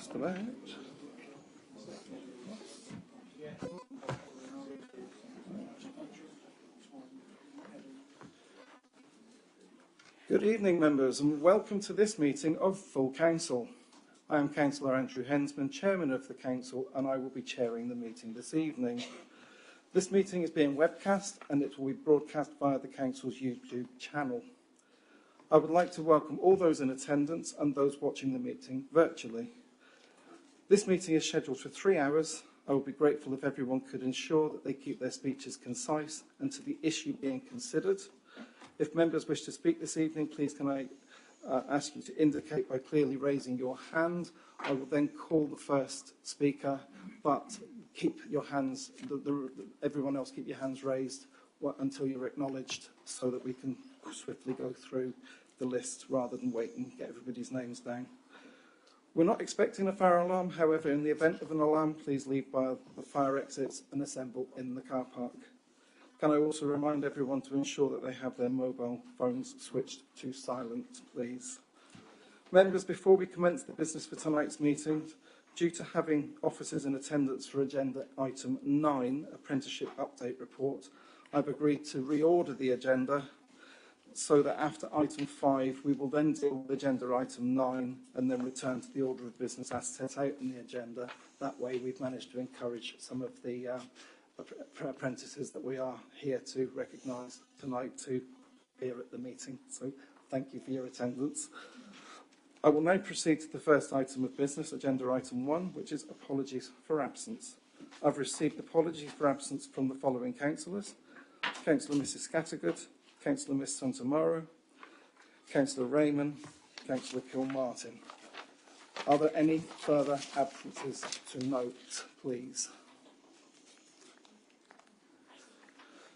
just about. Good evening, members, and welcome to this meeting of Full Council. I am Councillor Andrew Hensman, Chairman of the Council, and I will be chairing the meeting this evening. This meeting is being webcast and it will be broadcast via the Council's YouTube channel. I would like to welcome all those in attendance and those watching the meeting virtually. This meeting is scheduled for 3 hours. I would be grateful if everyone could ensure that they keep their speeches concise and to the issue being considered. If members wish to speak this evening, please can I ask you to indicate by clearly raising your hand. I will then call the first speaker, but keep your hands, everyone else keep your hands raised until you're acknowledged so that we can swiftly go through the list rather than wait and get everybody's names down. We're not expecting a fire alarm, however, in the event of an alarm, please leave by the fire exits and assemble in the car park. Can I also remind everyone to ensure that they have their mobile phones switched to silent, please? Members, before we commence the business for tonight's meeting, due to having officers in attendance for agenda item 9, Apprenticeship Update Report, I've agreed to reorder the agenda so that after item 5, we will then deal with agenda item 9 and then return to the order of business as set out in the agenda. That way we've managed to encourage some of the apprentices that we are here to recognise tonight to here at the meeting. So thank you for your attendance. I will now proceed to the first item of business, agenda item 1, which is apologies for absence. I've received apologies for absence from the following councillors: Councillor Mrs Scattergood, Councillor Miss Santamaro, Councillor Raymond, Councillor Kilmartin. Are there any further absences to note, please?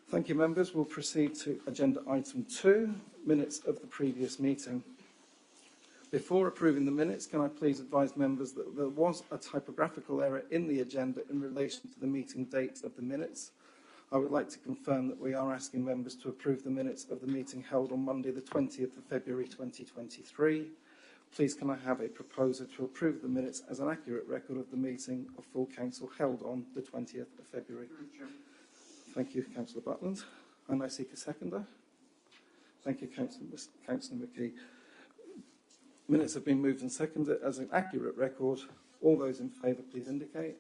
Thank you, members. We'll proceed to agenda item 2, minutes of the previous meeting. Before approving the minutes, can I please advise members that there was a typographical error in the agenda in relation to the meeting dates of the minutes. I would like to confirm that we are asking members to approve the minutes of the meeting held on Monday the 20th of February 2023. Please can I have a proposer to approve the minutes as an accurate record of the meeting of full council held on the 20th of February. Thank you, Councillor Butland. And I seek a seconder. Thank you, Councillor McKee. Minutes have been moved and seconded as an accurate record. All those in favour, please indicate.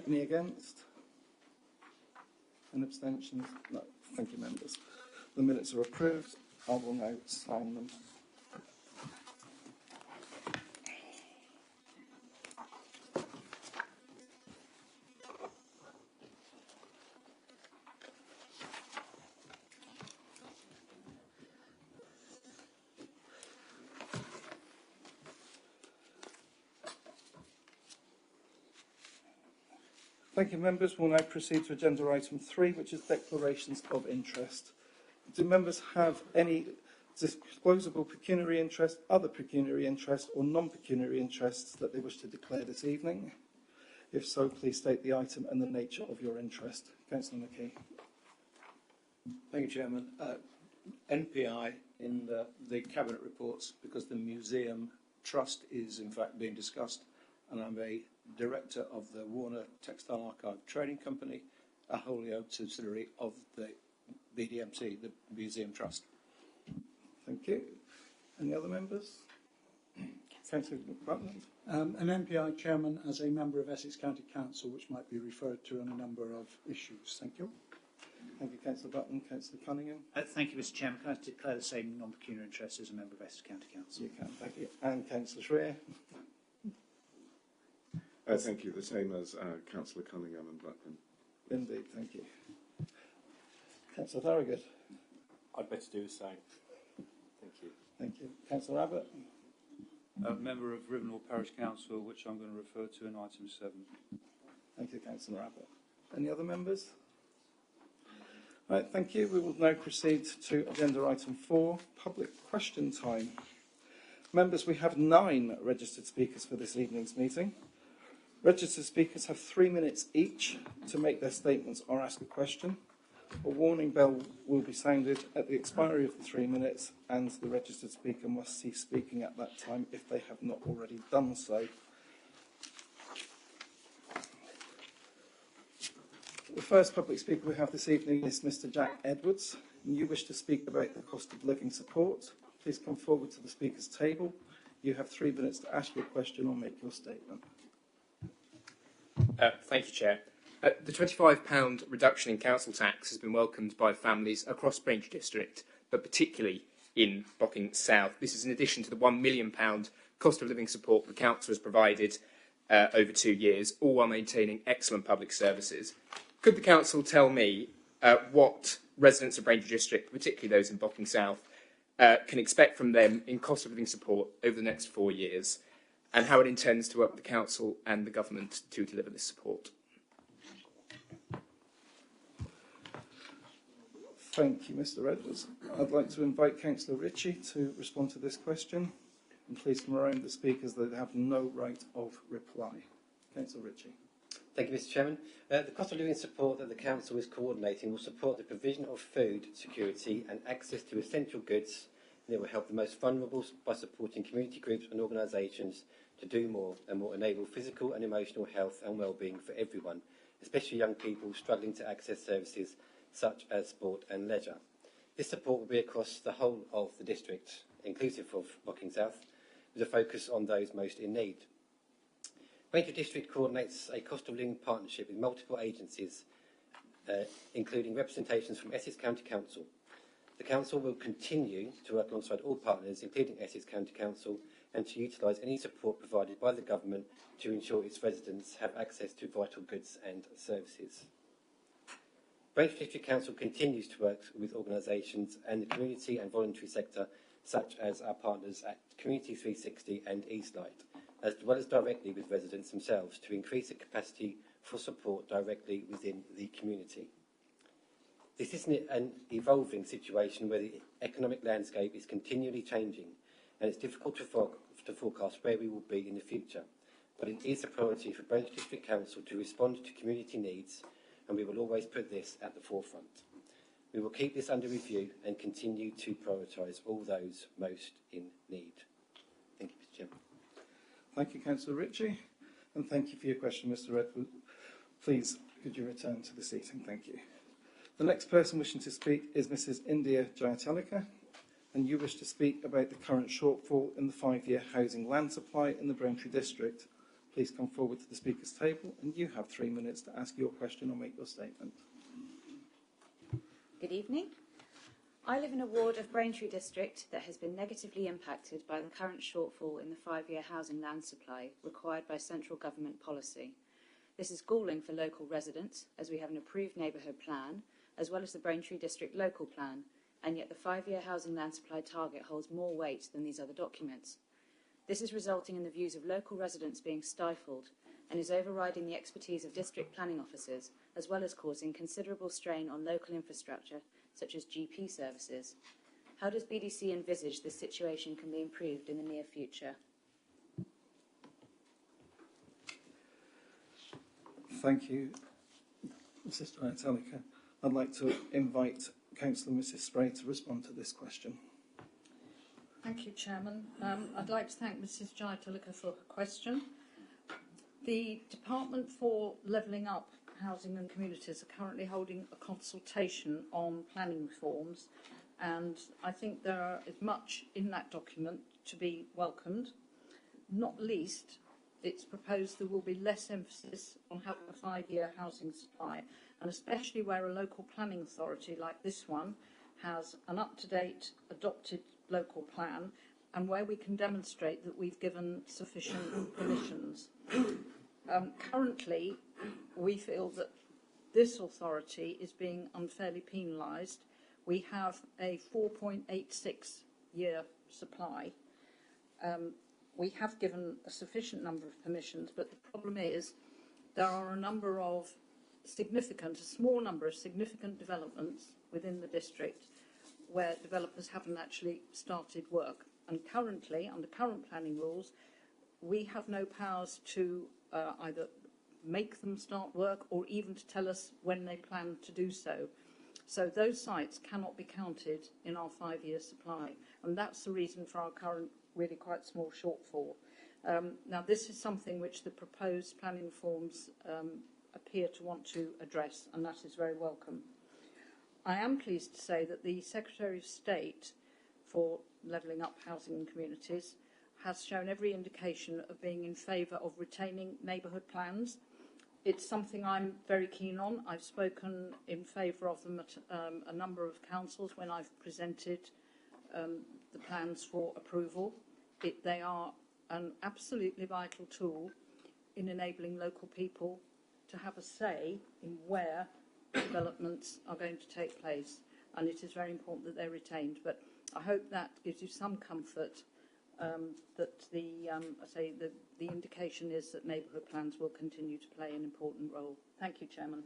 Any against? Any abstentions? No. Thank you, members. The minutes are approved. I will now sign them. Thank you, members. We'll now proceed to agenda item 3, which is declarations of interest. Do members have any disclosable pecuniary interest, other pecuniary interest, or non-pecuniary interests that they wish to declare this evening? If so, please state the item and the nature of your interest. Councillor McKee. Thank you, Chairman. NPI in the Cabinet reports, because the Museum Trust is in fact being discussed, and I'm a Director of the Warner Textile Archive Trading Company, a wholly owned subsidiary of the BDMT, the Museum Trust. Thank you. Any other members? Councillor Butland. An MPI chairman as a member of Essex County Council, which might be referred to on a number of issues. Thank you. Thank you, Councillor Butland. Councillor Cunningham. Thank you, Mr Chairman. Can I declare the same non-pecuniary interest as a member of Essex County Council? You can, thank you. And Councillor Shreer. Thank you. The same as Councillor Cunningham and Blackburn. Indeed, thank you. Councillor Thorogood. I'd better do the same. Thank you. Thank you. Councillor Abbott. Member of Rivenhall Parish Council, which I'm going to refer to in item 7. Thank you, Councillor Abbott. Any other members? Right, thank you. We will now proceed to agenda item 4, public question time. Members, we have 9 registered speakers for this evening's meeting. Registered speakers have 3 minutes each to make their statements or ask a question. A warning bell will be sounded at the expiry of the 3 minutes, and the registered speaker must cease speaking at that time if they have not already done so. The first public speaker we have this evening is Mr. Jack Edwards. And you wish to speak about the cost of living support. Please come forward to the speaker's table. You have 3 minutes to ask your question or make your statement. Thank you, Chair. The £25 reduction in council tax has been welcomed by families across Braintree District, but particularly in Bocking South. This is in addition to the £1 million cost of living support the council has provided over 2 years, all while maintaining excellent public services. Could the council tell me what residents of Braintree District, particularly those in Bocking South, can expect from them in cost of living support over the next 4 years, and how it intends to work with the council and the government to deliver this support? Thank you, Mr. Edwards. I'd like to invite Councillor Ritchie to respond to this question. And please come around the speakers that have no right of reply. Councillor Ritchie. Thank you, Mr. Chairman. The cost of living support that the Council is coordinating will support the provision of food security and access to essential goods, and it will help the most vulnerable by supporting community groups and organisations to do more and will enable physical and emotional health and well-being for everyone, especially young people struggling to access services such as sport and leisure. This support will be across the whole of the district, inclusive of Bocking South, with a focus on those most in need. Braintree District coordinates a cost of living partnership with multiple agencies, including representations from Essex County Council. The Council will continue to work alongside all partners, including Essex County Council, and to utilise any support provided by the Government to ensure its residents have access to vital goods and services. Braintree District Council continues to work with organisations and the community and voluntary sector, such as our partners at Community 360 and Eastlight, as well as directly with residents themselves to increase the capacity for support directly within the community. This is an evolving situation where the economic landscape is continually changing, and it's difficult to forecast where we will be in the future. But it is a priority for Braintree District Council to respond to community needs, and we will always put this at the forefront. We will keep this under review and continue to prioritise all those most in need. Thank you, Mr. Chairman. Thank you, Councillor Ritchie, and thank you for your question, Mr. Edwards. Please, could you return to the seating? Thank you. The next person wishing to speak is Mrs. India Jayatalika, and you wish to speak about the current shortfall in the 5-year housing land supply in the Braintree District. Please come forward to the speaker's table, and you have 3 minutes to ask your question or make your statement. Good evening. I live in a ward of Braintree District that has been negatively impacted by the current shortfall in the 5-year housing land supply required by central government policy. This is galling for local residents, as we have an approved neighbourhood plan, as well as the Braintree District local plan, and yet the 5-year housing land supply target holds more weight than these other documents. This is resulting in the views of local residents being stifled and is overriding the expertise of district planning officers, as well as causing considerable strain on local infrastructure, such as GP services. How does BDC envisage this situation can be improved in the near future? Thank you, Mrs. Jayatalika. I'd like to invite Councillor Mrs. Spray to respond to this question. Thank you, Chairman. I'd like to thank Mrs. Jayatalika for her question. The Department for Levelling Up Housing and Communities are currently holding a consultation on planning reforms, and I think there is much in that document to be welcomed. Not least, it's proposed there will be less emphasis on having a 5-year housing supply, and especially where a local planning authority like this one has an up-to-date adopted local plan, and where we can demonstrate that we've given sufficient permissions. Currently, we feel that this authority is being unfairly penalised. We have a 4.86-year supply. We have given a sufficient number of permissions, but the problem is there are a small number of significant developments within the district where developers haven't actually started work. And currently, under current planning rules, we have no powers to either make them start work or even to tell us when they plan to do so. So those sites cannot be counted in our 5-year supply, and that's the reason for our current really quite small shortfall. Now, this is something which the proposed planning reforms appear to want to address, and that is very welcome. I am pleased to say that the Secretary of State for Levelling Up Housing and Communities has shown every indication of being in favour of retaining neighbourhood plans. It's something I'm very keen on. I've spoken in favour of them at a number of councils when I've presented the plans for approval. They are an absolutely vital tool in enabling local people to have a say in where developments are going to take place, and it is very important that they're retained. But I hope that gives you some comfort that the indication is that neighbourhood plans will continue to play an important role. Thank you, Chairman.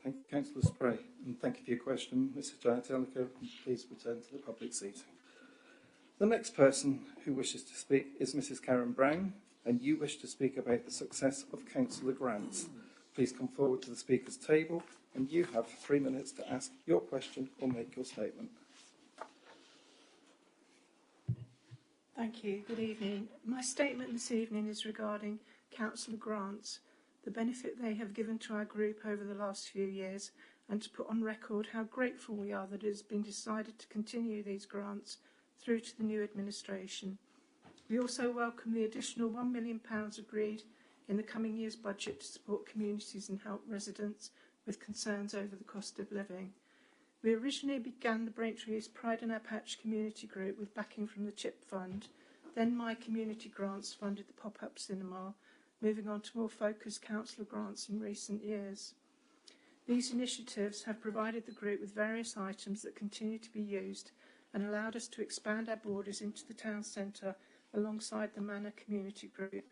Thank you, Councillor Spray, and thank you for your question. Mrs Giantellico, please return to the public seating. The next person who wishes to speak is Mrs Karen Brown, and you wish to speak about the success of councillor grants. Please come forward to the speaker's table, and you have 3 minutes to ask your question or make your statement. Thank you. Good evening. My statement this evening is regarding councillor grants, the benefit they have given to our group over the last few years, and to put on record how grateful we are that it has been decided to continue these grants through to the new administration. We also welcome the additional £1 million agreed in the coming year's budget to support communities and help residents with concerns over the cost of living. We originally began the Braintree East Pride in Our Patch community group with backing from the CHIP Fund. Then My Community Grants funded the pop-up cinema, moving on to more focused councillor grants in recent years. These initiatives have provided the group with various items that continue to be used and allowed us to expand our borders into the town centre alongside the Manor Community Group.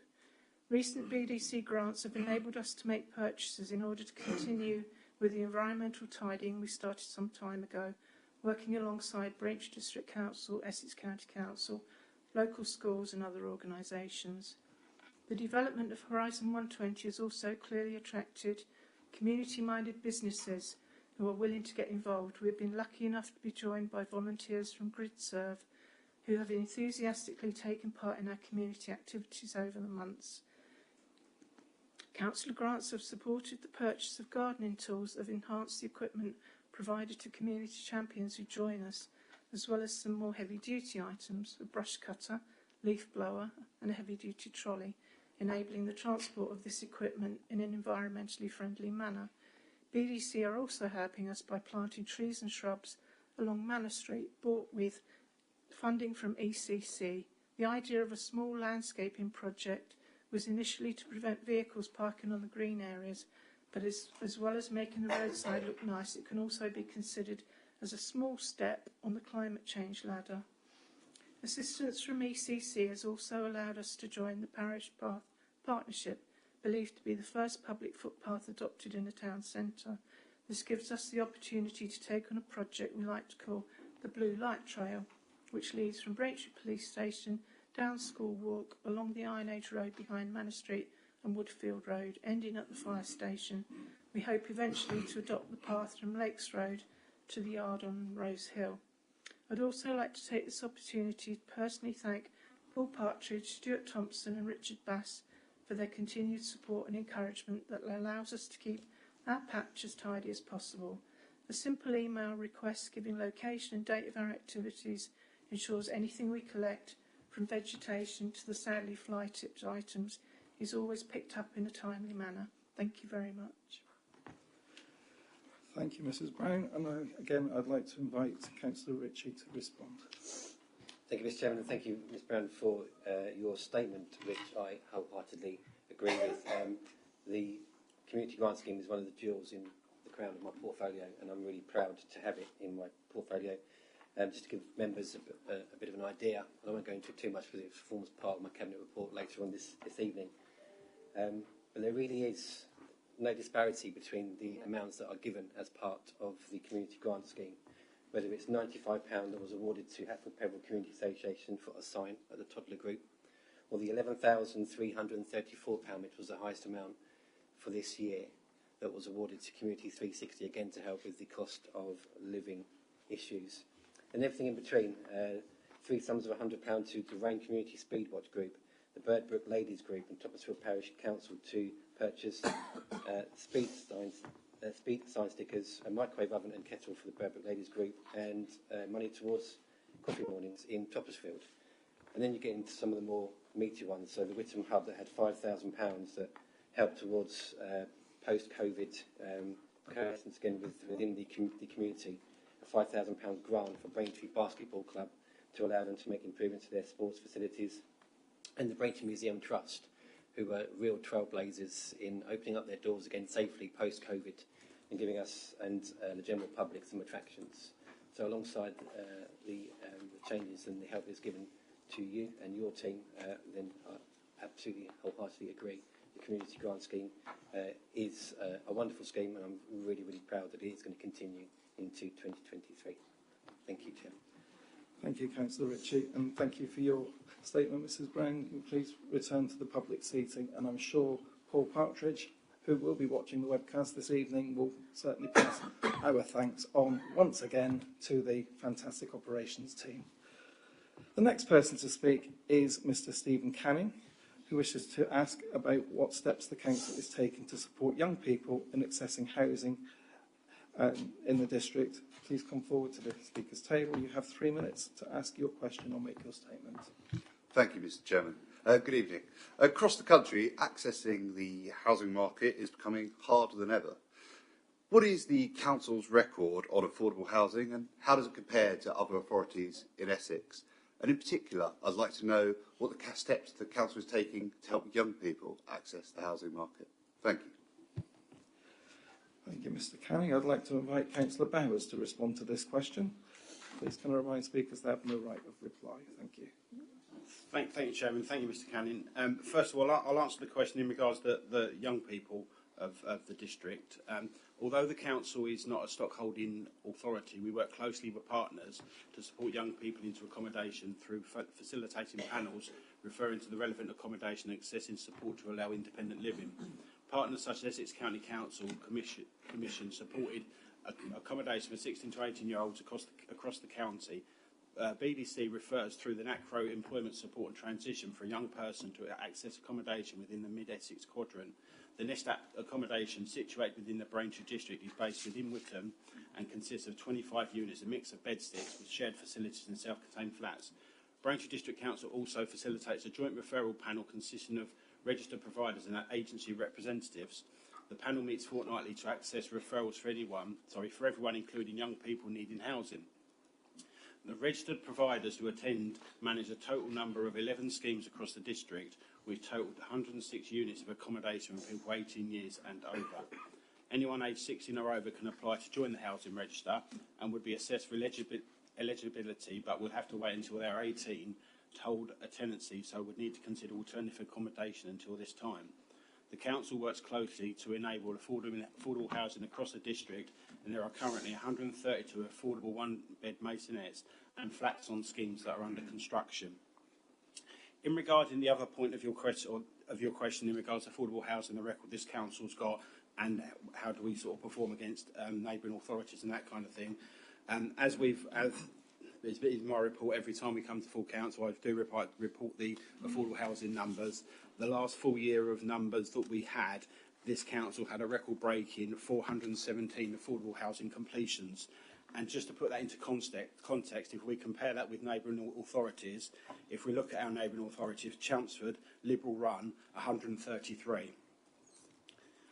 Recent BDC grants have enabled us to make purchases in order to continue with the environmental tidying we started some time ago, working alongside Braintree District Council, Essex County Council, local schools and other organisations. The development of Horizon 120 has also clearly attracted community-minded businesses who are willing to get involved. We have been lucky enough to be joined by volunteers from GridServe who have enthusiastically taken part in our community activities over the months. Councillor grants have supported the purchase of gardening tools that have enhanced the equipment provided to community champions who join us, as well as some more heavy-duty items, a brush cutter, leaf blower and a heavy-duty trolley, enabling the transport of this equipment in an environmentally friendly manner. BDC are also helping us by planting trees and shrubs along Manor Street, bought with funding from ECC. The idea of a small landscaping project was initially to prevent vehicles parking on the green areas, but as well as making the roadside look nice, it can also be considered as a small step on the climate change ladder. Assistance from ECC has also allowed us to join the Parish Path Partnership, believed to be the first public footpath adopted in a town centre. This gives us the opportunity to take on a project we like to call the Blue Light Trail, which leads from Braintree Police Station down School Walk, along the Iron Age Road behind Manor Street and Woodfield Road, ending at the fire station. We hope eventually to adopt the path from Lakes Road to the yard on Rose Hill. I'd also like to take this opportunity to personally thank Paul Partridge, Stuart Thompson and Richard Bass for their continued support and encouragement that allows us to keep our patch as tidy as possible. A simple email request giving location and date of our activities ensures anything we collect, from vegetation to the sadly fly-tipped items, is always picked up in a timely manner. Thank you very much. Thank you, Mrs Brown. And again, I'd like to invite Councillor Ritchie to respond. Thank you, Mr Chairman, and thank you, Ms Brown, for your statement, which I wholeheartedly agree with. The Community Grant Scheme is one of the jewels in the crown of my portfolio, and I'm really proud to have it in my portfolio. Just to give members a bit of an idea, I won't go into it too much because it forms part of my Cabinet report later on this evening. But there really is no disparity between the amounts that are given as part of the Community Grant Scheme, whether it's £95 that was awarded to Hatfield Pebble Community Association for a sign at the Toddler Group, or the £11,334, which was the highest amount for this year, that was awarded to Community 360, again to help with the cost of living issues. And everything in between, three sums of £100 to the Rain Community Speedwatch Group, the Birdbrook Ladies Group and Toppersfield Parish Council to purchase speed sign stickers, a microwave oven and kettle for the Birdbrook Ladies Group, and money towards coffee mornings in Toppersfield. And then you get into some of the more meaty ones. So the Whittam Hub that had £5,000 that helped towards post-COVID coalescence again within the community, a £5,000 grant for Braintree Basketball Club to allow them to make improvements to their sports facilities, and the Braintree Museum Trust, who were real trailblazers in opening up their doors again safely post-COVID and giving us and the general public some attractions. So alongside the changes and the help is given to you and your team, then I absolutely wholeheartedly agree. The Community Grant Scheme is a wonderful scheme, and I'm really, really proud that it is going to continue into 2023. Thank you, Chair. Thank you, Councillor Ritchie, and thank you for your statement, Mrs Brown. Can you please return to the public seating? And I'm sure Paul Partridge, who will be watching the webcast this evening, will certainly pass our thanks on once again to the fantastic operations team. The next person to speak is Mr Stephen Canning, who wishes to ask about what steps the Council is taking to support young people in accessing housing in the district. Please come forward to the speaker's table. You have 3 minutes to ask your question or make your statement. Thank you, Mr Chairman. Good evening. Across the country, accessing the housing market is becoming harder than ever. What is the Council's record on affordable housing, and how does it compare to other authorities in Essex? And in particular, I'd like to know what the steps the Council is taking to help young people access the housing market. Thank you. Thank you, Mr Canning. I'd like to invite Councillor Bowers to respond to this question. Please can I remind speakers they have no right of reply. Thank you. Thank you, Chairman. Thank you, Mr Canning. First of all, I'll answer the question in regards to the young people of the district. Although the Council is not a stockholding authority, we work closely with partners to support young people into accommodation through facilitating panels referring to the relevant accommodation and accessing support to allow independent living. Partners such as Essex County Council Commission supported accommodation for 16 to 18-year-olds across the county. BDC refers through the NACRO Employment Support and Transition for a young person to access accommodation within the Mid-Essex quadrant. The Nest accommodation, situated within the Braintree district, is based within Whittam and consists of 25 units, a mix of bedsticks with shared facilities and self-contained flats. Braintree District Council also facilitates a joint referral panel consisting of registered providers and agency representatives. The panel meets fortnightly to access referrals for everyone, including young people needing housing. The registered providers who attend manage a total number of 11 schemes across the district, with totaled 106 units of accommodation for people 18 years and over. Anyone aged 16 or over can apply to join the housing register and would be assessed for eligibility, but will have to wait until they are 18 to hold a tenancy, so would need to consider alternative accommodation until this time. The Council works closely to enable affordable housing across the district, and there are currently 132 affordable one-bed masonettes and flats on schemes that are under construction. In regarding the other point of your question in regards to affordable housing, the record this Council's got, and how do we sort of perform against neighbouring authorities and that kind of thing, as it's in my report every time we come to full council, I do report the affordable housing numbers. The last full year of numbers that we had, this council had a record-breaking 417 affordable housing completions. And just to put that into context, if we compare that with neighbouring authorities, if we look at our neighbouring authorities, Chelmsford, Liberal run, 133.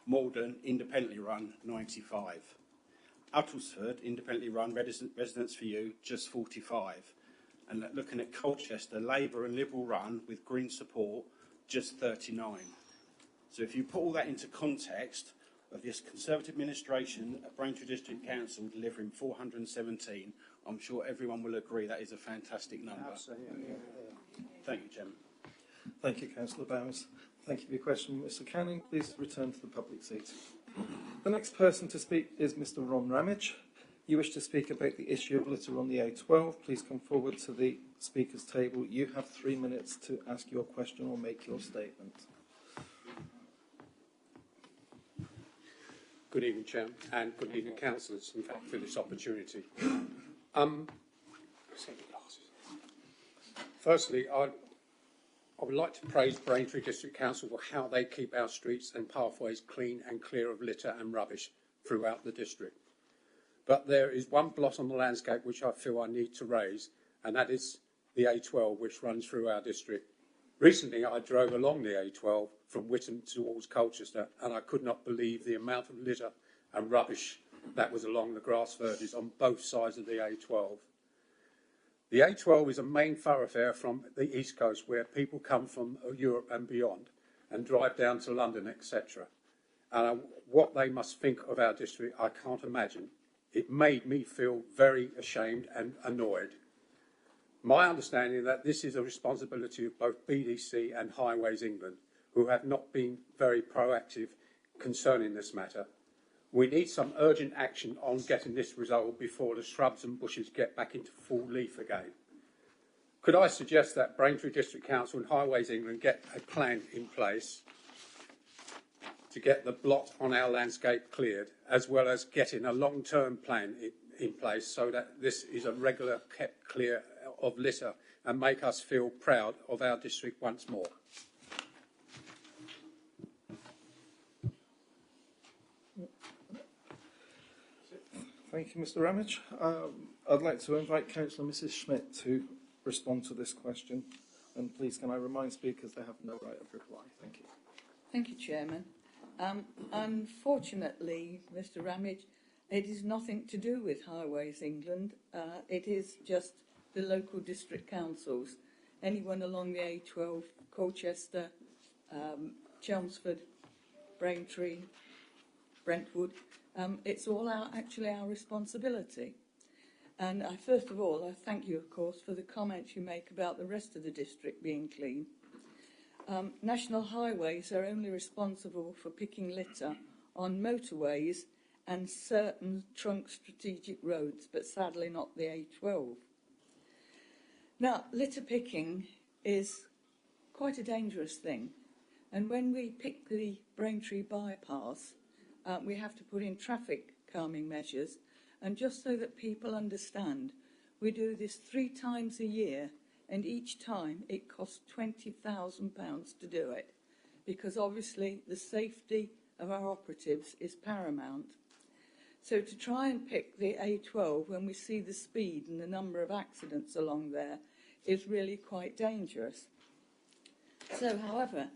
Malden, independently run, 95. Uttlesford, independently run, Residents for You, just 45. And looking at Colchester, Labour and Liberal run, with Green support, just 39. So if you put all that into context of this Conservative administration at Braintree District Council delivering 417, I'm sure everyone will agree that is a fantastic number. Absolutely. Thank you, Chairman. Thank you, Councillor Bowers. Thank you for your question, Mr Canning. Please return to the public seat. The next person to speak is Mr Ron Ramage. You wish to speak about the issue of litter on the A12. Please come forward to the speaker's table. You have 3 minutes to ask your question or make your statement. Good evening, Chairman, and good evening, councillors, in fact, for this opportunity. Firstly, I would like to praise Braintree District Council for how they keep our streets and pathways clean and clear of litter and rubbish throughout the district. But there is one blot on the landscape which I feel I need to raise, and that is the A12, which runs through our district. Recently, I drove along the A12 from Witham towards Colchester, and I could not believe the amount of litter and rubbish that was along the grass verges on both sides of the A12. The A12 is a main thoroughfare from the East Coast where people come from Europe and beyond and drive down to London, etc. And what they must think of our district, I can't imagine. It made me feel very ashamed and annoyed. My understanding is that this is a responsibility of both BDC and Highways England, who have not been very proactive concerning this matter. We need some urgent action on getting this resolved before the shrubs and bushes get back into full leaf again. Could I suggest that Braintree District Council and Highways England get a plan in place to get the blot on our landscape cleared, as well as getting a long-term plan in place so that this is a regular kept clear of litter and make us feel proud of our district once more. Thank you, Mr Ramage. I'd like to invite Councillor Mrs Schmidt to respond to this question. And please can I remind speakers they have no right of reply. Thank you. Thank you, Chairman. Unfortunately, Mr Ramage, it is nothing to do with Highways England. It is just the local district councils. Anyone along the A12, Colchester, Chelmsford, Braintree, Brentwood, it's all actually our responsibility. And first of all, I thank you, of course, for the comments you make about the rest of the district being clean. National highways are only responsible for picking litter on motorways and certain trunk strategic roads, but sadly not the A12. Now, litter picking is quite a dangerous thing. And when we pick the Braintree bypass, we have to put in traffic calming measures. And just so that people understand, we do this 3 times a year, and each time it costs £20,000 to do it, because obviously the safety of our operatives is paramount. So to try and pick the A12 when we see the speed and the number of accidents along there is really quite dangerous. So, however,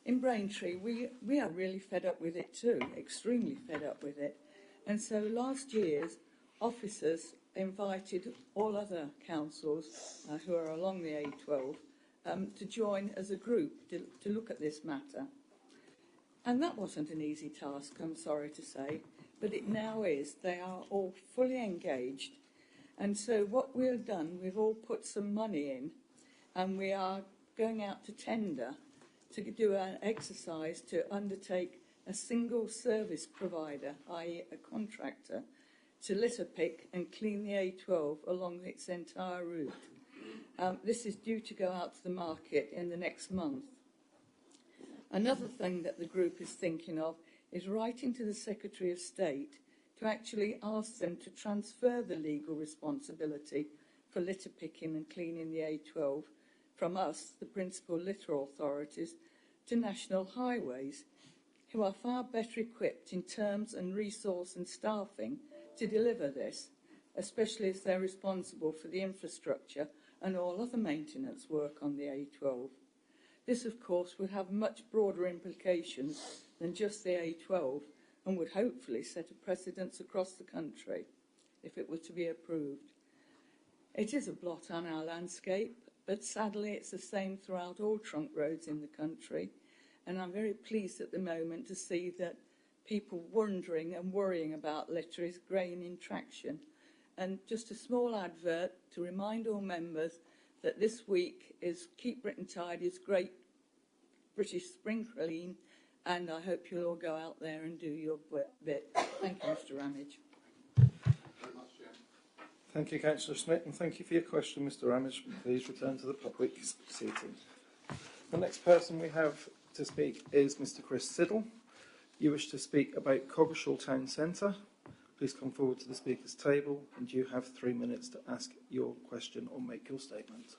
in Braintree, we are really fed up with it too, extremely fed up with it. And so last year's officers invited all other councils who are along the A12 to join as a group to look at this matter. And that wasn't an easy task, I'm sorry to say, but it now is. They are all fully engaged. And so what we've done, we've all put some money in, and we are going out to tender to do an exercise to undertake a single service provider, i.e. a contractor, to litter pick and clean the A12 along its entire route. This is due to go out to the market in the next month. Another thing that the group is thinking of is writing to the Secretary of State to actually ask them to transfer the legal responsibility for litter picking and cleaning the A12 from us, the principal litter authorities, to National Highways, who are far better equipped in terms and resource and staffing to deliver this, especially as they're responsible for the infrastructure and all other maintenance work on the A12. This, of course, would have much broader implications than just the A12 and would hopefully set a precedence across the country if it were to be approved. It is a blot on our landscape, but sadly it's the same throughout all trunk roads in the country, and I'm very pleased at the moment to see that people wondering and worrying about litter is gaining traction. And just a small advert to remind all members that this week is Keep Britain Tidy's Great British Spring Clean, and I hope you'll all go out there and do your bit. Thank you, Mr Ramage. Thank you, Councillor Smith, and thank you for your question, Mr Ramage. Please return to the public seating. The next person we have to speak is Mr Chris Siddle. you wish to speak about Coggeshall Town Centre, please come forward to the speaker's table, and you have 3 minutes to ask your question or make your statement.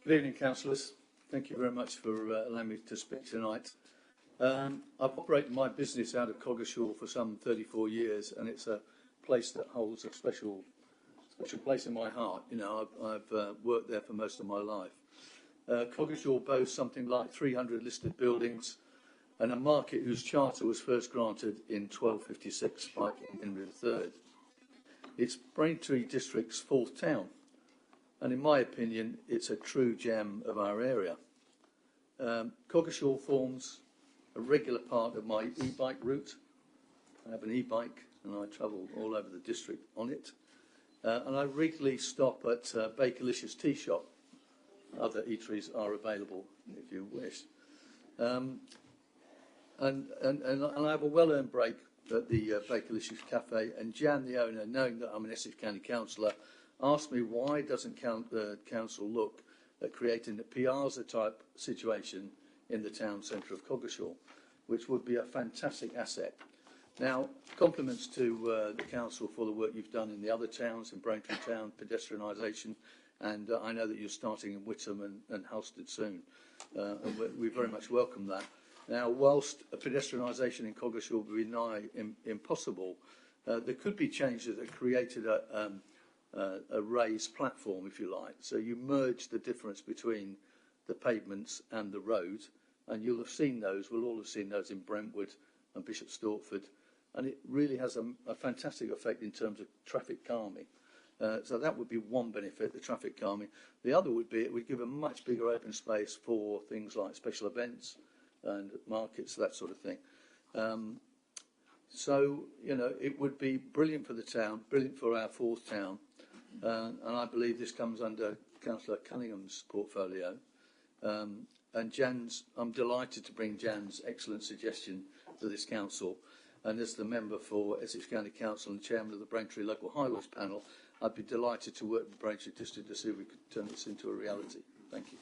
Good evening, councillors. Thank you very much for allowing me to speak tonight. I've operated my business out of Coggeshall for some 34 years, and it's a place that holds a special place in my heart. You know, I've worked there for most of my life. Coggeshall boasts something like 300 listed buildings and a market whose charter was first granted in 1256 by King Henry III. It's Braintree District's fourth town, and in my opinion, it's a true gem of our area. Coggeshall forms a regular part of my e-bike route. I have an e-bike and I travel all over the district on it. And I regularly stop at Bakerlicious Tea Shop. Other eateries are available if you wish. And I have a well-earned break at the Bakerlicious Cafe, and Jan, the owner, knowing that I'm an Essex County councillor, asked me why doesn't council look at creating a Piazza-type situation in the town centre of Coggeshall, which would be a fantastic asset. Now, compliments to the council for the work you've done in the other towns, in Braintree Town, pedestrianisation, and I know that you're starting in Whittam and Halstead soon, and we very much welcome that. Now, whilst a pedestrianisation in Coggeshall would be nigh impossible, there could be changes that created a raised platform, if you like. So you merge the difference between the pavements and the road, and you'll have seen those, we'll all have seen those in Brentwood and Bishop Stortford, and it really has a fantastic effect in terms of traffic calming. So that would be one benefit, the traffic calming. The other would be it would give a much bigger open space for things like special events and markets, that sort of thing. So, you know, it would be brilliant for the town, brilliant for our fourth town, and I believe this comes under Councillor Cunningham's portfolio. And Jan's, I'm delighted to bring Jan's excellent suggestion to this council. And as the member for Essex County Council and chairman of the Braintree Local Highways panel, I'd be delighted to work with the Braintree District to see if we could turn this into a reality. Thank you.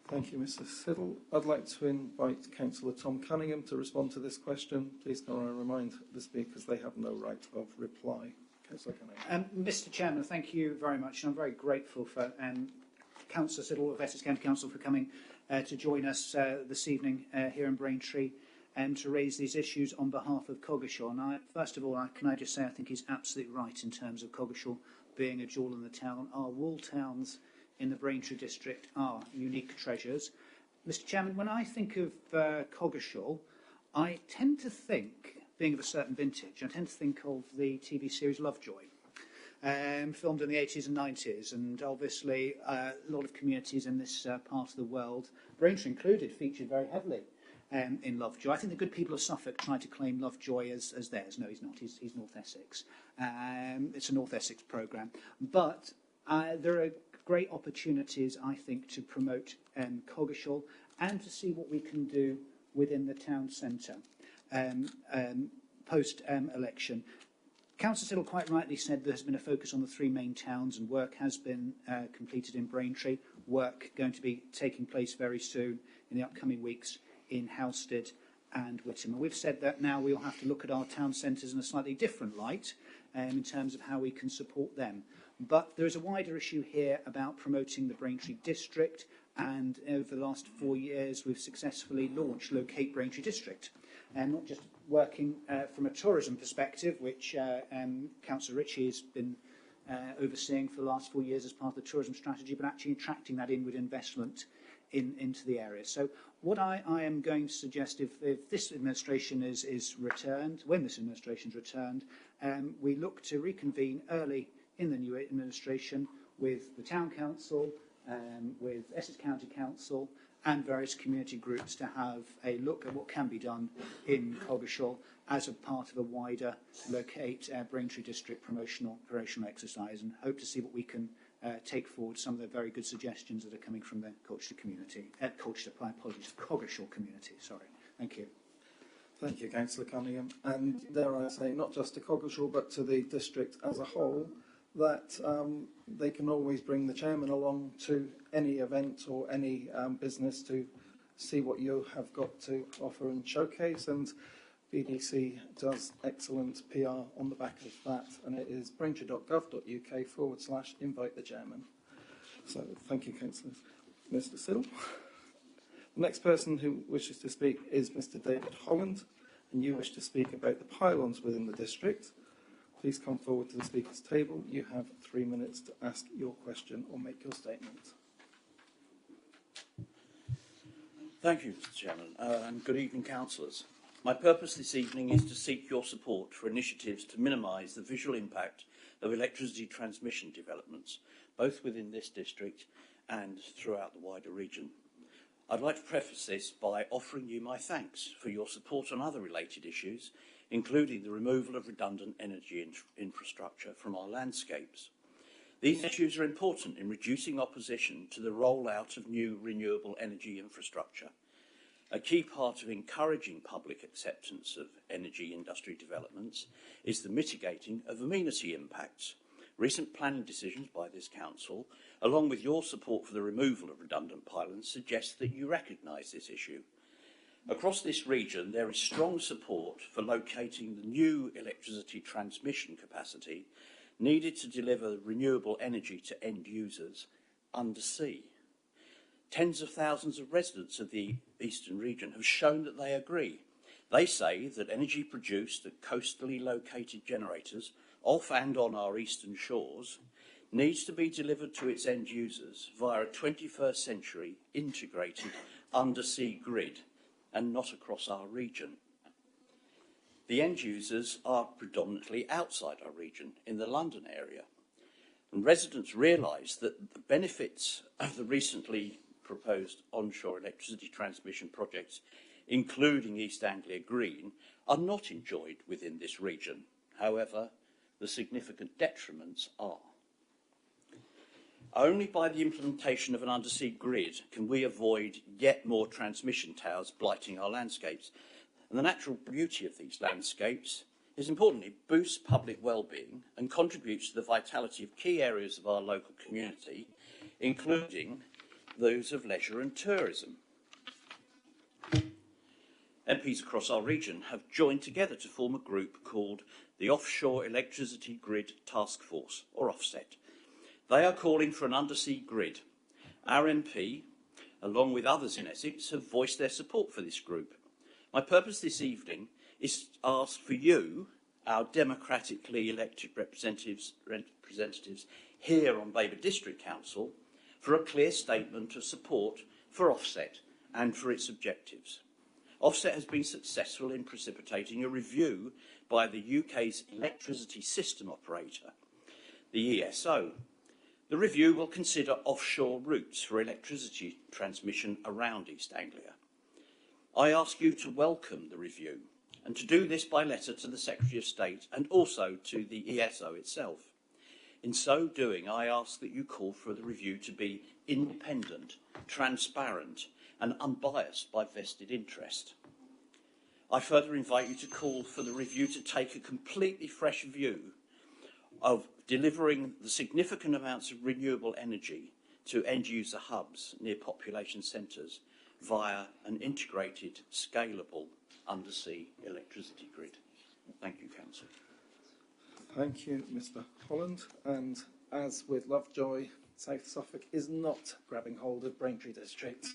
Thank you, Mr. Siddle. I'd like to invite Councillor Tom Cunningham to respond to this question. Please can I remind the speakers they have no right of reply. Councillor Cunningham. Mr. Chairman, thank you very much. And I'm very grateful for Councillor Siddle of Essex County Council for coming to join us this evening here in Braintree and to raise these issues on behalf of Coggeshall. And first of all, can I just say I think he's absolutely right in terms of Coggeshall being a jewel in the town. Our wall towns in the Braintree district are unique treasures. Mr. Chairman, when I think of Coggeshall, I tend to think, being of a certain vintage, I tend to think of the TV series Lovejoy, filmed in the 80s and 90s, and obviously a lot of communities in this part of the world, Braintree included, featured very heavily in Lovejoy. I think the good people of Suffolk try to claim Lovejoy as theirs. No, he's not. He's North Essex. It's a North Essex programme. But there are great opportunities, I think, to promote Coggeshall and to see what we can do within the town centre post-election. Councillor Siddle quite rightly said there has been a focus on the three main towns, and work has been completed in Braintree. Work going to be taking place very soon in the upcoming weeks in Halstead and Whittam. And we've said that now we'll have to look at our town centres in a slightly different light in terms of how we can support them. But there is a wider issue here about promoting the Braintree district, and over the last 4 years we've successfully launched Locate Braintree District, and not just working from a tourism perspective, which Councillor Ritchie has been overseeing for the last 4 years as part of the tourism strategy, but actually attracting that inward investment into the area. So what I am going to suggest, if this administration is returned, when this administration is returned, we look to reconvene early in the new administration with the Town Council, with Essex County Council and various community groups to have a look at what can be done in Coggeshall as a part of a wider Locate Braintree District promotional exercise, and hope to see what we can take forward some of the very good suggestions that are coming from the Coggeshall community, Coggeshall community, sorry. Thank you. Thank you, Councillor Cunningham. And dare I say, not just to Coggeshall, but to the district as a whole, that they can always bring the chairman along to any event or any business to see what you have got to offer and showcase, and BDC does excellent PR on the back of that, and it is braintree.gov.uk/invite the chairman. So thank you, councillors. Mr. Siddle. The next person who wishes to speak is Mr. David Holland, and you wish to speak about the pylons within the district. Please come forward to the speaker's table. You have 3 minutes to ask your question or make your statement. Thank you, Mr. Chairman, and good evening, councillors. My purpose this evening is to seek your support for initiatives to minimise the visual impact of electricity transmission developments, both within this district and throughout the wider region. I'd like to preface this by offering you my thanks for your support on other related issues, including the removal of redundant energy infrastructure from our landscapes. These issues are important in reducing opposition to the rollout of new renewable energy infrastructure. A key part of encouraging public acceptance of energy industry developments is the mitigating of amenity impacts. Recent planning decisions by this council, along with your support for the removal of redundant pylons, suggest that you recognise this issue. Across this region, there is strong support for locating the new electricity transmission capacity needed to deliver renewable energy to end users undersea. Tens of thousands of residents of the eastern region have shown that they agree. They say that energy produced at coastally located generators off and on our eastern shores needs to be delivered to its end users via a 21st century integrated undersea grid and not across our region. The end users are predominantly outside our region, in the London area, and residents realise that the benefits of the recently proposed onshore electricity transmission projects, including East Anglia Green, are not enjoyed within this region. However, the significant detriments are. Only by the implementation of an undersea grid can we avoid yet more transmission towers blighting our landscapes. And the natural beauty of these landscapes is importantly boosts public well-being and contributes to the vitality of key areas of our local community, including those of leisure and tourism. MPs across our region have joined together to form a group called the Offshore Electricity Grid Task Force, or Offset. They are calling for an undersea grid. Our MP, along with others in Essex, have voiced their support for this group. My purpose this evening is to ask for you, our democratically elected representatives here on Labour District Council, for a clear statement of support for Offset and for its objectives. Offset has been successful in precipitating a review by the UK's electricity system operator, the ESO. The review will consider offshore routes for electricity transmission around East Anglia. I ask you to welcome the review and to do this by letter to the Secretary of State and also to the ESO itself. In so doing, I ask that you call for the review to be independent, transparent and unbiased by vested interest. I further invite you to call for the review to take a completely fresh view of delivering the significant amounts of renewable energy to end-user hubs near population centres via an integrated, scalable undersea electricity grid. Thank you, Council. Thank you, Mr. Holland. And as with Lovejoy, South Suffolk is not grabbing hold of Braintree District.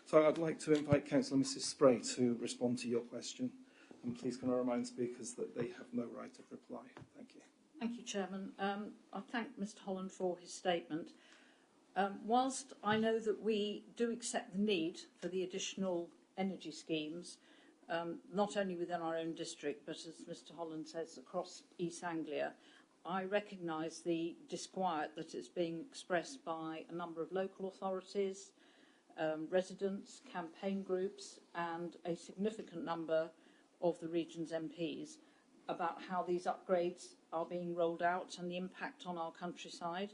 So I'd like to invite Councillor Mrs. Spray to respond to your question. And please can I remind speakers that they have no right of reply. Thank you. Thank you, Chairman. I thank Mr. Holland for his statement. Whilst I know that we do accept the need for the additional energy schemes, not only within our own district, but as Mr. Holland says, across East Anglia, I recognise the disquiet that is being expressed by a number of local authorities, residents, campaign groups, and a significant number of the region's MPs about how these upgrades are being rolled out and the impact on our countryside.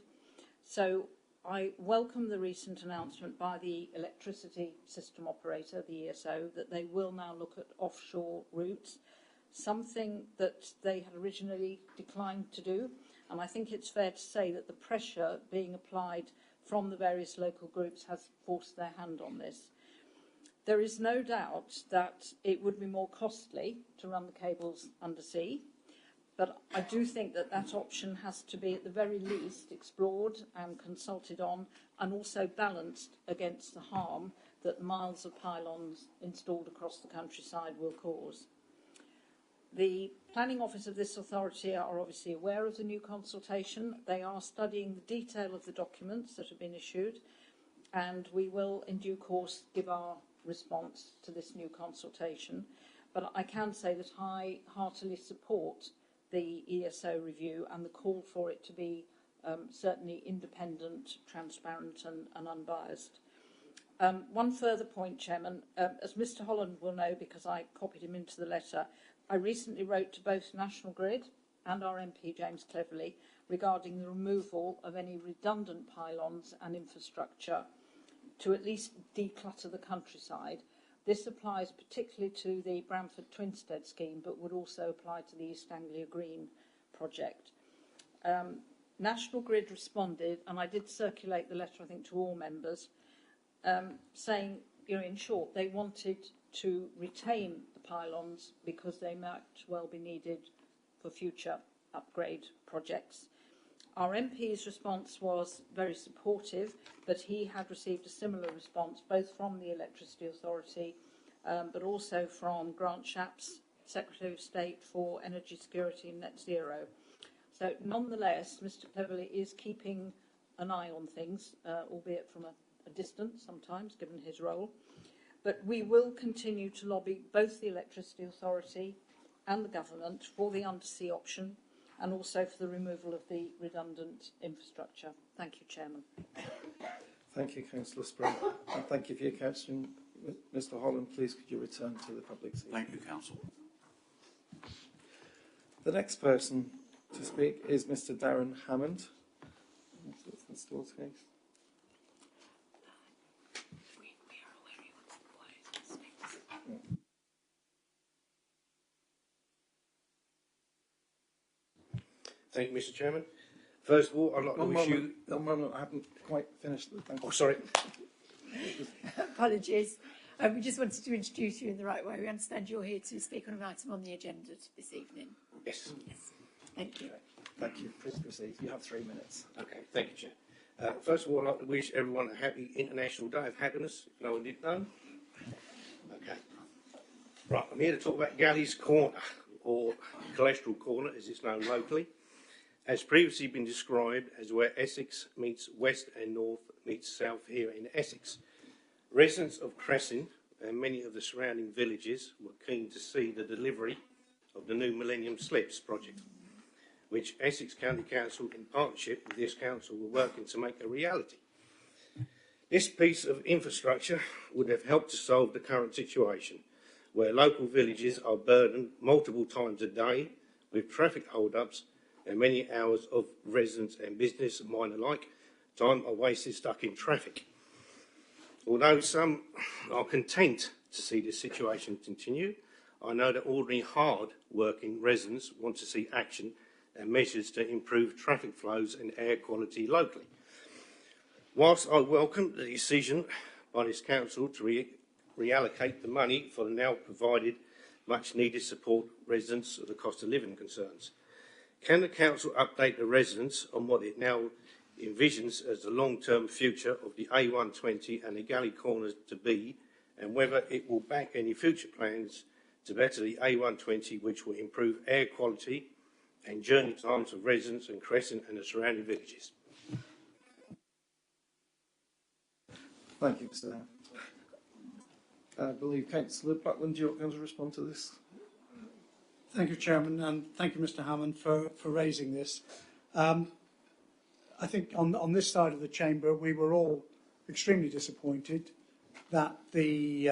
So I welcome the recent announcement by the electricity system operator, the ESO, that they will now look at offshore routes, something that they had originally declined to do. And I think it's fair to say that the pressure being applied from the various local groups has forced their hand on this. There is no doubt that it would be more costly to run the cables undersea, but I do think that that option has to be at the very least explored and consulted on, and also balanced against the harm that the miles of pylons installed across the countryside will cause. The planning office of this authority are obviously aware of the new consultation. They are studying the detail of the documents that have been issued, and we will in due course give our response to this new consultation. But I can say that I heartily support the ESO review and the call for it to be certainly independent, transparent and unbiased. One further point, Chairman. As Mr Holland will know, because I copied him into the letter, I recently wrote to both National Grid and our MP James Cleverly regarding the removal of any redundant pylons and infrastructure to at least declutter the countryside. This applies particularly to the Bramford Twinstead scheme, but would also apply to the East Anglia Green project. National Grid responded, and I did circulate the letter, I think, to all members, saying, in short, they wanted to retain the pylons because they might well be needed for future upgrade projects. Our MP's response was very supportive, but he had received a similar response both from the Electricity Authority but also from Grant Shapps, Secretary of State for Energy Security and Net Zero. So nonetheless, Mr Cleverly is keeping an eye on things, albeit from a distance sometimes, given his role. But we will continue to lobby both the Electricity Authority and the government for the undersea option, and also for the removal of the redundant infrastructure. Thank you, Chairman. Thank you, Councillor Spring. And thank you for your question. Mr Holland, please could you return to the public seat? Thank you, Council. The next person to speak is Mr Darren Hammond. That's the Stores case. Thank you, Mr Chairman. First of all, I'd like to wish you... One moment, I haven't quite finished. Thank you. Oh, sorry. Apologies. We just wanted to introduce you in the right way. We understand you're here to speak on an item on the agenda this evening. Yes. Yes. Thank you. Thank you. Please proceed. You have 3 minutes. Okay, thank you, Chair. First of all, I'd like to wish everyone a happy International Day of Happiness, if no one did know. Okay. Right, I'm here to talk about Galley's Corner, or Cholesterol Corner, as it's known locally. Has previously been described as where Essex meets west and north meets south here in Essex. Residents of Cressin and many of the surrounding villages were keen to see the delivery of the new Millennium Slips project, which Essex County Council, in partnership with this council, were working to make a reality. This piece of infrastructure would have helped to solve the current situation, where local villages are burdened multiple times a day with traffic hold-ups and many hours of residents and business, mine alike, time are wasted stuck in traffic. Although some are content to see this situation continue, I know that ordinary hard-working residents want to see action and measures to improve traffic flows and air quality locally. Whilst I welcome the decision by this council to reallocate the money for the now provided much-needed support residents of the cost of living concerns, can the council update the residents on what it now envisions as the long-term future of the A120 and the Galley Corners to be, and whether it will back any future plans to better the A120, which will improve air quality and journey times of residents in Crescent and the surrounding villages? Thank you, Mr. Hammond. I believe Councillor Buckland, you're going to respond to this. Thank you, Chairman, and thank you, Mr. Hammond, for raising this. I think on this side of the chamber, we were all extremely disappointed that the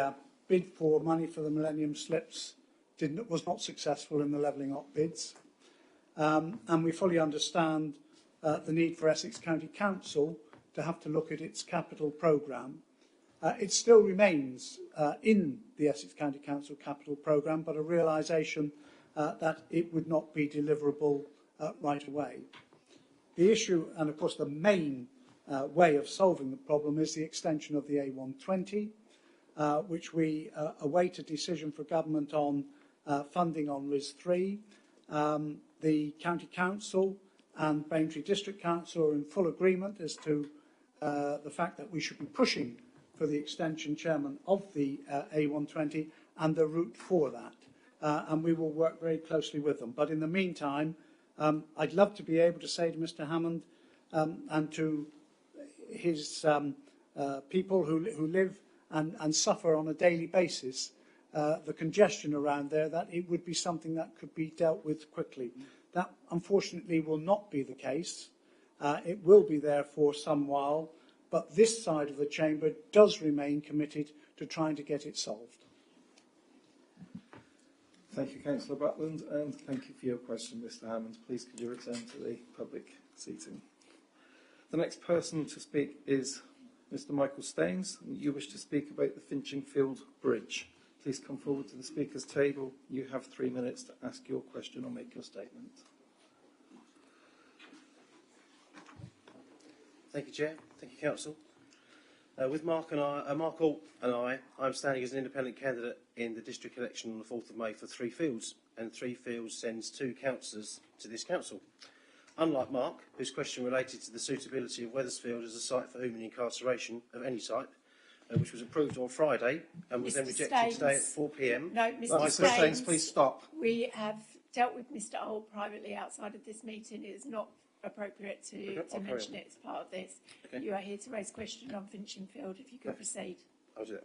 bid for money for the Millennium Slips was not successful in the levelling up bids. And we fully understand the need for Essex County Council to have to look at its capital programme. It still remains in the Essex County Council capital programme, but a realisation that it would not be deliverable right away. The issue, and of course the main way of solving the problem is the extension of the A120, which we await a decision for government on funding on RIS3. The County Council and Braintree District Council are in full agreement as to the fact that we should be pushing for the extension, Chairman, of the A120 and the route for that. And we will work very closely with them. But in the meantime, I'd love to be able to say to Mr. Hammond and to his people who live and suffer on a daily basis the congestion around there, that it would be something that could be dealt with quickly. That, unfortunately, will not be the case. It will be there for some while, but this side of the chamber does remain committed to trying to get it solved. Thank you, Councillor Butland, and thank you for your question, Mr. Hammond. Please could you return to the public seating. The next person to speak is Mr. Michael Staines. You wish to speak about the Finchingfield Bridge. Please come forward to the speaker's table. You have 3 minutes to ask your question or make your statement. Thank you, Chair. Thank you, Council. With Mark Alt and I'm standing as an independent candidate in the district election on the 4th of May for Three Fields, and Three Fields sends 2 councillors to this council. Unlike Mark, whose question related to the suitability of Wethersfield as a site for human incarceration of any type, which was approved on Friday and was then rejected today at 4 p.m. No, Mr. Staines, please stop. We have dealt with Mr. Alt privately outside of this meeting. It is not appropriate to mention it as part of this. Okay. You are here to raise a question on Finchingfield. If you could proceed. I'll do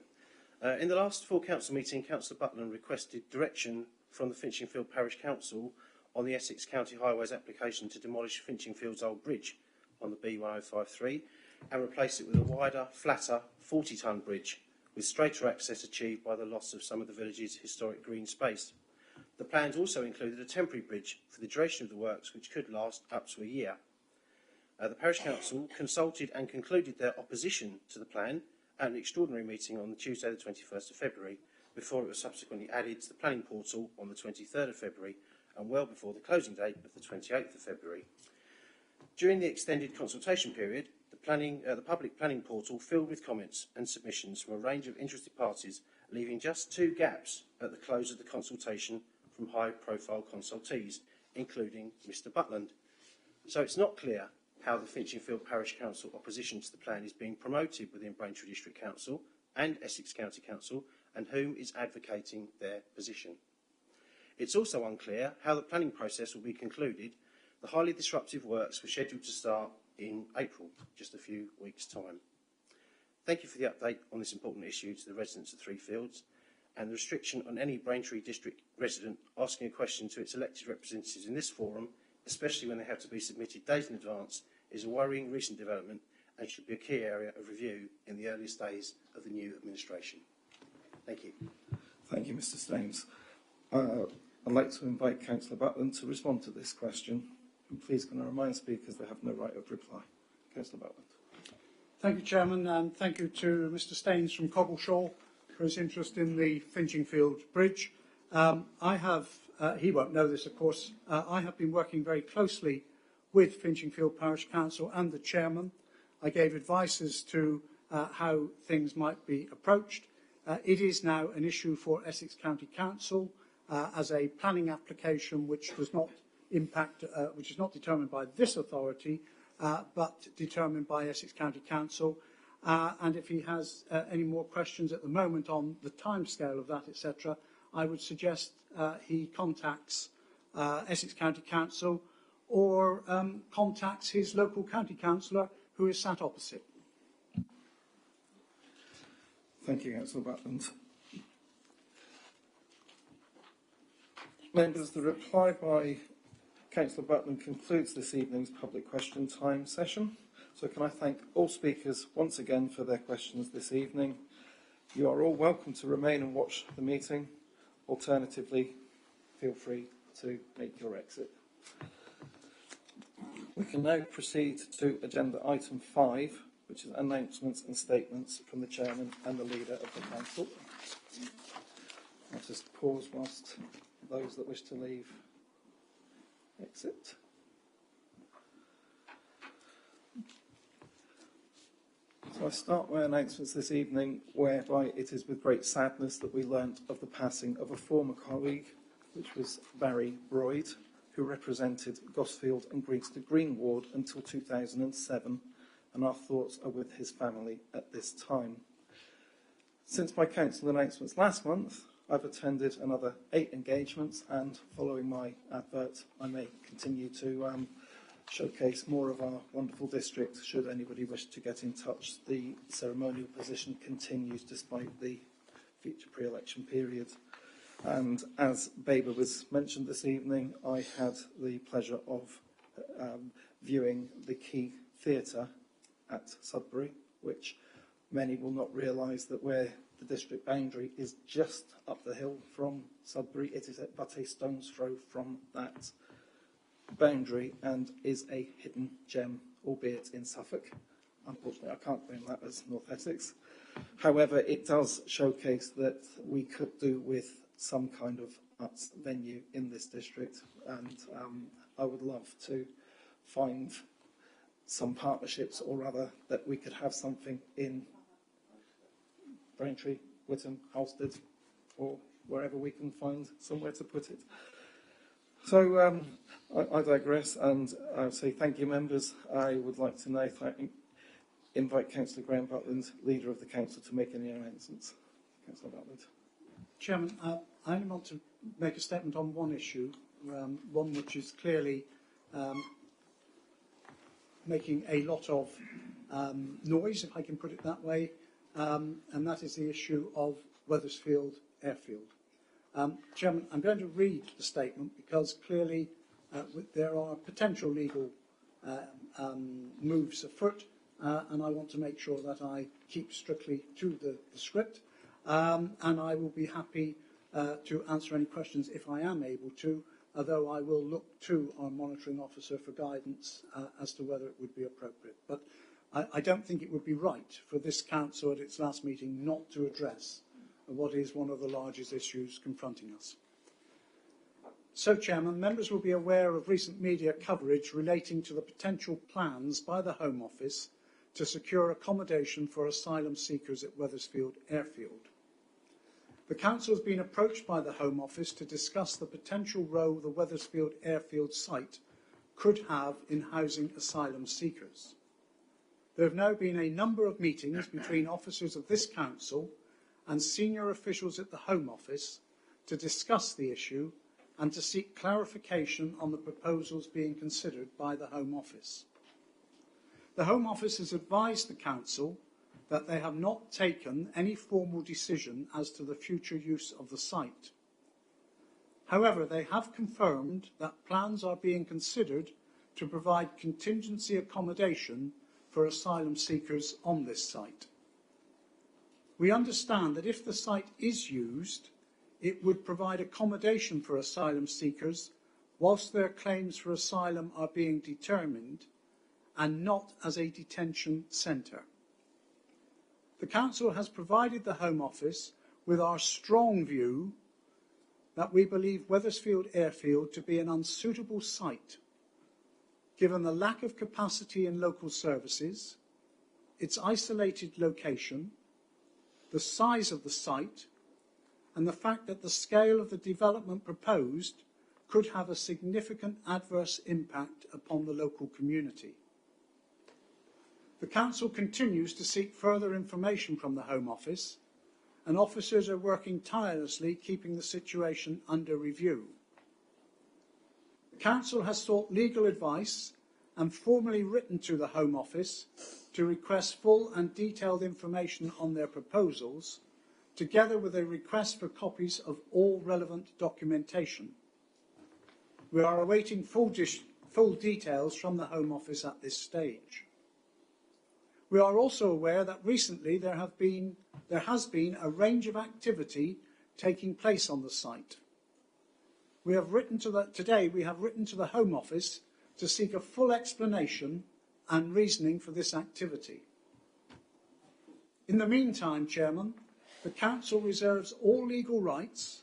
that. In the last full council meeting, Councillor Butland requested direction from the Finchingfield Parish Council on the Essex County Highways application to demolish Finchingfield's old bridge on the B1053 and replace it with a wider, flatter 40-tonne bridge with straighter access achieved by the loss of some of the village's historic green space. The plans also included a temporary bridge for the duration of the works, which could last up to a year. The Parish Council consulted and concluded their opposition to the plan at an extraordinary meeting on the Tuesday the 21st of February, before it was subsequently added to the planning portal on the 23rd of February and well before the closing date of the 28th of February. During the extended consultation period, the public planning portal filled with comments and submissions from a range of interested parties, leaving just 2 gaps at the close of the consultation from high-profile consultees, including Mr. Butland. So it's not clear how the Finchingfield Parish Council opposition to the plan is being promoted within Braintree District Council and Essex County Council, and whom is advocating their position. It's also unclear how the planning process will be concluded. The highly disruptive works were scheduled to start in April, just a few weeks' time. Thank you for the update on this important issue to the residents of Three Fields, and the restriction on any Braintree District resident asking a question to its elected representatives in this forum, especially when they have to be submitted days in advance, is a worrying recent development and should be a key area of review in the earliest days of the new administration. Thank you. Thank you, Mr. Staines. I'd like to invite Councillor Butland to respond to this question. And please can I remind speakers they have no right of reply. Councillor Butland. Thank you, Chairman, and thank you to Mr. Staines from Cobbleshaw for his interest in the Finchingfield Bridge. He won't know this, of course, I have been working very closely with Finchingfield Parish Council and the Chairman. I gave advice as to how things might be approached. It is now an issue for Essex County Council as a planning application which does not which is not determined by this authority, but determined by Essex County Council. And if he has any more questions at the moment on the timescale of that, etc., I would suggest he contacts Essex County Council or contacts his local county councillor who is sat opposite. Thank you, Councillor Butland. Members, the reply by Councillor Butland concludes this evening's public question time session. So can I thank all speakers once again for their questions this evening. You are all welcome to remain and watch the meeting. Alternatively, feel free to make your exit. We can now proceed to agenda item 5, which is announcements and statements from the Chairman and the Leader of the Council. I'll just pause whilst those that wish to leave exit. So I start my announcements this evening, whereby it is with great sadness that we learnt of the passing of a former colleague, which was Barry Broyd, who represented Gosfield and Greensted Green Ward until 2007, and our thoughts are with his family at this time. Since my council announcements last month, I've attended another 8 engagements, and following my advert, I may continue to showcase more of our wonderful district should anybody wish to get in touch. The ceremonial position continues despite the future pre-election period. And as Baber was mentioned this evening, I had the pleasure of viewing the Key Theatre at Sudbury, which many will not realise that where the district boundary is just up the hill from Sudbury, it is but a stone's throw from that boundary and is a hidden gem, albeit in Suffolk. Unfortunately, I can't claim that as North Essex. However, it does showcase that we could do with some kind of arts venue in this district, and I would love to find some partnerships, or rather that we could have something in Braintree, Witham, Halstead, or wherever we can find somewhere to put it. So I digress, and I would say thank you, members. I would like to now invite Councillor Graham Butland, Leader of the Council, to make any announcements. Councillor Butland. Chairman, I only want to make a statement on one issue, one which is clearly making a lot of noise, if I can put it that way, and that is the issue of Wethersfield Airfield. Chairman, I'm going to read the statement because clearly there are potential legal moves afoot, and I want to make sure that I keep strictly to the script, and I will be happy to answer any questions if I am able to, although I will look to our monitoring officer for guidance as to whether it would be appropriate. But I don't think it would be right for this council at its last meeting not to address what is one of the largest issues confronting us. So, Chairman, members will be aware of recent media coverage relating to the potential plans by the Home Office to secure accommodation for asylum seekers at Wethersfield Airfield. The Council has been approached by the Home Office to discuss the potential role the Wethersfield Airfield site could have in housing asylum seekers. There have now been a number of meetings between officers of this Council and senior officials at the Home Office to discuss the issue and to seek clarification on the proposals being considered by the Home Office. The Home Office has advised the Council that they have not taken any formal decision as to the future use of the site. However, they have confirmed that plans are being considered to provide contingency accommodation for asylum seekers on this site. We understand that if the site is used, it would provide accommodation for asylum seekers whilst their claims for asylum are being determined, and not as a detention centre. The Council has provided the Home Office with our strong view that we believe Wethersfield Airfield to be an unsuitable site, given the lack of capacity in local services, its isolated location, the size of the site, and the fact that the scale of the development proposed could have a significant adverse impact upon the local community. The Council continues to seek further information from the Home Office, and officers are working tirelessly keeping the situation under review. The Council has sought legal advice and formally written to the Home Office to request full and detailed information on their proposals, together with a request for copies of all relevant documentation. We are awaiting full details from the Home Office at this stage. We are also aware that recently there has been a range of activity taking place on the site. Today we have written to the Home Office to seek a full explanation and reasoning for this activity. In the meantime, Chairman, the Council reserves all legal rights,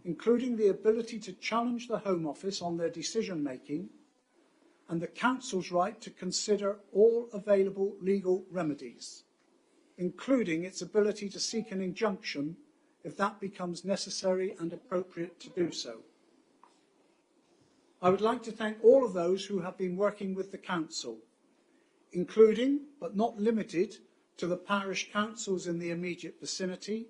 including the ability to challenge the Home Office on their decision-making, and the Council's right to consider all available legal remedies. including its ability to seek an injunction if that becomes necessary and appropriate to do so. I would like to thank all of those who have been working with the Council, including, but not limited, to the parish councils in the immediate vicinity,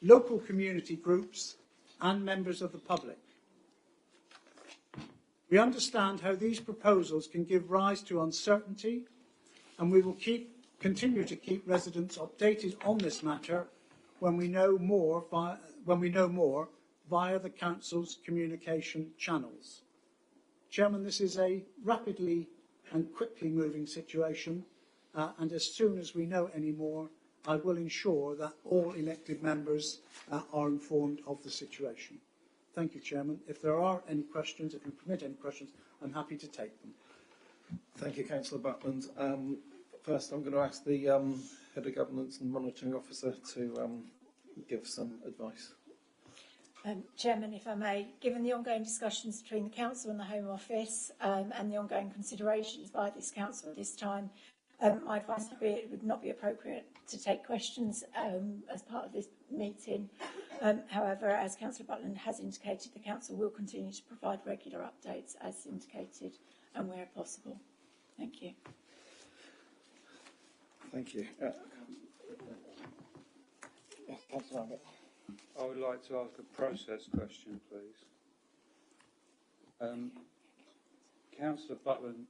local community groups, and members of the public. We understand how these proposals can give rise to uncertainty, and we will continue to keep residents updated on this matter when we know more via the Council's communication channels. Chairman, this is a rapidly and quickly moving situation, and as soon as we know any more, I will ensure that all elected members are informed of the situation. Thank you, Chairman. If there are any questions, if you permit any questions, I'm happy to take them. Thank you, Councillor Butland. First, I'm going to ask the Head of Governance and Monitoring Officer to give some advice. Chairman, if I may, given the ongoing discussions between the Council and the Home Office and the ongoing considerations by this Council at this time, my advice would be it would not be appropriate to take questions as part of this meeting. However, as Councillor Butland has indicated, the Council will continue to provide regular updates as indicated and where possible. Thank you. Thank you. Councillor Abbott. I would like to ask a process question, please. Councillor Butland,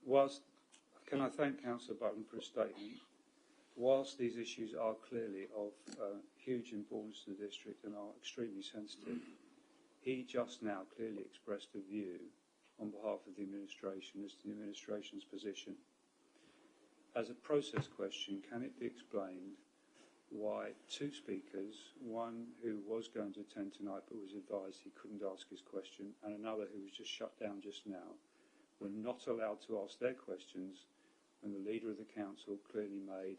can I thank Councillor Butland for his statement? Whilst these issues are clearly of huge importance to the district and are extremely sensitive, he just now clearly expressed a view on behalf of the administration as to the administration's position. As a process question, can it be explained why two speakers, one who was going to attend tonight but was advised he couldn't ask his question, and another who was just shut down just now, were not allowed to ask their questions when the Leader of the Council clearly made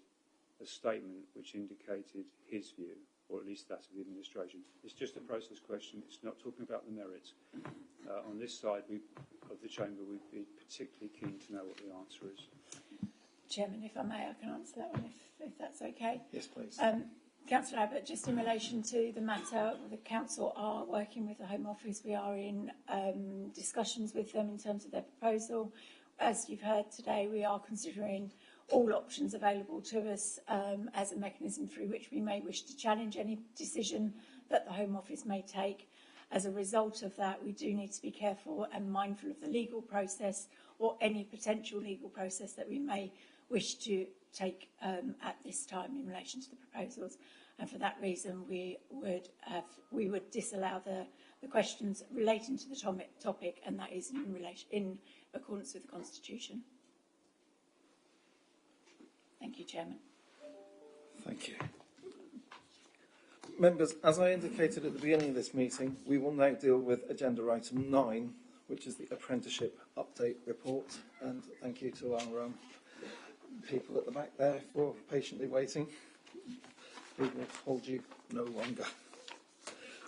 a statement which indicated his view, or at least that of the administration? It's just a process question. It's not talking about the merits. On this side of the chamber, we'd be particularly keen to know what the answer is. Chairman, if I may, I can answer that one if that's okay. Yes, please. Councillor Abbott, just in relation to the matter, the Council are working with the Home Office. We are in discussions with them in terms of their proposal. As you've heard today, we are considering all options available to us as a mechanism through which we may wish to challenge any decision that the Home Office may take. As a result of that, we do need to be careful and mindful of the legal process or any potential legal process that we may wish to take at this time in relation to the proposals. And for that reason, we would disallow the questions relating to the topic, and that is in accordance with the Constitution. Thank you, Chairman. Thank you. Members, as I indicated at the beginning of this meeting, we will now deal with agenda item 9, which is the Apprenticeship Update Report. And thank you to our people at the back there for patiently waiting. We will hold you no longer.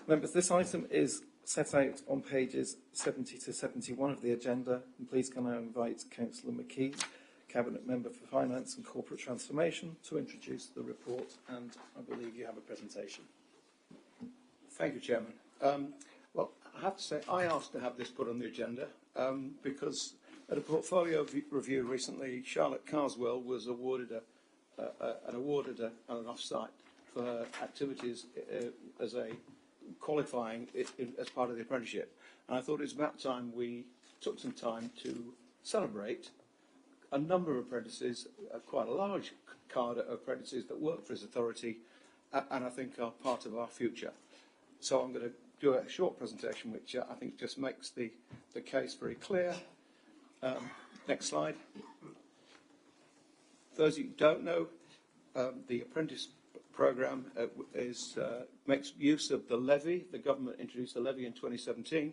Members, this item is set out on pages 70 to 71 of the agenda. And please can I invite Councillor McKee, Cabinet Member for Finance and Corporate Transformation, to introduce the report, and I believe you have a presentation. Thank you, Chairman. Well, I have to say, I asked to have this put on the agenda because at a portfolio review recently, Charlotte Carswell was awarded an offsite for her activities as a qualifying as part of the apprenticeship. And I thought it was about time we took some time to celebrate a number of apprentices, quite a large cadre of apprentices that work for this authority and I think are part of our future. So I'm going to do a short presentation which I think just makes the case very clear. Next slide. For those of you who don't know, the apprentice programme makes use of the levy. The government introduced a levy in 2017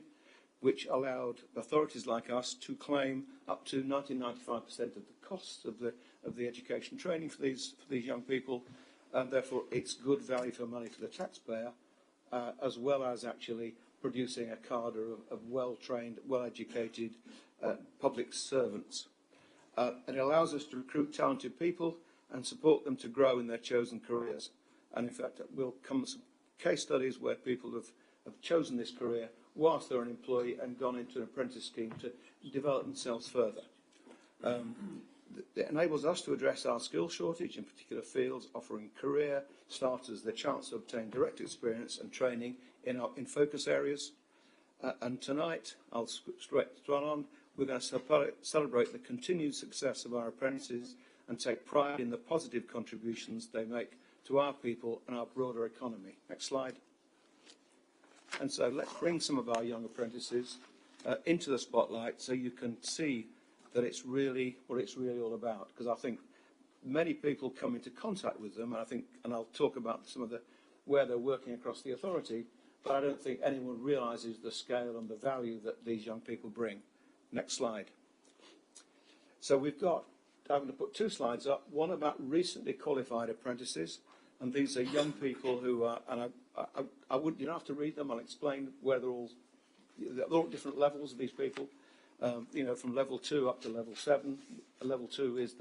which allowed authorities like us to claim up to 95% of the costs of the education training for these young people, and therefore it's good value for money for the taxpayer, as well as actually producing a cadre of well-trained, well-educated public servants. And it allows us to recruit talented people and support them to grow in their chosen careers. And in fact, will come some case studies where people have chosen this career whilst they're an employee and gone into an apprentice scheme to develop themselves further. It enables us to address our skill shortage in particular fields, offering career starters the chance to obtain direct experience and training in focus areas. And tonight, I'll straight on, we're going to celebrate the continued success of our apprentices and take pride in the positive contributions they make to our people and our broader economy. Next slide. And so let's bring some of our young apprentices into the spotlight so you can see that it's really what it's really all about. Because I think many people come into contact with them, and I'll talk about some of where they're working across the authority, but I don't think anyone realises the scale and the value that these young people bring. Next slide. So I'm going to put two slides up, one about recently qualified apprentices, and these are young people who are, and I wouldn't, you don't have to read them, I'll explain where they're all different levels of these people, from level 2 up to level 7. Level 2 is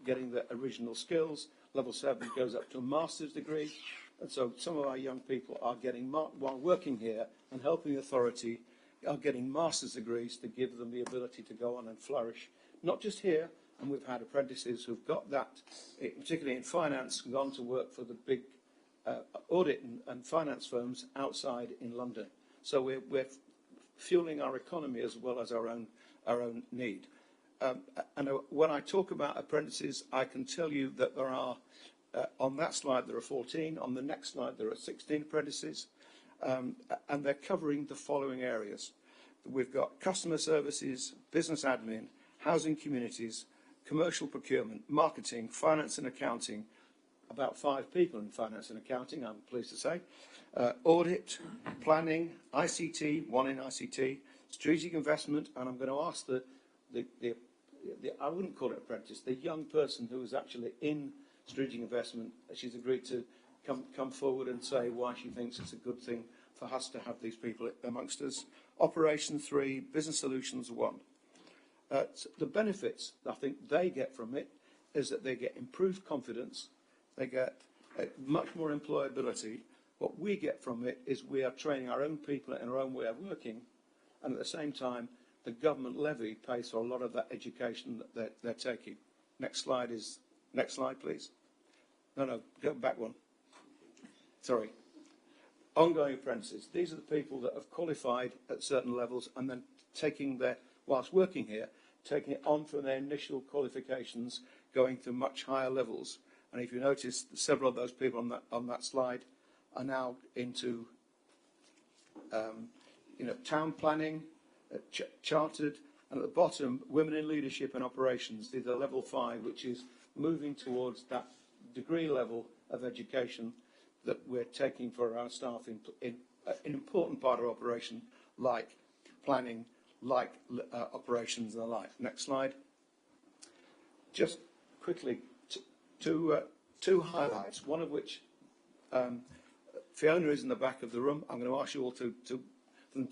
getting the original skills, level 7 goes up to a master's degree, and so some of our young people are getting, while working here and helping the authority, are getting master's degrees to give them the ability to go on and flourish, not just here. And we've had apprentices who've got that, particularly in finance, gone to work for the big audit and finance firms outside in London. So we're fueling our economy as well as our own need. And when I talk about apprentices, I can tell you that there are, on that slide there are 14, on the next slide there are 16 apprentices, and they're covering the following areas. We've got customer services, business admin, housing communities, commercial procurement, marketing, finance and accounting, about 5 people in finance and accounting, I'm pleased to say, audit, planning, ICT, 1 in ICT, strategic investment, and I'm going to ask I wouldn't call it apprentice, the young person who is actually in strategic investment, she's agreed to come forward and say why she thinks it's a good thing for us to have these people amongst us. Operation 3, business solutions 1. The benefits I think they get from it is that they get improved confidence, they get much more employability. What we get from it is we are training our own people in our own way of working, and at the same time, the government levy pays for a lot of that education that they're taking. Next slide, please. No, go back one. Sorry. Ongoing apprentices. These are the people that have qualified at certain levels and then whilst working here, taking it on from their initial qualifications, going to much higher levels. And if you notice, several of those people on that slide are now into town planning, chartered, and at the bottom, women in leadership and operations. These are level 5, which is moving towards that degree level of education that we're taking for our staff in an important part of operation, like planning, like operations and the like. Next slide. Just quickly, two highlights, one of which Fiona is in the back of the room. I'm going to ask you all to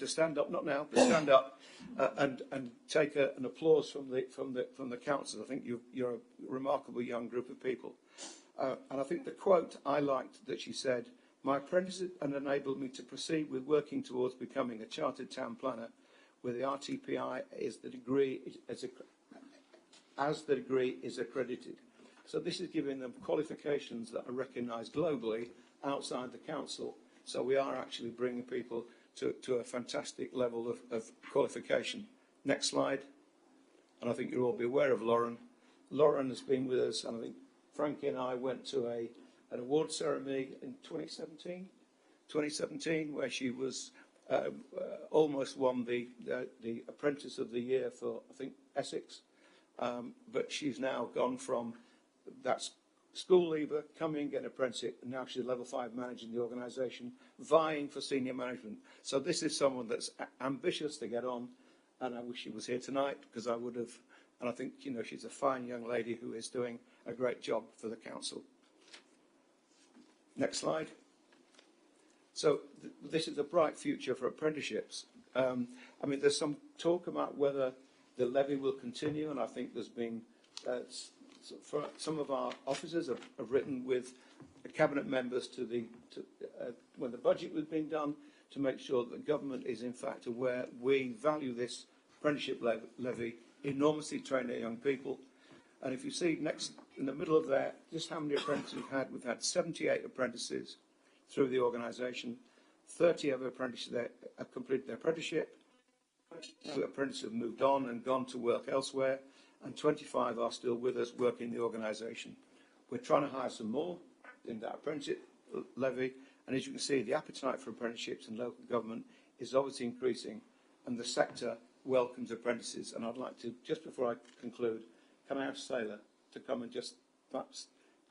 stand up, not now, but stand up and take an applause from the council. I think you're a remarkable young group of people. And I think the quote I liked that she said, "My apprenticeship enabled me to proceed with working towards becoming a chartered town planner, where the RTPI is the degree as the degree is accredited." So this is giving them qualifications that are recognised globally outside the council. So we are actually bringing people to a fantastic level of qualification. Next slide. And I think you'll all be aware of Lauren. Lauren has been with us, and I think Frankie and I went to an award ceremony in 2017, where she was almost won the Apprentice of the Year for, I think, Essex. But she's now gone from that school leaver, coming, get an apprenticeship, and now she's level 5 managing the organisation, vying for senior management. So this is someone that's ambitious to get on, and I wish she was here tonight, because I would have. And I think, she's a fine young lady who is doing a great job for the council. Next slide. So this is a bright future for apprenticeships. There's some talk about whether the levy will continue, and I think there's been for some of our officers have written with cabinet members when the budget was being done, to make sure that the government is in fact aware we value this apprenticeship levy enormously, train our young people. And if you see next in the middle of there, just how many apprentices we've had 78 apprentices through the organisation. 30 of apprentices have completed their apprenticeship. 22 apprentices have moved on and gone to work elsewhere, and 25 are still with us working in the organisation. We're trying to hire some more in that apprenticeship levy, and as you can see, the appetite for apprenticeships in local government is obviously increasing, and the sector welcomes apprentices. And I'd like to, just before I conclude, can I ask Sailor to come and perhaps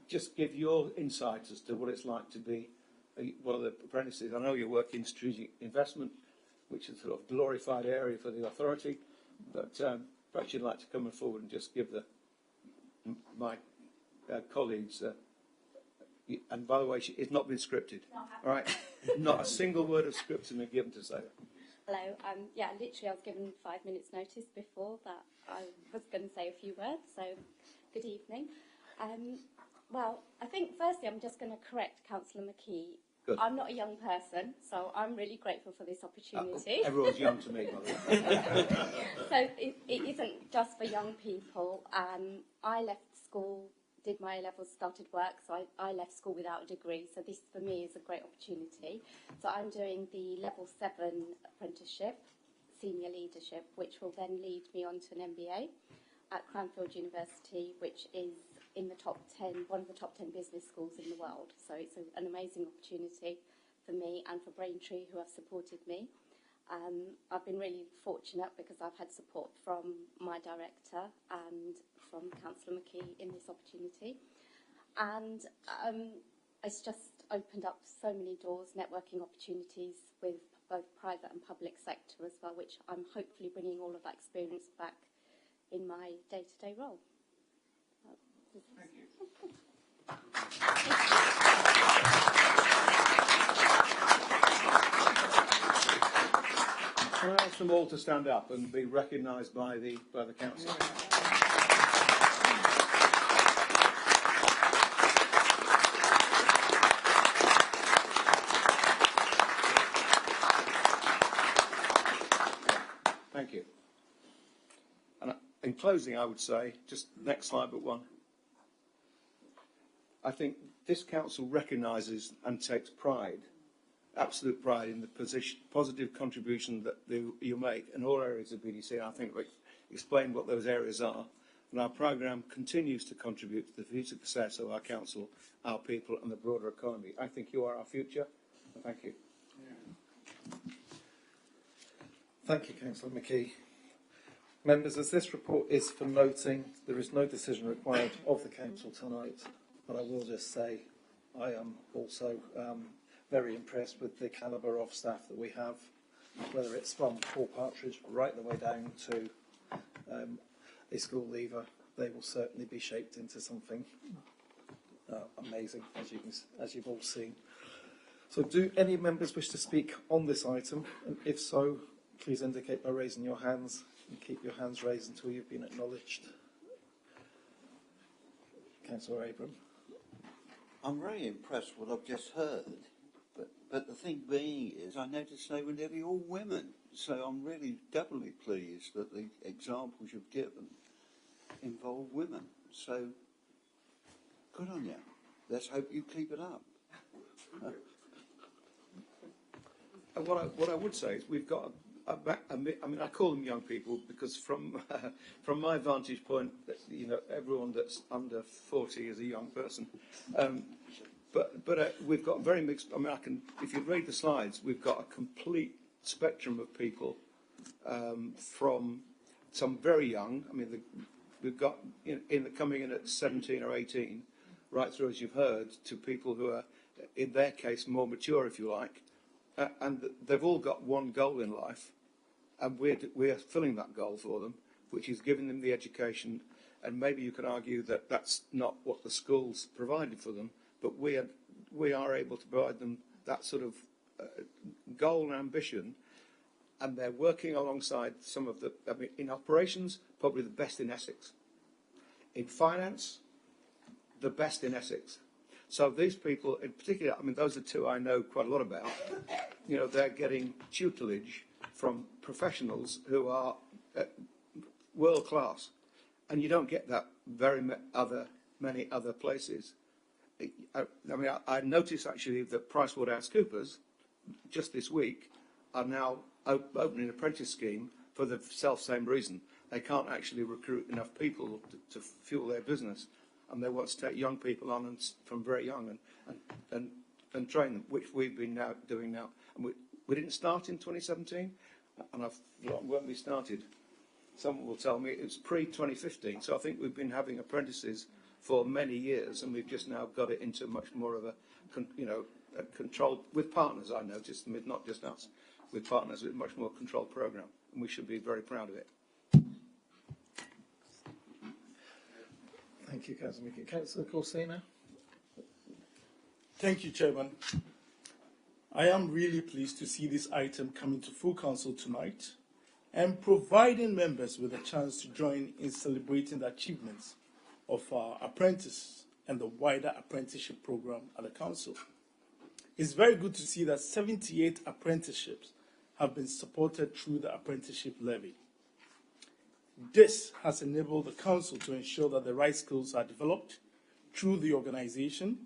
give your insights as to what it's like to be one of the apprentices. I know you work in strategic investment, which is a sort of glorified area for the authority, but perhaps you'd like to come forward and just give my colleagues, and by the way, it's not been scripted, all right? Not a single word of script has been given to Sailor. Hello. Yeah, literally I was given 5 minutes notice before that I was going to say a few words, so good evening. Well, I think firstly I'm just going to correct Councillor McKee. Good. I'm not a young person, so I'm really grateful for this opportunity. Everyone's young to me, by the way. So it isn't just for young people. I left school, did my A-levels, started work, so I left school without a degree, so this for me is a great opportunity. So I'm doing the level 7 apprenticeship, senior leadership, which will then lead me on to an MBA at Cranfield University, which is in the top 10, one of the top 10 business schools in the world. So it's an amazing opportunity for me and for Braintree, who have supported me. I've been really fortunate because I've had support from my director and from Councillor McKee in this opportunity. And it's just opened up so many doors, networking opportunities with both private and public sector as well, which I'm hopefully bringing all of that experience back in my day-to-day role. Thank you. Can I ask them all to stand up and be recognised by the council? Thank you. And in closing, I would say, just next slide but one, I think this council recognises and takes pride, absolute pride, in the positive contribution that you make in all areas of BDC. I think we explained what those areas are. And our programme continues to contribute to the future success of our council, our people and the broader economy. I think you are our future. Thank you. Thank you, Councillor McKee. Members, as this report is for noting, there is no decision required of the council tonight. But I will just say I am also very impressed with the calibre of staff that we have, whether it's from Paul Partridge right the way down to a school leaver. They will certainly be shaped into something amazing, as you've all seen. So do any members wish to speak on this item? And if so, please indicate by raising your hands, and keep your hands raised until you've been acknowledged. Councillor Abram. I'm very impressed with what I've just heard, but the thing being is I noticed they were nearly all women, so I'm really doubly pleased that the examples you've given involve women. So good on you. Let's hope you keep it up. What I would say is we've got I mean, I call them young people because from my vantage point, you know, everyone that's under 40 is a young person. But we've got very mixed. I mean, if you read the slides, we've got a complete spectrum of people, from some very young. I mean, we've got coming in at 17 or 18, right through, as you've heard, to people who are, in their case, more mature, if you like. And they've all got one goal in life, and we're filling that goal for them, which is giving them the education. And maybe you could argue that that's not what the schools provided for them, but we are able to provide them that sort of goal and ambition, and they're working alongside some of the, I mean, in operations, probably the best in Essex. In finance, the best in Essex. So these people, in particular, I mean, those are two I know quite a lot about. You know, they're getting tutelage from professionals who are world class, and you don't get that many other places. I noticed actually that PricewaterhouseCoopers just this week are now opening an apprentice scheme for the self-same reason. They can't actually recruit enough people to fuel their business, and they want to take young people on from very young and train them, which we've been doing now. And we didn't start in 2017, and when we started, someone will tell me it's pre-2015. So I think we've been having apprentices for many years, and we've just now got it into much more of a controlled, with partners, I noticed, not just us, with partners, with a much more controlled programme, and we should be very proud of it. Thank you, Councillor Mickey. Councillor Corsina. Thank you, Chairman. I am really pleased to see this item coming to full council tonight and providing members with a chance to join in celebrating the achievements of our apprentices and the wider apprenticeship programme at the council. It's very good to see that 78 apprenticeships have been supported through the apprenticeship levy. This has enabled the council to ensure that the right skills are developed through the organisation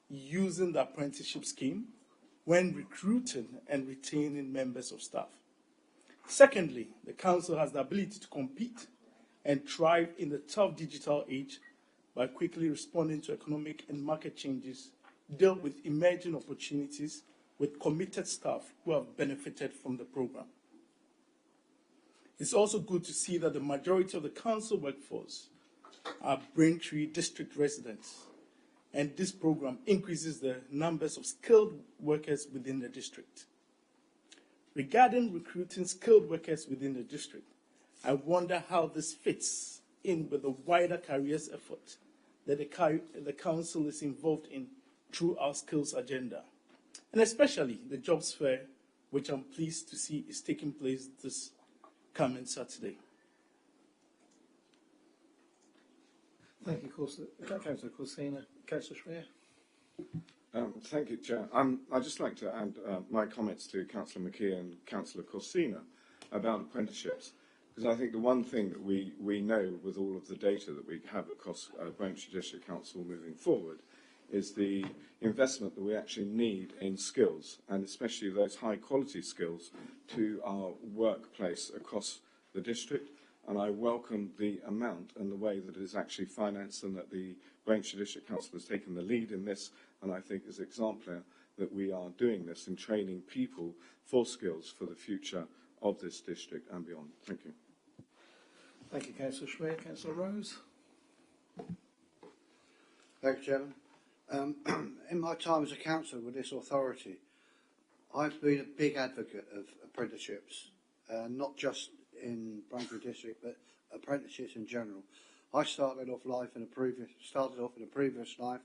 using the apprenticeship scheme when recruiting and retaining members of staff. Secondly, the council has the ability to compete and thrive in the tough digital age by quickly responding to economic and market changes, deal with emerging opportunities with committed staff who have benefited from the programme. It's also good to see that the majority of the council workforce are Braintree district residents, and this programme increases the numbers of skilled workers within the district. Regarding recruiting skilled workers within the district, I wonder how this fits in with the wider careers effort that the council is involved in through our skills agenda, and especially the jobs fair, which I'm pleased to see is taking place this coming Saturday. Thank you, Councillor Corsina. Councillor Schreier. Thank you, Chair. I'd just like to add my comments to Councillor McKee and Councillor Corsina about apprenticeships, because I think the one thing that we know with all of the data that we have across Braintree District Council moving forward is the investment that we actually need in skills, and especially those high-quality skills, to our workplace across the district. And I welcome the amount and the way that it is actually financed, and that the Braintree District Council has taken the lead in this, and I think is exemplary that we are doing this and training people for skills for the future of this district and beyond. Thank you. Thank you, Councillor Schreier. Councillor Rose. Thank you, Chairman. In my time as a councillor with this authority, I've been a big advocate of apprenticeships, not just in Braintree District, but apprenticeships in general. I started off in a previous life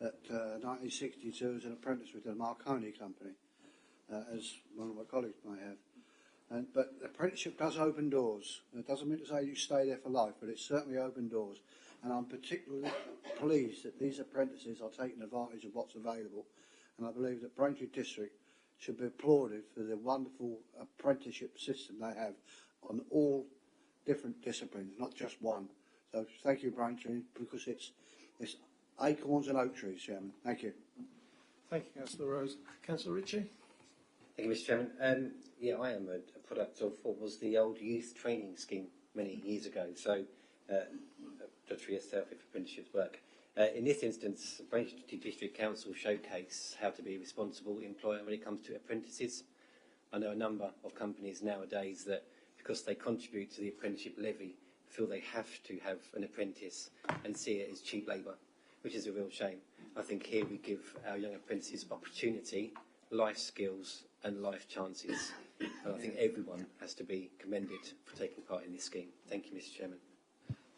at 1962 as an apprentice with the Marconi Company, as one of my colleagues may have. But apprenticeship does open doors. It doesn't mean to say you stay there for life, but it certainly opened doors. And I'm particularly pleased that these apprentices are taking advantage of what's available. And I believe that Braintree District should be applauded for the wonderful apprenticeship system they have on all different disciplines, not just one. So thank you, Braintree, because it's acorns and oak trees, Chairman. Thank you. Thank you, Councillor Rose. Councillor Ritchie. Thank you, Mr. Chairman. Yeah, I am a product of what was the old youth training scheme many years ago. So, just for yourself, if apprenticeships work. In this instance, Braintree District Council showcase how to be a responsible employer when it comes to apprentices. I know a number of companies nowadays that, because they contribute to the apprenticeship levy, feel they have to have an apprentice and see it as cheap labour, which is a real shame. I think here we give our young apprentices opportunity, life skills and life chances. And I think everyone has to be commended for taking part in this scheme. Thank you, Mr. Chairman.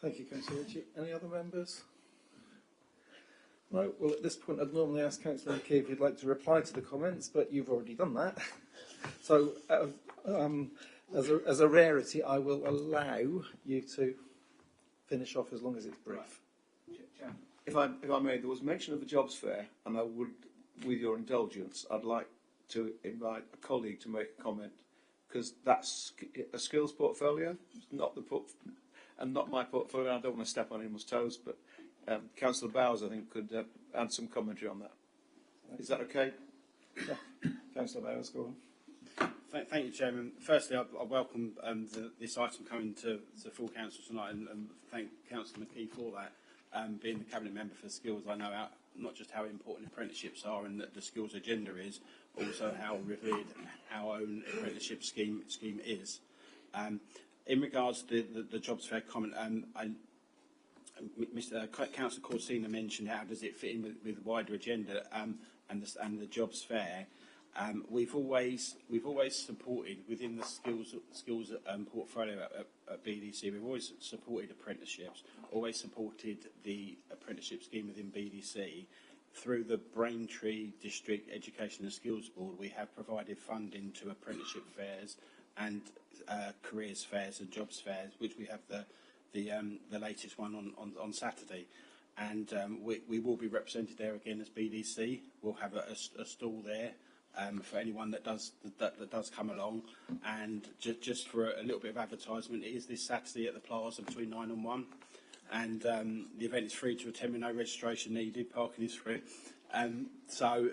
Thank you, Councillor Ritchie. Any other members? Right, well, at this point, I'd normally ask Councillor McKee if you'd like to reply to the comments, but you've already done that. So, as a rarity, I will allow you to finish off as long as it's brief. If I may, there was mention of a jobs fair, and I would, with your indulgence, I'd like to invite a colleague to make a comment, because that's a skills portfolio, not and not my portfolio. I don't want to step on anyone's toes, but Councillor Bowers, I think, could add some commentary on that. Is that okay? Yeah. Councillor Bowers, go on. Thank you, Chairman. Firstly, I welcome this item coming to full council tonight, and thank Councillor McKee for that. Being the cabinet member for skills, I know not just how important apprenticeships are and that the skills agenda is, but also how revered our own apprenticeship scheme is. In regards to the jobs fair comment, Councillor Corsina mentioned how does it fit in with the wider agenda and the jobs fair. We've always supported within the skills portfolio at BDC. We've always supported apprenticeships, always supported the apprenticeship scheme within BDC. Through the Braintree District Education and Skills Board, we have provided funding to apprenticeship fairs and careers fairs and jobs fairs, which we have the latest one on Saturday. And we will be represented there again as BDC. We'll have a stall there. For anyone that does come along, and just for a little bit of advertisement, it is this Saturday at the Plaza between 9 and 1, and the event is free to attend with no registration needed. Parking is free, so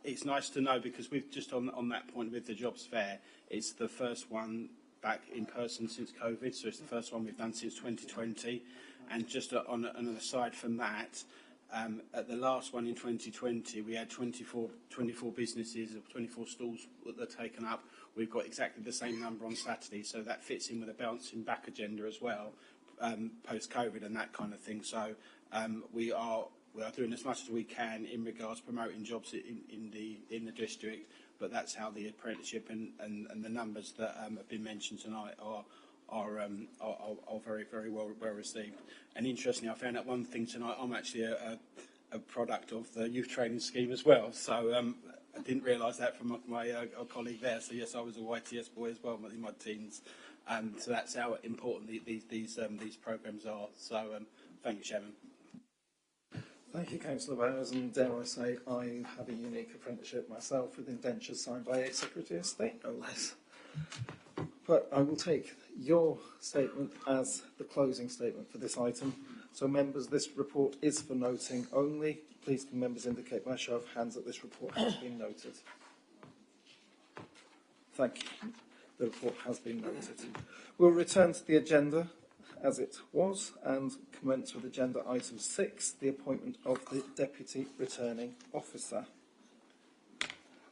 it's nice to know, because we've just on that point with the jobs fair, it's the first one back in person since COVID, so it's the first one we've done since 2020, and just on an aside from that. At the last one in 2020, we had 24 businesses, 24 stalls that are taken up. We've got exactly the same number on Saturday, so that fits in with a bouncing back agenda as well, post-COVID and that kind of thing. So we are doing as much as we can in regards to promoting jobs in the district, but that's how the apprenticeship and the numbers that have been mentioned tonight are very, very well received. And interestingly, I found out one thing tonight. I'm actually a product of the youth training scheme as well. So I didn't realise that from my colleague there. So yes, I was a YTS boy as well in my teens. So that's how important these programmes are. So thank you, Chairman. Thank you, Councillor Bowers, and dare I say, I have a unique apprenticeship myself with indentures signed by a Secretary of State, no less. But I will take your statement as the closing statement for this item. So, members, this report is for noting only. Please can members indicate by a show of hands that this report has been noted. Thank you. The report has been noted. We'll return to the agenda as it was and commence with agenda item 6, the appointment of the Deputy Returning Officer.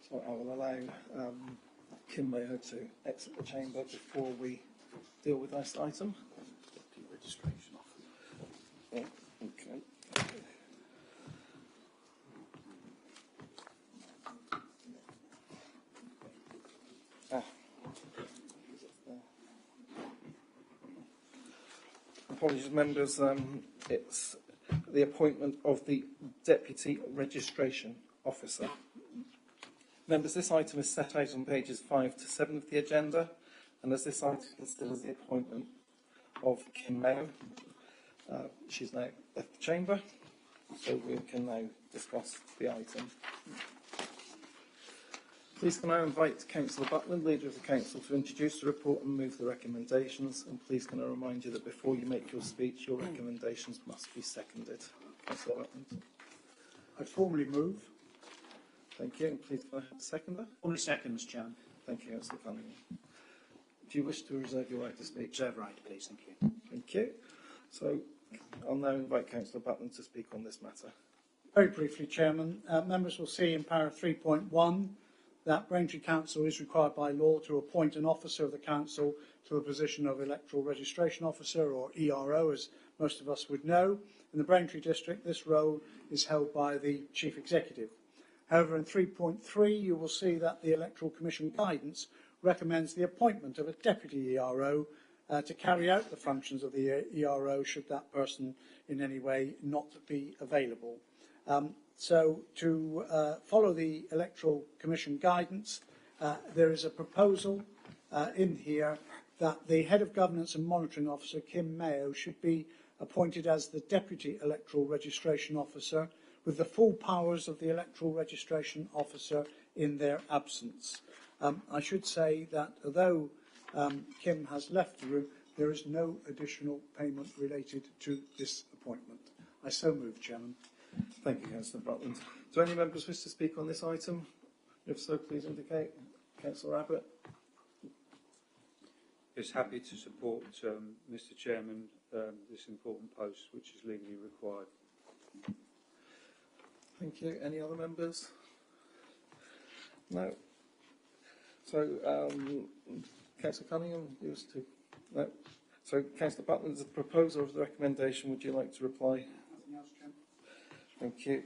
So I will allow Kim Mayo to exit the chamber before we deal with this item. Deputy registration officer. Yeah, okay. Apologies, members. It's the appointment of the Deputy Registration Officer. Members, this item is set out on pages 5 to 7 of the agenda, and as this item considers the appointment of Kim Mayo, she's now left the chamber, so we can now discuss the item. Please can I invite Councillor Butland, Leader of the Council, to introduce the report and move the recommendations, and please can I remind you that before you make your speech, your recommendations must be seconded. Councillor Butland. I formally move. Thank you. And please can I have a seconder? Only seconds, Chairman. Thank you, Councillor Cunningham. Do you wish to reserve your right to speak? Reserve right, please. Thank you. Thank you. So I'll now invite Councillor Butland to speak on this matter. Very briefly, Chairman. Members will see in paragraph 3.1 that Braintree Council is required by law to appoint an officer of the Council to the position of Electoral Registration Officer, or ERO, as most of us would know. In the Braintree District, this role is held by the Chief Executive. However, in 3.3, you will see that the Electoral Commission guidance recommends the appointment of a Deputy ERO to carry out the functions of the ERO should that person in any way not be available. So to follow the Electoral Commission guidance, there is a proposal in here that the Head of Governance and Monitoring Officer, Kim Mayo, should be appointed as the Deputy Electoral Registration Officer with the full powers of the Electoral Registration Officer in their absence. I should say that although Kim has left the room, there is no additional payment related to this appointment. I so move, Chairman. Thank you, Councillor Butland. Do any members wish to speak on this item? If so, please indicate. Councillor Abbott. Is happy to support, Mr. Chairman, this important post, which is legally required. Thank you. Any other members? No. So, Councillor Cunningham, you wish to? No. So, Councillor Butland, as the proposer of the recommendation, would you like to reply? Thank you.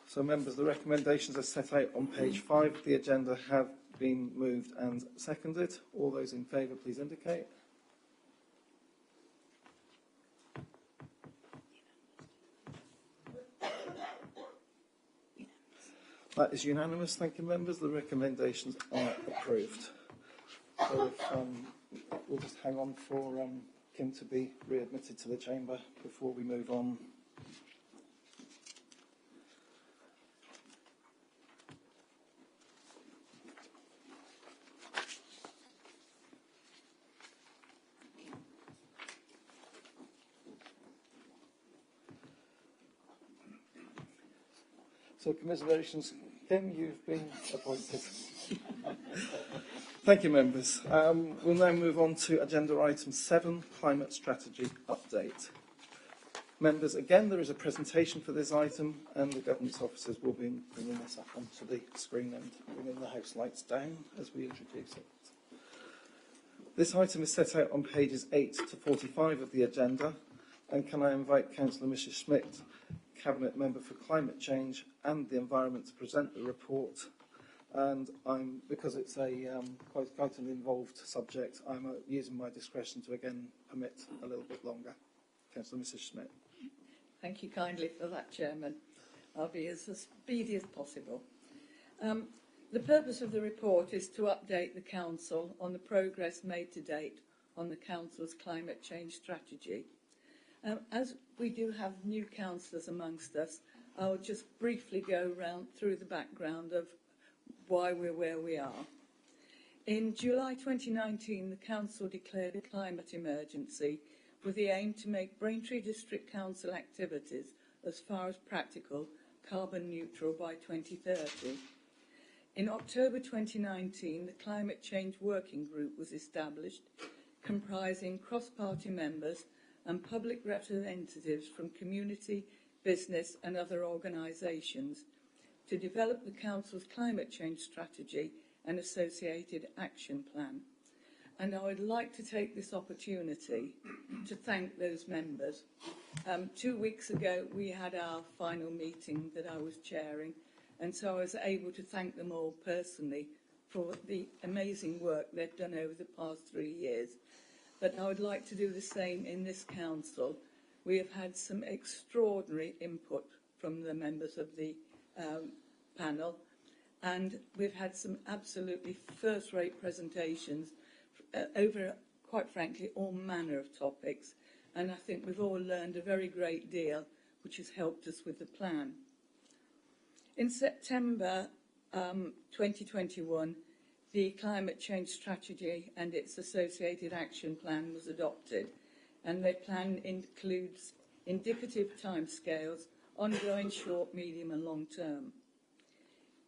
So, members, the recommendations are set out on page 5 of the agenda have been moved and seconded. All those in favour, please indicate. That is unanimous. Thank you, members. The recommendations are approved. So we'll just hang on for Kim to be readmitted to the chamber before we move on. So, commiserations, Kim, you've been appointed. Thank you, members. We'll now move on to agenda item 7, climate strategy update. Members, again, there is a presentation for this item, and the governance officers will be bringing this up onto the screen and bringing the house lights down as we introduce it. This item is set out on pages 8 to 45 of the agenda, and can I invite Councillor Mrs. Schmidt, Cabinet Member for Climate Change and the Environment, to present the report. And because it's a quite an involved subject, I'm using my discretion to again permit a little bit longer. Councillor Mrs. Schmidt. Thank you kindly for that, Chairman. I'll be as speedy as possible. The purpose of the report is to update the Council on the progress made to date on the Council's climate change strategy. As we do have new councillors amongst us, I'll just briefly go through the background of why we're where we are. In July 2019, the Council declared a climate emergency with the aim to make Braintree District Council activities, as far as practical, carbon neutral by 2030. In October 2019, the Climate Change Working Group was established, comprising cross-party members and public representatives from community, business and other organisations to develop the Council's climate change strategy and associated action plan. And I would like to take this opportunity to thank those members. 2 weeks ago, we had our final meeting that I was chairing, and so I was able to thank them all personally for the amazing work they've done over the past 3 years. But I would like to do the same in this council. We have had some extraordinary input from the members of the panel, and we've had some absolutely first-rate presentations over, quite frankly, all manner of topics, and I think we've all learned a very great deal, which has helped us with the plan. In September 2021, the climate change strategy and its associated action plan was adopted, and the plan includes indicative timescales, ongoing short, medium and long term.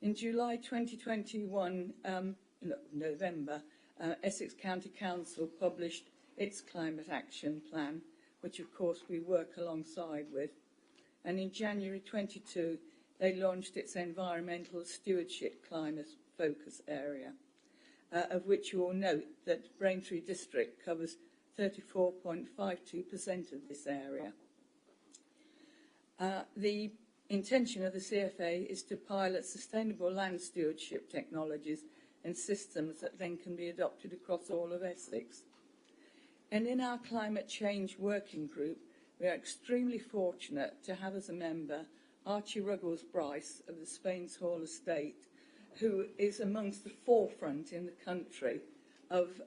In July 2021, November, Essex County Council published its climate action plan, which of course we work alongside with. And in January 22, they launched its environmental stewardship climate focus area, of which you will note that Braintree District covers 34.52% of this area. The intention of the CFA is to pilot sustainable land stewardship technologies and systems that then can be adopted across all of Essex. And in our climate change working group, we are extremely fortunate to have as a member Archie Ruggles-Bryce of the Spains Hall Estate, who is amongst the forefront in the country of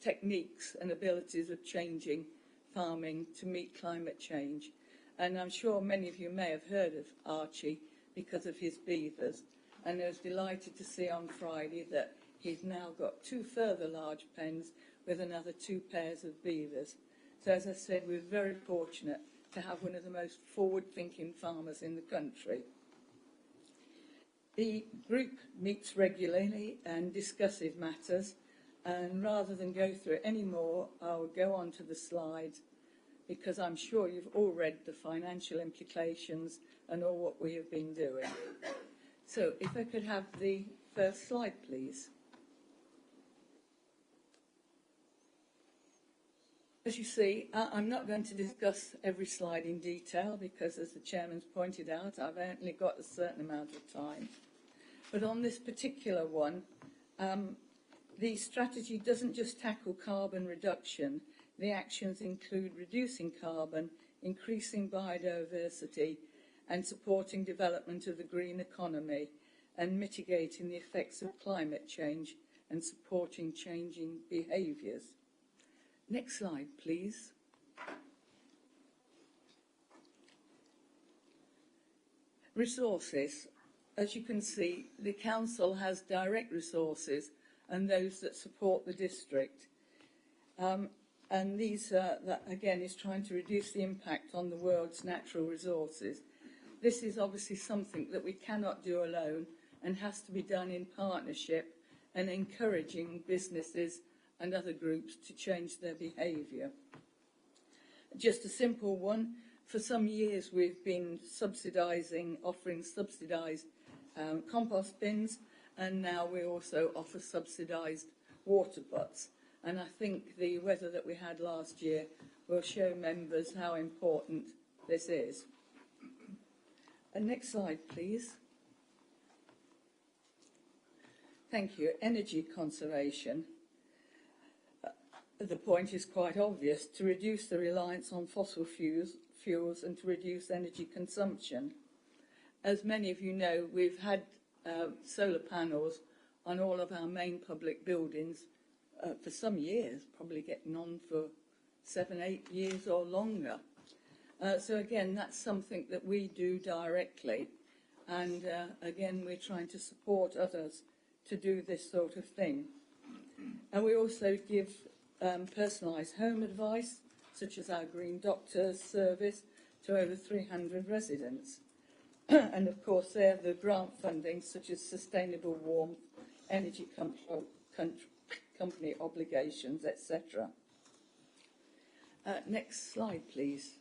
techniques and abilities of changing farming to meet climate change. And I'm sure many of you may have heard of Archie because of his beavers. And I was delighted to see on Friday that he's now got 2 further large pens with another 2 pairs of beavers. So as I said, we're very fortunate to have one of the most forward-thinking farmers in the country. The group meets regularly and discusses matters, and rather than go through it any more, I'll go on to the slides because I'm sure you've all read the financial implications and all what we have been doing. So if I could have the first slide, please. As you see, I'm not going to discuss every slide in detail because, as the chairman's pointed out, I've only got a certain amount of time. But on this particular one, the strategy doesn't just tackle carbon reduction. The actions include reducing carbon, increasing biodiversity, and supporting development of the green economy, and mitigating the effects of climate change and supporting changing behaviours. Next slide, please. Resources. As you can see, the council has direct resources and those that support the district. And these, that again, is trying to reduce the impact on the world's natural resources. This is obviously something that we cannot do alone and has to be done in partnership and encouraging businesses and other groups to change their behaviour. Just a simple one. For some years we've been offering subsidised compost bins, and now we also offer subsidised water butts. And I think the weather that we had last year will show members how important this is. And next slide, please. Thank you. Energy conservation. The point is quite obvious: to reduce the reliance on fossil fuels and to reduce energy consumption. As many of you know, we've had solar panels on all of our main public buildings for some years, probably getting on for 7, 8 years or longer. So again, that's something that we do directly, and again, we're trying to support others to do this sort of thing. And we also give personalised home advice, such as our Green Doctors service, to over 300 residents. And of course, they're the grant funding, such as sustainable warmth, energy company obligations, etc. Next slide, please.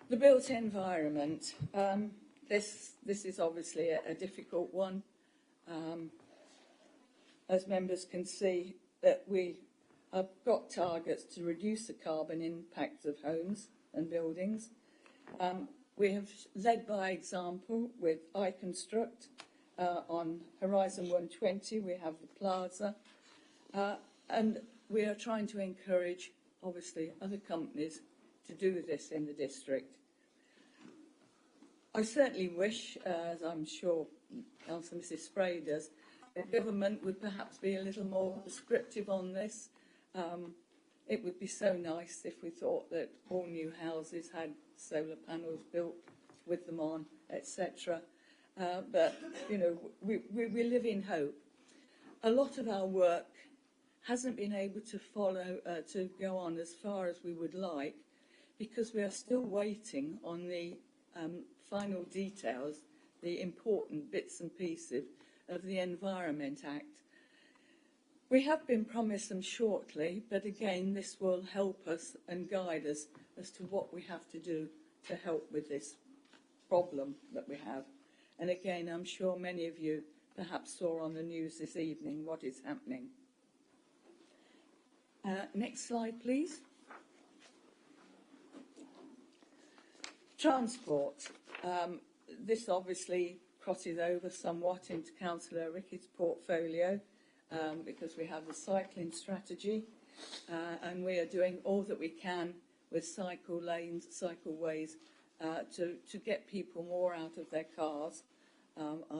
The built environment. This is obviously a difficult one. As members can see, that we have got targets to reduce the carbon impact of homes and buildings. We have led by example with iConstruct on Horizon 120. We have the Plaza, and we are trying to encourage, obviously, other companies to do this in the district. I certainly wish, as I'm sure Councillor Mrs Spray does, the government would perhaps be a little more prescriptive on this. It would be so nice if we thought that all new houses had solar panels built with them on, etc. But, you know, we live in hope. A lot of our work hasn't been able to to go on as far as we would like, because we are still waiting on the final details, the important bits and pieces of the Environment Act. We have been promised them shortly, but again, this will help us and guide us as to what we have to do to help with this problem that we have. And again, I'm sure many of you perhaps saw on the news this evening what is happening. Next slide, please. Transport. This obviously crosses over somewhat into Councillor Rickett's portfolio, because we have the cycling strategy, and we are doing all that we can with cycle lanes, cycleways, to get people more out of their cars,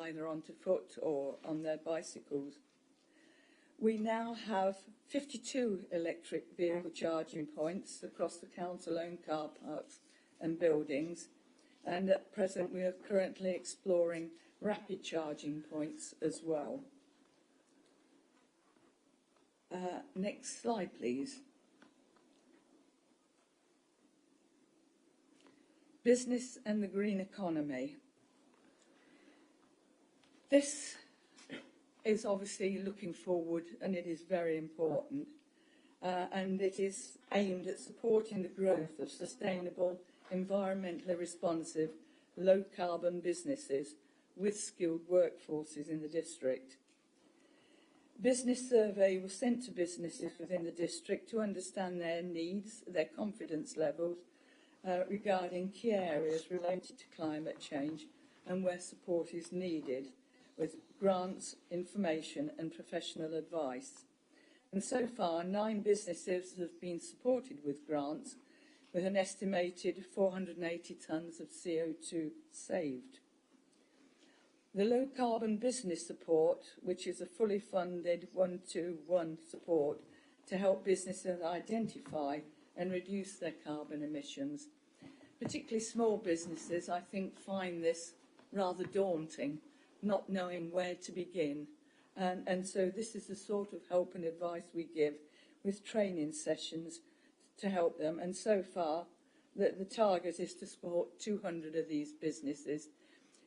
either onto foot or on their bicycles. We now have 52 electric vehicle charging points across the council-owned car parks and buildings, and at present we are currently exploring rapid charging points as well. Next slide, please. Business and the green economy. This is obviously looking forward, and it is very important, and it is aimed at supporting the growth of sustainable, environmentally responsive, low-carbon businesses with skilled workforces in the district. Business survey was sent to businesses within the district to understand their needs, their confidence levels regarding key areas related to climate change and where support is needed, with grants, information and professional advice. And so far, 9 businesses have been supported with grants, with an estimated 480 tonnes of CO2 saved. The low carbon business support, which is a fully funded 1-to-1 support to help businesses identify and reduce their carbon emissions. Particularly small businesses, I think, find this rather daunting, not knowing where to begin. And so this is the sort of help and advice we give with training sessions to help them. And so far, the target is to support 200 of these businesses,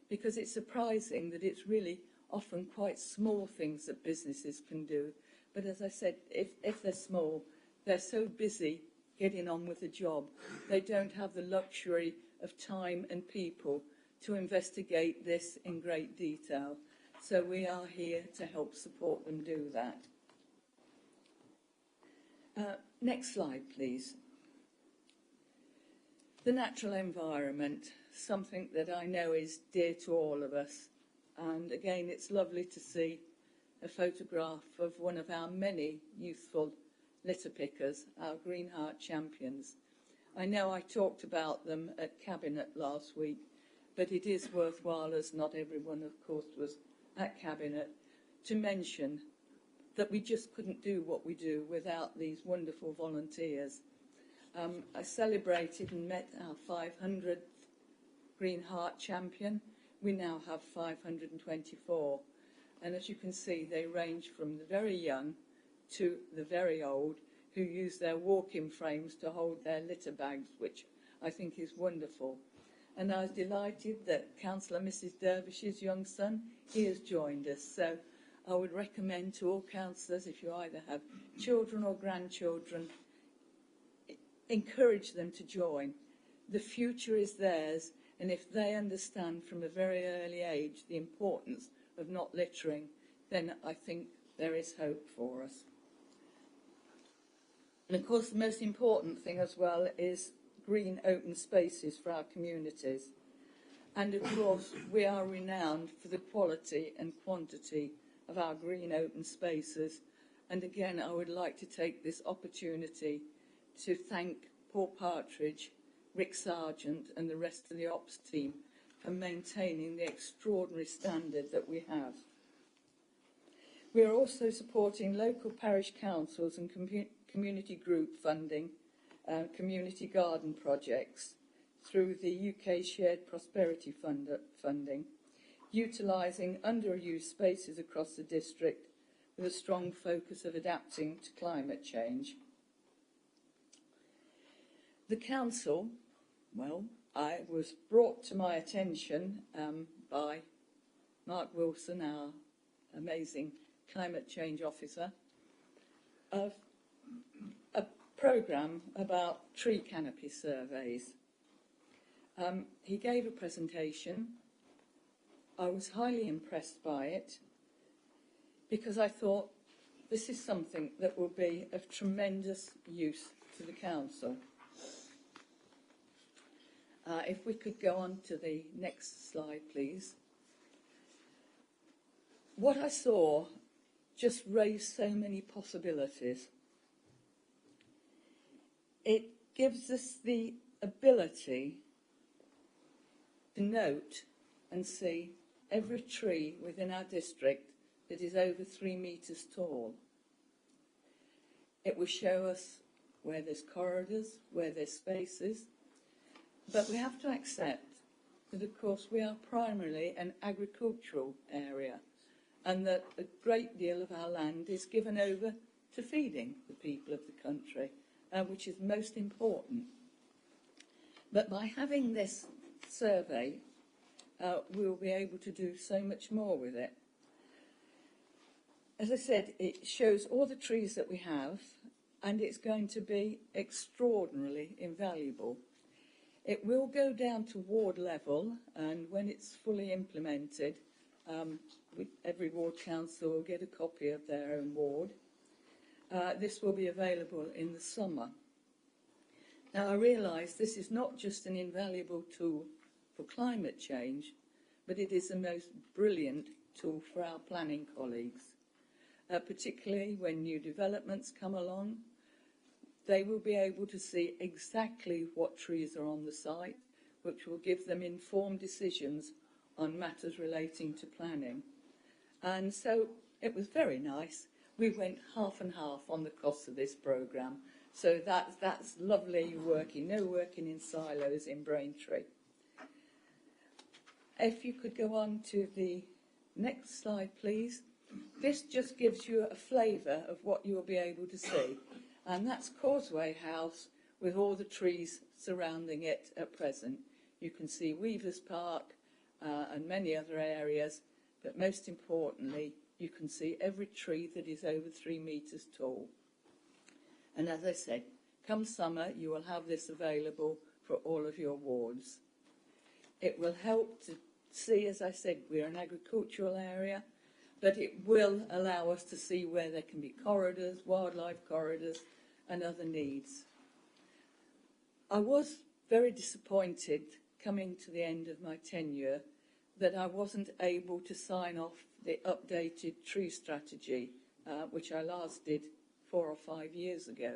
because it's surprising that it's really often quite small things that businesses can do. But as I said, if they're small, they're so busy getting on with the job, they don't have the luxury of time and people to investigate this in great detail. So we are here to help support them do that. Next slide, please. The natural environment, something that I know is dear to all of us. And again, it's lovely to see a photograph of one of our many youthful litter pickers, our Green Heart champions. I know I talked about them at Cabinet last week, but it is worthwhile, as not everyone, of course, was at Cabinet, to mention that we just couldn't do what we do without these wonderful volunteers. I celebrated and met our 500th Green Heart champion. We now have 524. And as you can see, they range from the very young to the very old, who use their walking frames to hold their litter bags, which I think is wonderful. And I was delighted that Councillor Mrs Derbysh's young son, he has joined us. So I would recommend to all councillors, if you either have children or grandchildren, encourage them to join. The future is theirs, and if they understand from a very early age the importance of not littering, then I think there is hope for us. And of course, the most important thing as well is green open spaces for our communities. And of course, we are renowned for the quality and quantity of our green open spaces. And again, I would like to take this opportunity to thank Paul Partridge, Rick Sargent and the rest of the ops team for maintaining the extraordinary standard that we have. We are also supporting local parish councils and community group funding community garden projects through the UK Shared Prosperity funding, utilising underused spaces across the district with a strong focus of adapting to climate change. The council, well, I was brought to my attention by Mark Wilson, our amazing climate change officer, of a programme about tree canopy surveys. He gave a presentation. I was highly impressed by it because I thought this is something that will be of tremendous use to the council. If we could go on to the next slide, please. What I saw just raised so many possibilities. It gives us the ability to note and see every tree within our district that is over 3 metres tall. It will show us where there's corridors, where there's spaces. But we have to accept that, of course, we are primarily an agricultural area, and that a great deal of our land is given over to feeding the people of the country, which is most important. But by having this survey, we'll be able to do so much more with it. As I said, it shows all the trees that we have, and it's going to be extraordinarily invaluable. It will go down to ward level, and when it's fully implemented, every ward council will get a copy of their own ward. This will be available in the summer. Now, I realise this is not just an invaluable tool for climate change, but it is the most brilliant tool for our planning colleagues, particularly when new developments come along. They will be able to see exactly what trees are on the site, which will give them informed decisions on matters relating to planning. And so it was very nice. We went half and half on the cost of this programme. So that's lovely working, no working in silos in Braintree. If you could go on to the next slide, please. This just gives you a flavour of what you'll be able to see. And that's Causeway House with all the trees surrounding it at present. You can see Weavers Park and many other areas, but most importantly, you can see every tree that is over 3 metres tall. And as I said, come summer, you will have this available for all of your wards. It will help to see, as I said, we're an agricultural area, but it will allow us to see where there can be corridors, wildlife corridors, and other needs. I was very disappointed coming to the end of my tenure that I wasn't able to sign off the updated tree strategy, which I last did 4 or 5 years ago.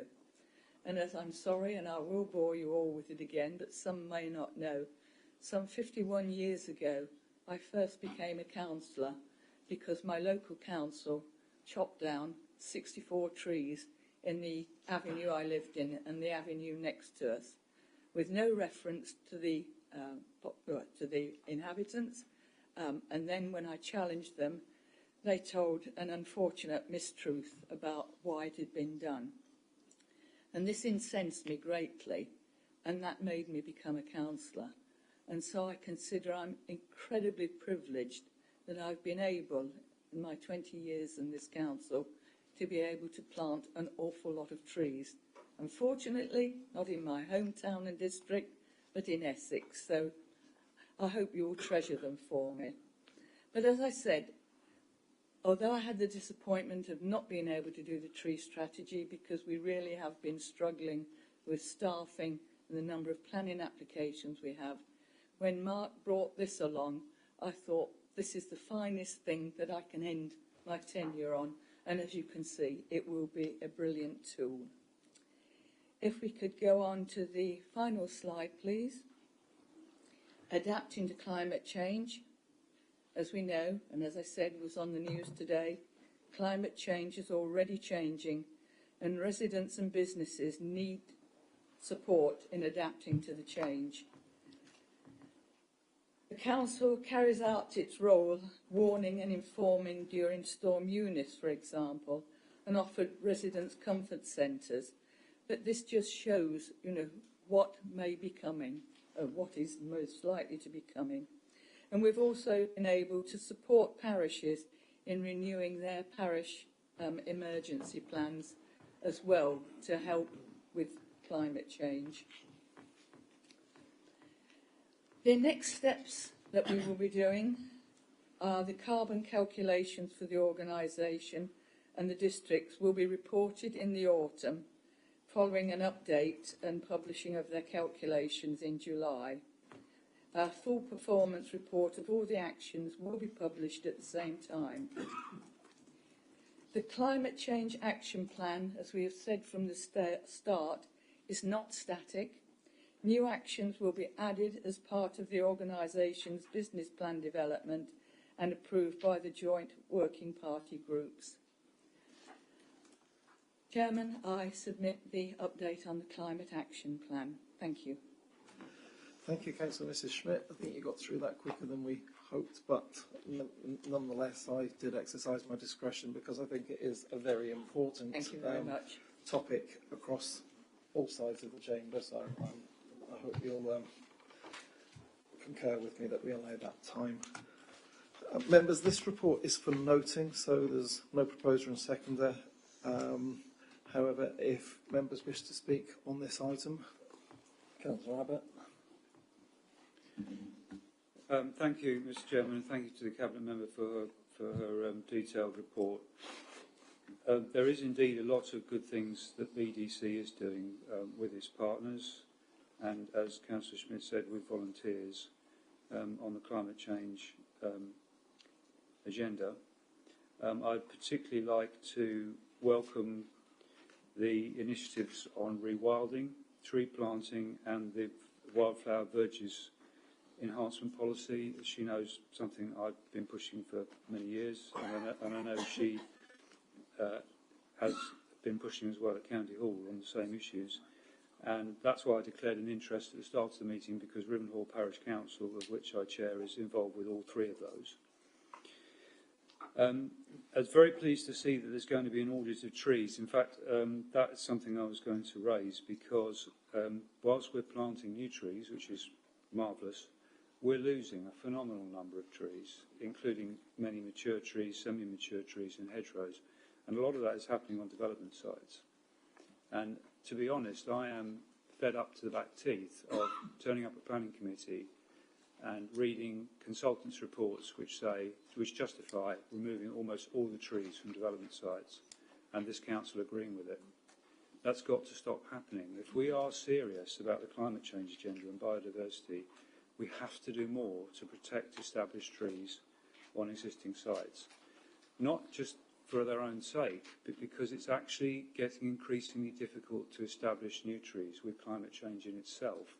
And as I'm sorry, and I will bore you all with it again, but some may not know, some 51 years ago, I first became a councillor because my local council chopped down 64 trees in the avenue I lived in and the avenue next to us, with no reference to the inhabitants. And then when I challenged them, they told an unfortunate mistruth about why it had been done. And this incensed me greatly, and that made me become a councillor. And so I consider I'm incredibly privileged that I've been able, in my 20 years in this council, to be able to plant an awful lot of trees. Unfortunately, not in my hometown and district, but in Essex. So I hope you will treasure them for me. But as I said, although I had the disappointment of not being able to do the tree strategy because we really have been struggling with staffing and the number of planning applications we have, when Mark brought this along, I thought this is the finest thing that I can end my tenure on. And as you can see, it will be a brilliant tool. If we could go on to the final slide, please. Adapting to climate change. As we know, and as I said, was on the news today, climate change is already changing, and residents and businesses need support in adapting to the change. The Council carries out its role, warning and informing during Storm Eunice, for example, and offered residents comfort centres. But this just shows, what may be coming, or what is most likely to be coming. And we've also been able to support parishes in renewing their parish emergency plans as well to help with climate change. The next steps that we will be doing are the carbon calculations for the organisation, and the districts will be reported in the autumn, following an update and publishing of their calculations in July. A full performance report of all the actions will be published at the same time. The Climate Change Action Plan, as we have said from the start, is not static. New actions will be added as part of the organisation's business plan development and approved by the joint working party groups. Chairman, I submit the update on the Climate Action Plan. Thank you. Thank you, Councillor Mrs Schmidt. I think you got through that quicker than we hoped, but nonetheless, I did exercise my discretion because I think it is a very important Thank you very much. topic across all sides of the chamber. So I hope you'll concur with me that we allow that time. Members, this report is for noting, so there's no proposer and seconder. However, if members wish to speak on this item, Councillor Abbott. Thank you, Mr Chairman, and thank you to the Cabinet Member for her detailed report. There is indeed a lot of good things that BDC is doing with its partners, and as Councillor Schmidt said, with volunteers on the climate change agenda. I'd particularly like to welcome the initiatives on rewilding, tree planting, and the wildflower verges enhancement policy. She knows something I've been pushing for many years, and I know she has been pushing as well at County Hall on the same issues. And that's why I declared an interest at the start of the meeting, because Rivenhall Parish Council, of which I chair, is involved with all three of those. I was very pleased to see that there's going to be an audit of trees. In fact, that is something I was going to raise, because whilst we're planting new trees, which is marvellous, we're losing a phenomenal number of trees, including many mature trees, semi-mature trees and hedgerows. And a lot of that is happening on development sites. And to be honest, I am fed up to the back teeth of turning up a planning committee and reading consultants' reports which justify removing almost all the trees from development sites, and this council agreeing with it. That's got to stop happening. If we are serious about the climate change agenda and biodiversity, we have to do more to protect established trees on existing sites. Not just for their own sake, but because it's actually getting increasingly difficult to establish new trees with climate change in itself.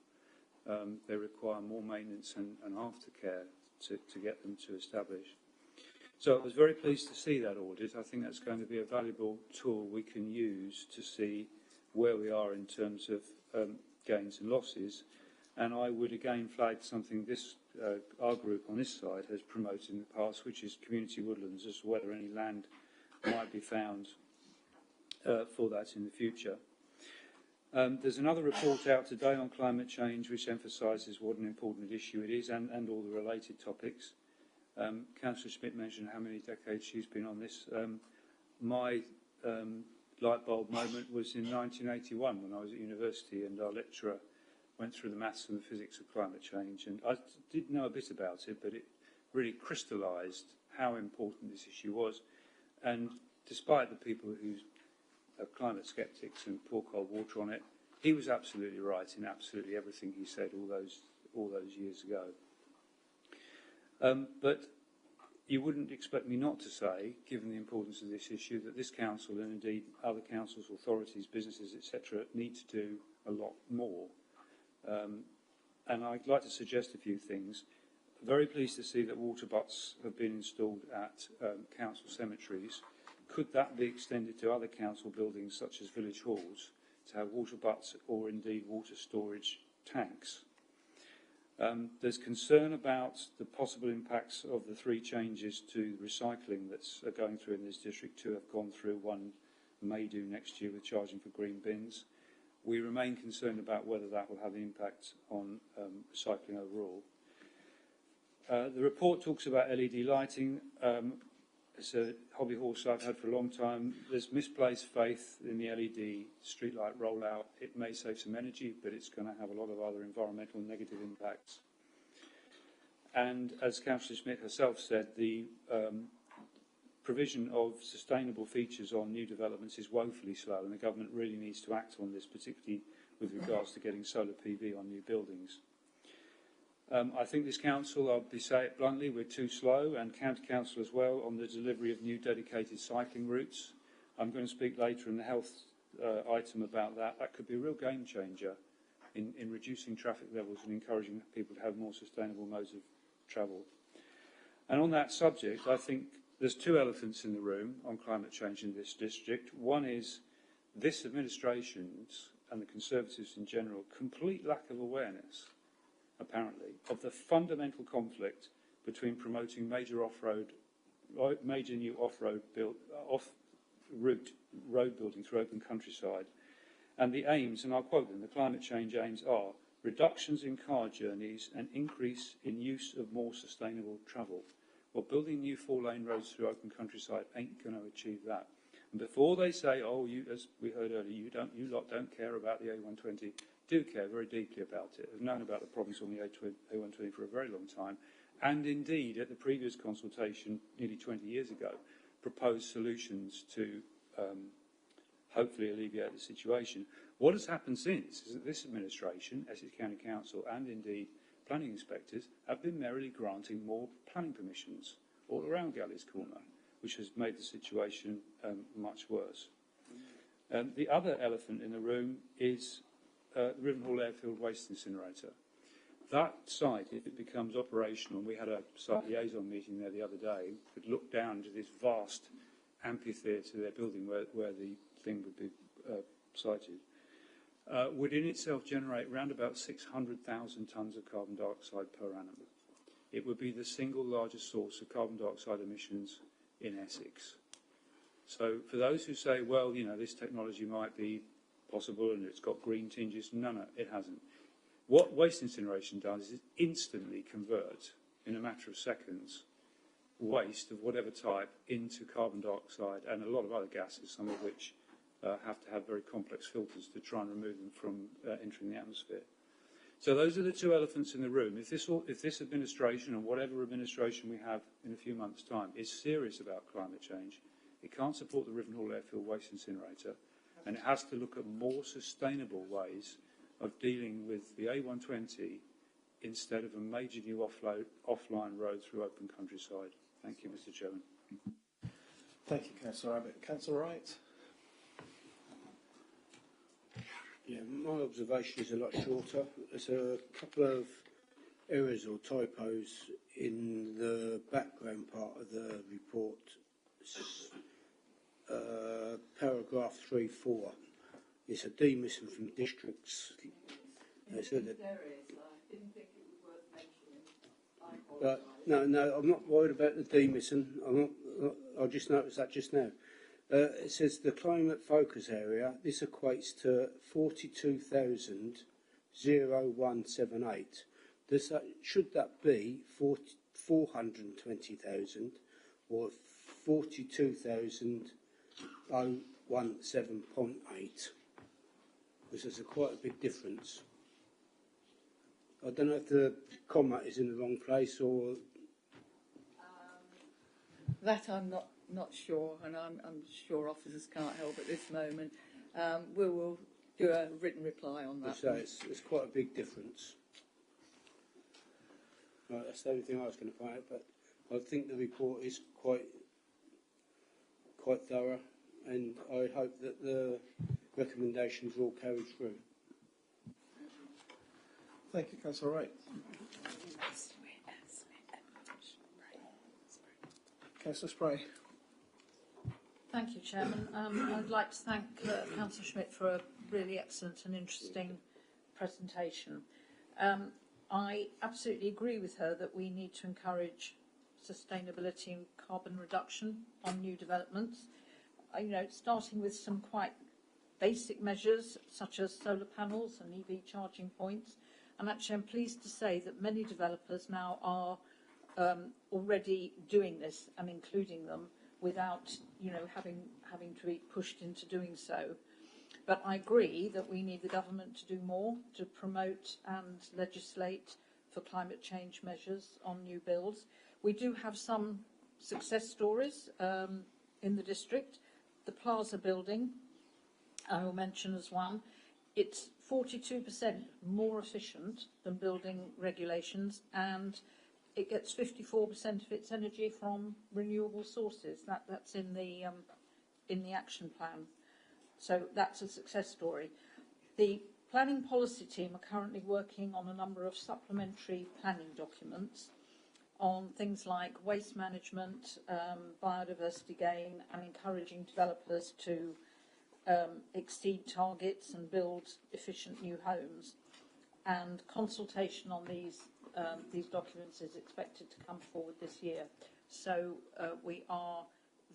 They require more maintenance and aftercare to get them to establish. So I was very pleased to see that audit. I think that's going to be a valuable tool we can use to see where we are in terms of gains and losses. And I would again flag something our group on this side has promoted in the past, which is community woodlands, as to whether any land might be found for that in the future. There's another report out today on climate change which emphasises what an important issue it is, and all the related topics. Councillor Schmidt mentioned how many decades she's been on this. My light bulb moment was in 1981 when I was at university, and our lecturer went through the maths and the physics of climate change. And I did know a bit about it, but it really crystallised how important this issue was. And despite the people who are climate sceptics and pour cold water on it, he was absolutely right in absolutely everything he said all those years ago. But you wouldn't expect me not to say, given the importance of this issue, that this council and indeed other councils, authorities, businesses, etc., need to do a lot more. And I'd like to suggest a few things. Very pleased to see that water butts have been installed at council cemeteries. Could that be extended to other council buildings such as village halls to have water butts or indeed water storage tanks? There's concern about the possible impacts of the three changes to recycling that's going through in this district. Two have gone through, one may do next year with charging for green bins. We remain concerned about whether that will have an impact on recycling overall. The report talks about LED lighting. It's a hobby horse I've had for a long time. There's misplaced faith in the LED streetlight rollout. It may save some energy, but it's going to have a lot of other environmental negative impacts. And as Councillor Schmidt herself said, the provision of sustainable features on new developments is woefully slow, and the government really needs to act on this, particularly with regards to getting solar PV on new buildings. I think this council, I'll say it bluntly, we're too slow, and county council as well, on the delivery of new dedicated cycling routes. I'm going to speak later in the health item about that. That could be a real game changer in reducing traffic levels and encouraging people to have more sustainable modes of travel. And on that subject, I think there's two elephants in the room on climate change in this district. One is this administration's and the Conservatives in general complete lack of awareness, apparently, of the fundamental conflict between promoting major new off-road route road building through open countryside, and the aims, and I'll quote them, the climate change aims are reductions in car journeys and increase in use of more sustainable travel. Well, building new 4-lane roads through open countryside ain't going to achieve that. And before they say, oh, you, as we heard earlier, you lot don't care about the A120, do care very deeply about it. Have known about the problems on the A120 for a very long time, and indeed, at the previous consultation, nearly 20 years ago, proposed solutions to hopefully alleviate the situation. What has happened since is that this administration, Essex County Council, and indeed planning inspectors have been merrily granting more planning permissions all around Galleys Corner, which has made the situation much worse. The other elephant in the room is the Rivenhall Airfield Waste Incinerator. That site, if it becomes operational, and we had a site liaison meeting there the other day, could look down to this vast amphitheatre they're building where the thing would be sited, would in itself generate around about 600,000 tonnes of carbon dioxide per annum. It would be the single largest source of carbon dioxide emissions in Essex. So for those who say, well, you know, this technology might be possible and it's got green tinges, no, it hasn't. What waste incineration does is instantly convert, in a matter of seconds, waste of whatever type into carbon dioxide and a lot of other gases, some of which have to have very complex filters to try and remove them from entering the atmosphere. So those are the two elephants in the room. If this administration, and whatever administration we have in a few months' time, is serious about climate change, it can't support the Rivenhall Airfield Waste Incinerator, and it has to look at more sustainable ways of dealing with the A120 instead of a major new offline road through open countryside. Thank you, Mr. Chairman. Thank you, Councillor Abbott. Councillor Wright. Yeah, my observation is a lot shorter. There's a couple of errors or typos in the background part of the report. Paragraph 3.4. It's a D missing from districts. But no, I'm not worried about the D missing. I just noticed that just now. It says the climate focus area. This equates to 42,00178. Should that be 420,000 or 42,017.8? Because there's quite a big difference. I don't know if the comma is in the wrong place or. That I'm not sure, and I'm sure officers can't help at this moment. We will do a written reply on that. So it's quite a big difference. Right, that's the only thing I was going to point out, but I think the report is quite thorough, and I hope that the recommendations are all carried through. Thank you, Councillor Wright. Councillor Spray. Thank you, Chairman. I'd like to thank Councillor Schmidt for a really excellent and interesting presentation. I absolutely agree with her that we need to encourage sustainability and carbon reduction on new developments. Starting with some quite basic measures such as solar panels and EV charging points. And actually, I'm pleased to say that many developers now are already doing this and including them without, having to be pushed into doing so. But I agree that we need the government to do more to promote and legislate for climate change measures on new builds. We do have some success stories in the district. The Plaza building, I will mention as one. It's 42% more efficient than building regulations, and it gets 54% of its energy from renewable sources. That's in the action plan. So that's a success story. The planning policy team are currently working on a number of supplementary planning documents on things like waste management, biodiversity gain, and encouraging developers to exceed targets and build efficient new homes. And consultation on these documents is expected to come forward this year. So we are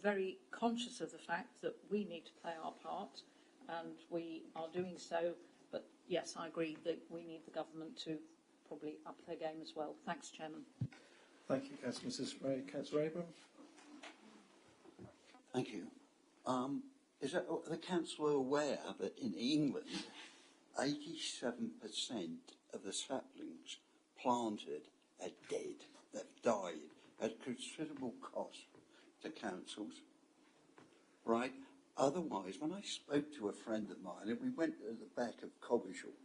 very conscious of the fact that we need to play our part, and we are doing so. But yes, I agree that we need the government to probably up their game as well. Thanks, Chairman. Thank you, Mrs. Ray. Councillor Abraham. Thank you. Is the council aware that in England, 87% of the saplings planted are dead, they've died at considerable cost to councils, right? Otherwise, when I spoke to a friend of mine, and we went to the back of Coggeshall,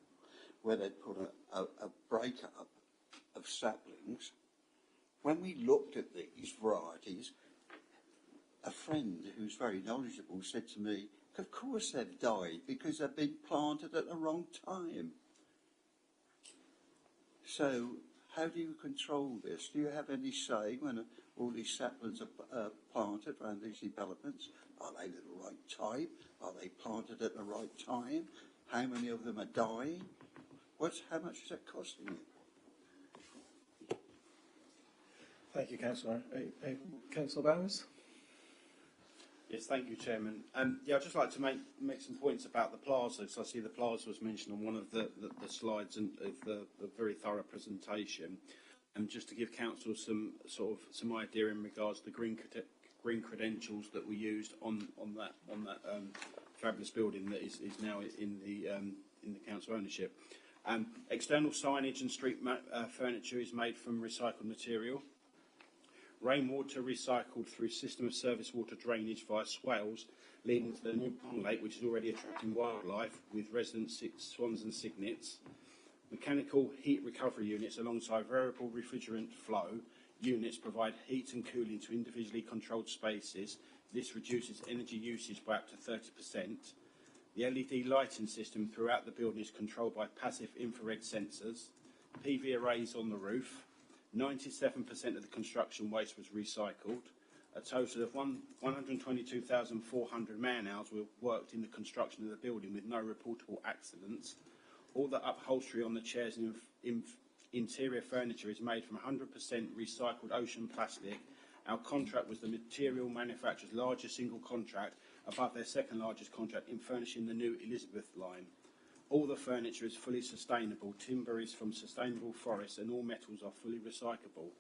where they'd put a breakup of saplings, when we looked at these varieties, a friend who's very knowledgeable said to me, of course they've died because they've been planted at the wrong time. So how do you control this? Do you have any say when all these saplings are planted around these developments? Are they at the right type? Are they planted at the right time? How many of them are dying? How much is it costing you? Thank you, Councillor. Councillor Bowers. Yes, thank you, Chairman. I'd just like to make some points about the plaza. So I see the plaza was mentioned on one of the slides of the very thorough presentation. And just to give council some idea in regards to the green credentials that we used on that fabulous building that is now in the council ownership. External signage and street furniture is made from recycled material. Rainwater recycled through system of surface water drainage via swales leading to the new pond lake, which is already attracting wildlife with resident swans and cygnets. Mechanical heat recovery units alongside variable refrigerant flow units provide heat and cooling to individually controlled spaces. This reduces energy usage by up to 30%. The LED lighting system throughout the building is controlled by passive infrared sensors. PV arrays on the roof. 97% of the construction waste was recycled. A total of 122,400 man-hours were worked in the construction of the building with no reportable accidents. All the upholstery on the chairs and interior furniture is made from 100% recycled ocean plastic. Our contract was the material manufacturer's largest single contract, above their second largest contract in furnishing the new Elizabeth line. All the furniture is fully sustainable, timber is from sustainable forests, and all metals are fully recyclable.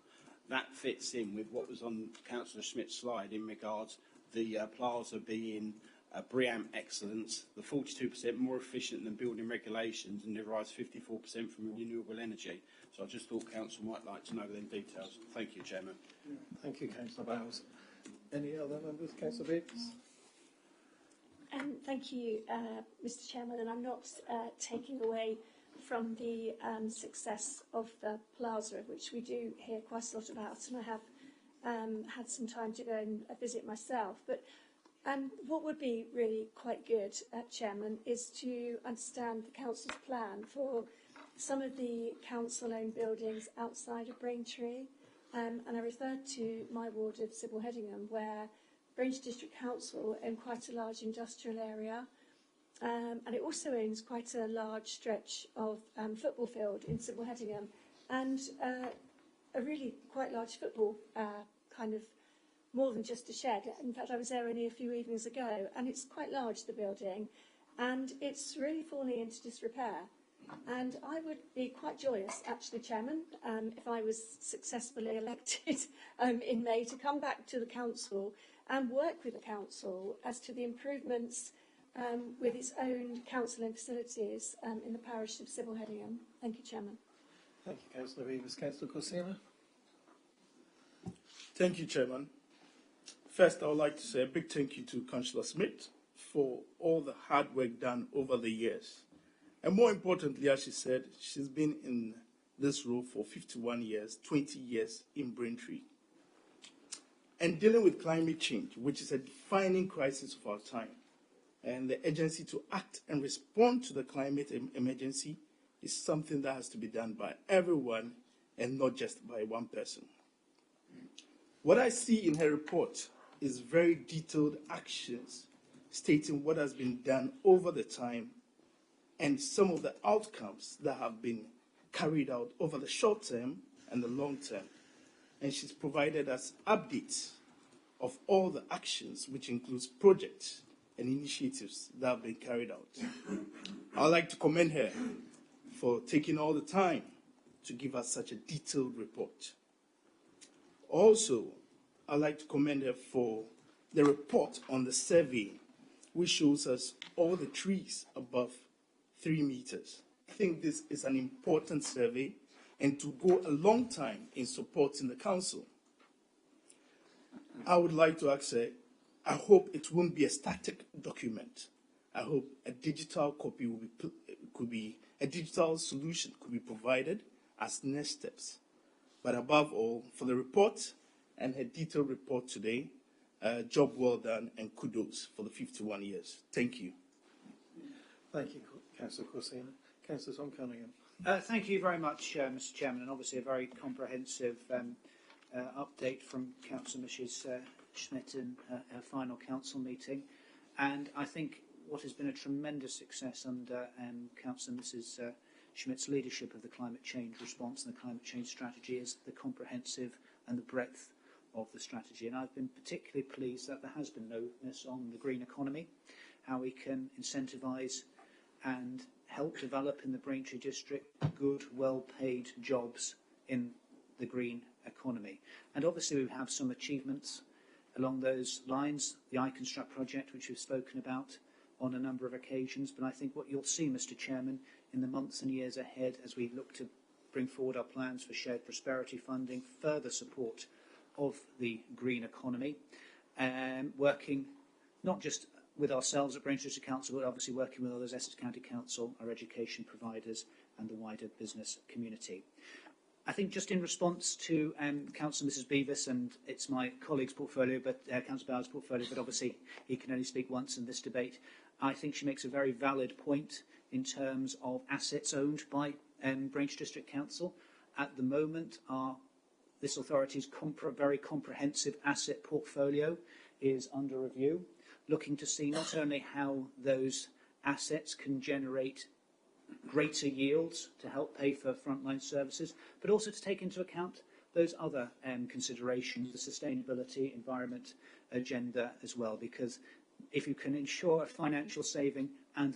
That fits in with what was on Councillor Schmidt's slide in regards the plaza being BREEAM excellence, the 42% more efficient than building regulations, and derives 54% from renewable energy. So I just thought Council might like to know them details. Thank you, Chairman. Thank you, Councillor Bowles. Any other members? Councillor Biggs? Thank you, Mr. Chairman, and I'm not taking away from the success of the plaza, which we do hear quite a lot about, and I have had some time to go and visit myself. But what would be really quite good, Chairman, is to understand the Council's plan for some of the council-owned buildings outside of Braintree, and I referred to my ward of Sybil Hedingham, where Braintree District Council own quite a large industrial area, and it also owns quite a large stretch of football field in Sybil Hedingham, and a really quite large football kind of more than just a shed. In fact, I was there only a few evenings ago, and it's quite large, the building, and it's really falling into disrepair. And I would be quite joyous, actually, Chairman, if I was successfully elected in May, to come back to the Council and work with the Council as to the improvements with its own council and facilities in the parish of Sybil Hedingham. Thank you, Chairman. Thank you, Councillor Beavers. Councillor Corsina? Thank you, Chairman. First, I would like to say a big thank you to Councillor Smith for all the hard work done over the years. And more importantly, as she said, she's been in this role for 51 years, 20 years in Braintree. And dealing with climate change, which is a defining crisis of our time, and the urgency to act and respond to the climate emergency is something that has to be done by everyone and not just by one person. What I see in her report is very detailed actions, stating what has been done over the time and some of the outcomes that have been carried out over the short term and the long term. And she's provided us updates of all the actions, which includes projects and initiatives that have been carried out. I'd like to commend her for taking all the time to give us such a detailed report. Also, I'd like to commend her for the report on the survey, which shows us all the trees above 3 meters. I think this is an important survey and to go a long time in supporting the council. I would like to ask her, I hope it won't be a static document. I hope a digital copy a digital solution could be provided as next steps. But above all, for the report and her detailed report today, job well done and kudos for the 51 years. Thank you. Thank you, Councillor Corsina. Councillor Tom Cunningham. Thank you very much, Mr. Chairman, and obviously a very comprehensive update from Councillor Mrs. Schmidt in her final council meeting. And I think what has been a tremendous success under Councillor Mrs. Schmidt's leadership of the climate change response and the climate change strategy is the comprehensive and the breadth of the strategy. And I've been particularly pleased that there has been no miss on the green economy, how we can incentivise and help develop in the Braintree district good, well-paid jobs in the green economy. And obviously we have some achievements along those lines, the iConstruct project, which we've spoken about on a number of occasions. But I think what you'll see, Mr. Chairman, in the months and years ahead as we look to bring forward our plans for shared prosperity funding, further support of the green economy, working not just with ourselves at Braintree District Council, but obviously working with others, Essex County Council, our education providers and the wider business community. I think just in response to Councillor Mrs Beavis, and it's my colleague's portfolio, but Councillor Bauer's portfolio, but obviously he can only speak once in this debate, I think she makes a very valid point in terms of assets owned by Braintree District Council. At the moment, this authority's very comprehensive asset portfolio is under review, looking to see not only how those assets can generate greater yields to help pay for frontline services, but also to take into account those other considerations, the sustainability, environment agenda as well, because if you can ensure a financial saving and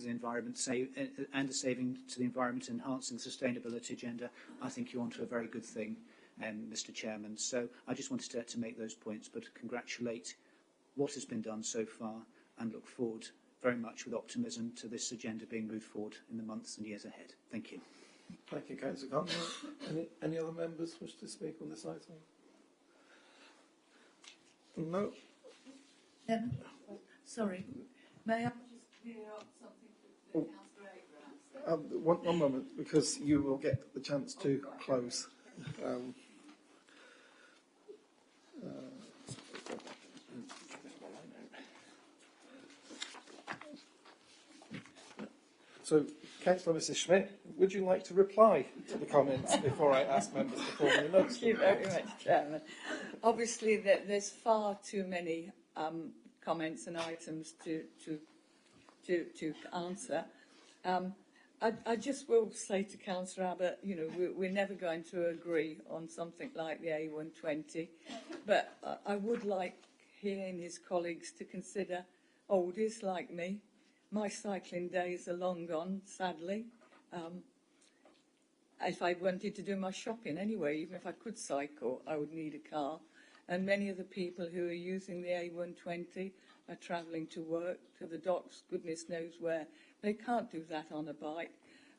and a saving to the environment, enhancing the sustainability agenda, I think you're onto a very good thing, Mr. Chairman. So I just wanted to make those points, but congratulate what has been done so far and look forward very much with optimism to this agenda being moved forward in the months and years ahead. Thank you. Thank you, Councillor Cunningham. Any other members wish to speak on this item? No. Sorry, may I just clear up something with Councillor Abrams? One moment, because you will get the chance to close. So, Councillor Mrs Schmidt, would you like to reply to the comments before I ask members to formally note? Thank you very much, Chairman. Obviously, there's far too many comments and items to answer. I just will say to Councillor Abbott, you know, we're never going to agree on something like the A120, but I would like he and his colleagues to consider oldies like me. My cycling days are long gone, sadly. If I wanted to do my shopping anyway, even if I could cycle, I would need a car. And many of the people who are using the A120 are travelling to work, to the docks, goodness knows where. They can't do that on a bike.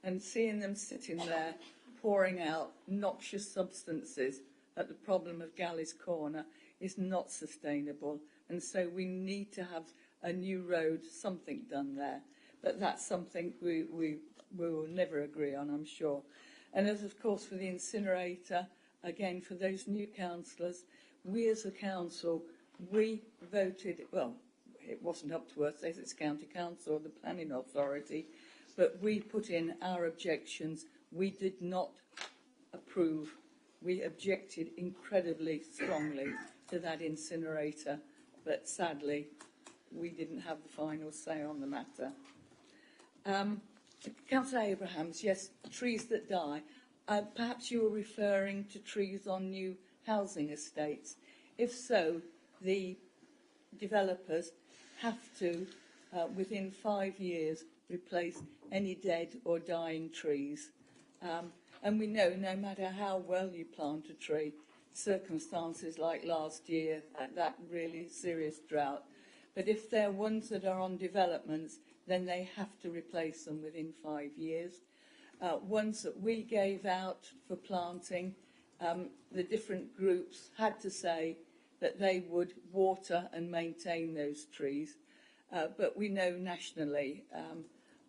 And seeing them sitting there pouring out noxious substances at the problem of Galleys Corner is not sustainable. And so we need to have a new road, something done there. But that's something we will never agree on, I'm sure. And as, of course, for the incinerator, again, for those new councillors, we as a council, we voted, well, it wasn't up to us, Essex County Council or the Planning Authority, but we put in our objections. We did not approve. We objected incredibly strongly to that incinerator, but sadly, we didn't have the final say on the matter. Councillor Abrahams, yes, trees that die. Perhaps you were referring to trees on new housing estates. If so, the developers have to, within 5 years, replace any dead or dying trees. And we know no matter how well you plant a tree, circumstances like last year, that really serious drought. But if they're ones that are on developments, then they have to replace them within 5 years. Ones that we gave out for planting, the different groups had to say that they would water and maintain those trees. But we know nationally,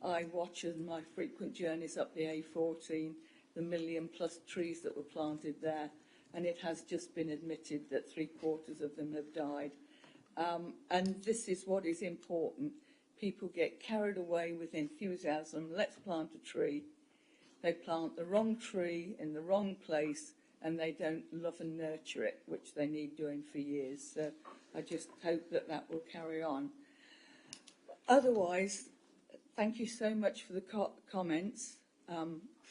I watch in my frequent journeys up the A14, the 1 million+ trees that were planted there, and it has just been admitted that 3/4 of them have died. And this is what is important. People get carried away with enthusiasm. Let's plant a tree. They plant the wrong tree in the wrong place, and they don't love and nurture it, which they need doing for years. So I just hope that that will carry on. Otherwise, thank you so much for the comments.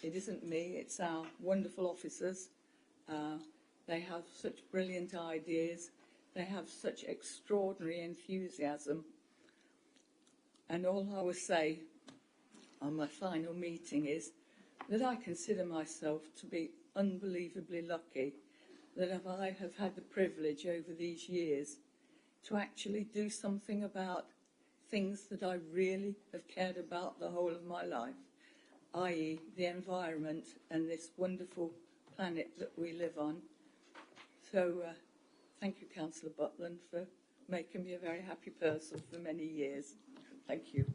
It isn't me, it's our wonderful officers. They have such brilliant ideas. They have such extraordinary enthusiasm. And all I will say on my final meeting is that I consider myself to be unbelievably lucky that I have had the privilege over these years to actually do something about things that I really have cared about the whole of my life, i.e. the environment and this wonderful planet that we live on. So thank you, Councillor Butland, for making me a very happy person for many years. Thank you.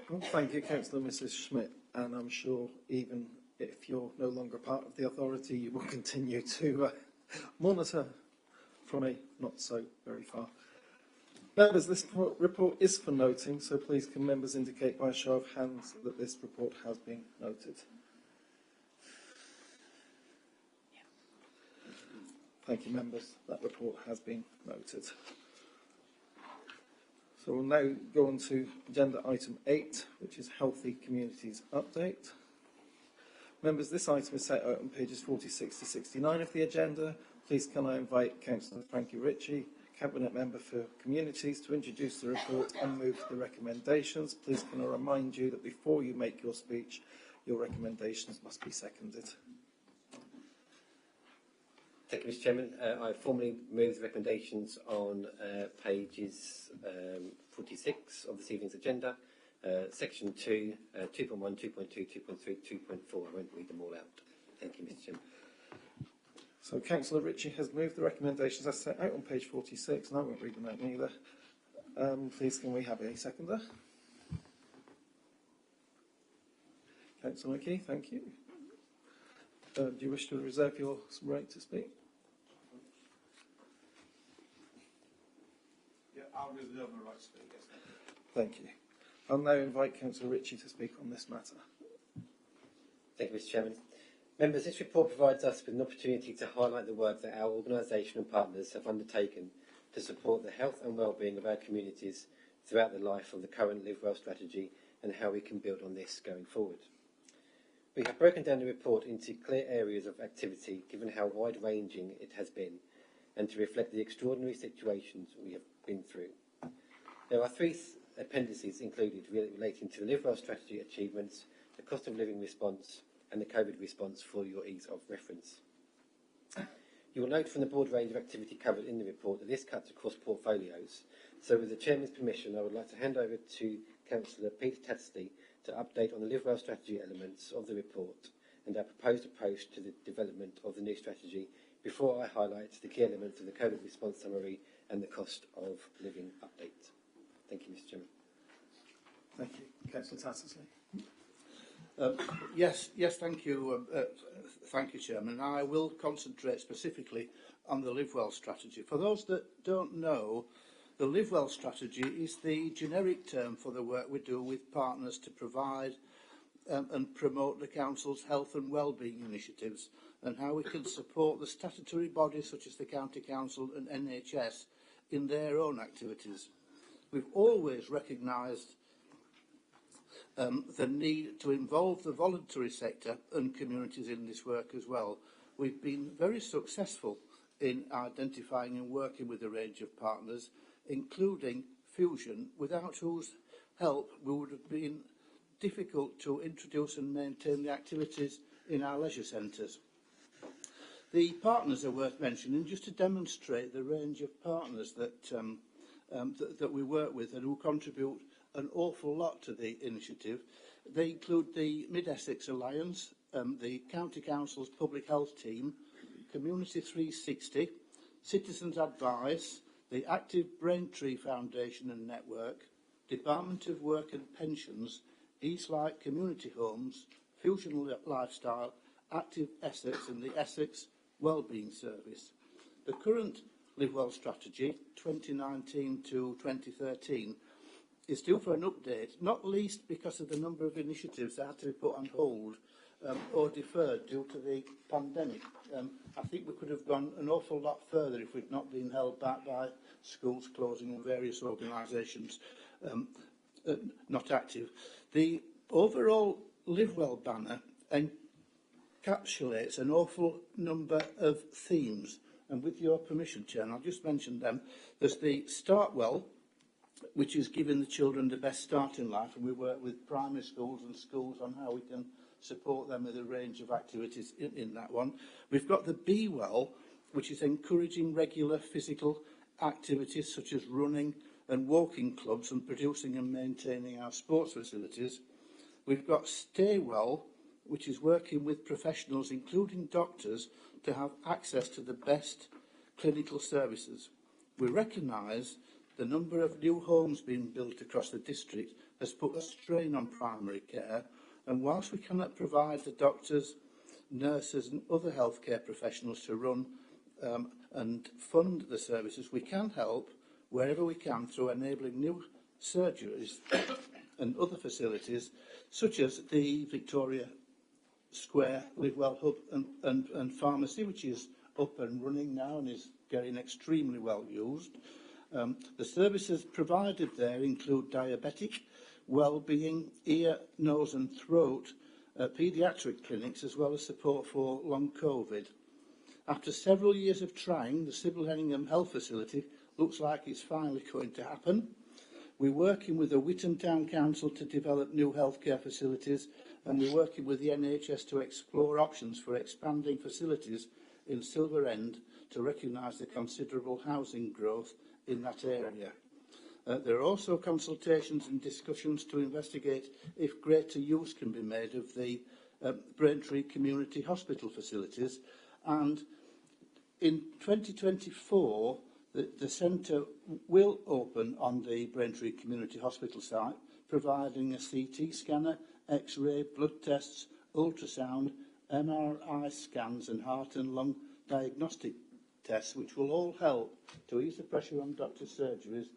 Well, thank you, Councillor Mrs. Schmidt, and I'm sure even if you're no longer part of the authority, you will continue to monitor from a not so very far. Members, this report is for noting, so please can members indicate by a show of hands that this report has been noted. Thank you, members. That report has been noted. So we'll now go on to agenda item 8, which is Healthy Communities Update. Members, this item is set out on pages 46 to 69 of the agenda. Please can I invite Councillor Frankie Ritchie, Cabinet Member for Communities, to introduce the report and move the recommendations. Please can I remind you that before you make your speech, your recommendations must be seconded. Thank you, Mr. Chairman. I formally move the recommendations on pages 46 of this evening's agenda. Section 2, 2.1, 2.2, 2.3, 2.4. I won't read them all out. Thank you, Mr. Chairman. So Councillor Ritchie has moved the recommendations as set out on page 46, and I won't read them out neither. Please can we have a seconder? Councillor McKee, thank you. Do you wish to reserve your right to speak? Yeah, I'll reserve my right to speak, yes. Thank you. I'll now invite Councillor Ritchie to speak on this matter. Thank you, Mr. Chairman. Members, this report provides us with an opportunity to highlight the work that our organisation and partners have undertaken to support the health and well-being of our communities throughout the life of the current Live Well strategy and how we can build on this going forward. We have broken down the report into clear areas of activity, given how wide-ranging it has been, and to reflect the extraordinary situations we have been through. There are 3 appendices included relating to the Live Well strategy achievements, the cost of living response, and the COVID response for your ease of reference. You will note from the broad range of activity covered in the report that this cuts across portfolios. So with the Chairman's permission, I would like to hand over to Councillor Peter Tattersley to update on the Live Well strategy elements of the report and our proposed approach to the development of the new strategy before I highlight the key elements of the COVID response summary and the cost of living update. Thank you, Mr. Chairman. Thank you. Councillor Tattersley. Yes, thank you. Thank you, Chairman. I will concentrate specifically on the Live Well strategy. For those that don't know, the Live Well strategy is the generic term for the work we do with partners to provide and promote the Council's health and wellbeing initiatives, and how we can support the statutory bodies such as the County Council and NHS in their own activities. We've always recognised the need to involve the voluntary sector and communities in this work as well. We've been very successful in identifying and working with a range of partners, including Fusion, without whose help we would have been difficult to introduce and maintain the activities in our leisure centres. The partners are worth mentioning just to demonstrate the range of partners that we work with and who contribute an awful lot to the initiative. They include the Mid-Essex Alliance, the County Council's Public Health Team, Community 360, Citizens Advice, the Active Braintree Foundation and Network, Department of Work and Pensions, Eastlight Community Homes, Fusion Lifestyle, Active Essex and the Essex Wellbeing Service. The current Live Well strategy, 2019 to 2013, is due for an update, not least because of the number of initiatives that had to be put on hold or deferred due to the pandemic. I think we could have gone an awful lot further if we'd not been held back by schools closing and various organisations not active. The overall Live Well banner encapsulates an awful number of themes, and with your permission, Chair, and I'll just mention them. There's the Start Well, which is giving the children the best start in life, and we work with primary schools and schools on how we can support them with a range of activities in that one. We've got the Be Well, which is encouraging regular physical activities such as running and walking clubs and producing and maintaining our sports facilities. We've got Stay Well, which is working with professionals, including doctors, to have access to the best clinical services. We recognise the number of new homes being built across the district has put a strain on primary care, and whilst we cannot provide the doctors, nurses and other healthcare professionals to run and fund the services, we can help wherever we can through enabling new surgeries and other facilities, such as the Victoria Square Live Well Hub and Pharmacy, which is up and running now and is getting extremely well used. The services provided there include diabetic, wellbeing, ear, nose and throat, paediatric clinics, as well as support for long COVID. After several years of trying, the Sybil Henningham Health Facility looks like it's finally going to happen. We're working with the Whittam Town Council to develop new healthcare facilities, and we're working with the NHS to explore options for expanding facilities in Silver End to recognise the considerable housing growth in that area. There are also consultations and discussions to investigate if greater use can be made of the Braintree Community Hospital facilities, and in 2024 the centre will open on the Braintree Community Hospital site, providing a CT scanner, X-ray, blood tests, ultrasound, MRI scans and heart and lung diagnostic tests, which will all help to ease the pressure on doctors' surgeries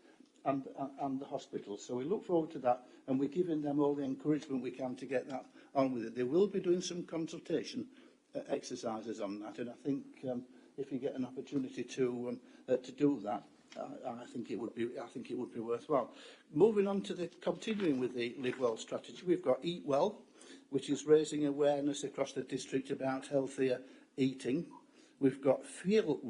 and the hospital. So we look forward to that, and we're giving them all the encouragement we can to get that on with it. They will be doing some consultation exercises on that, and I think if you get an opportunity to do that, I think it would be worthwhile. Moving on to continuing with the Live Well strategy, we've got Eat Well, which is raising awareness across the district about healthier eating. We've got Feel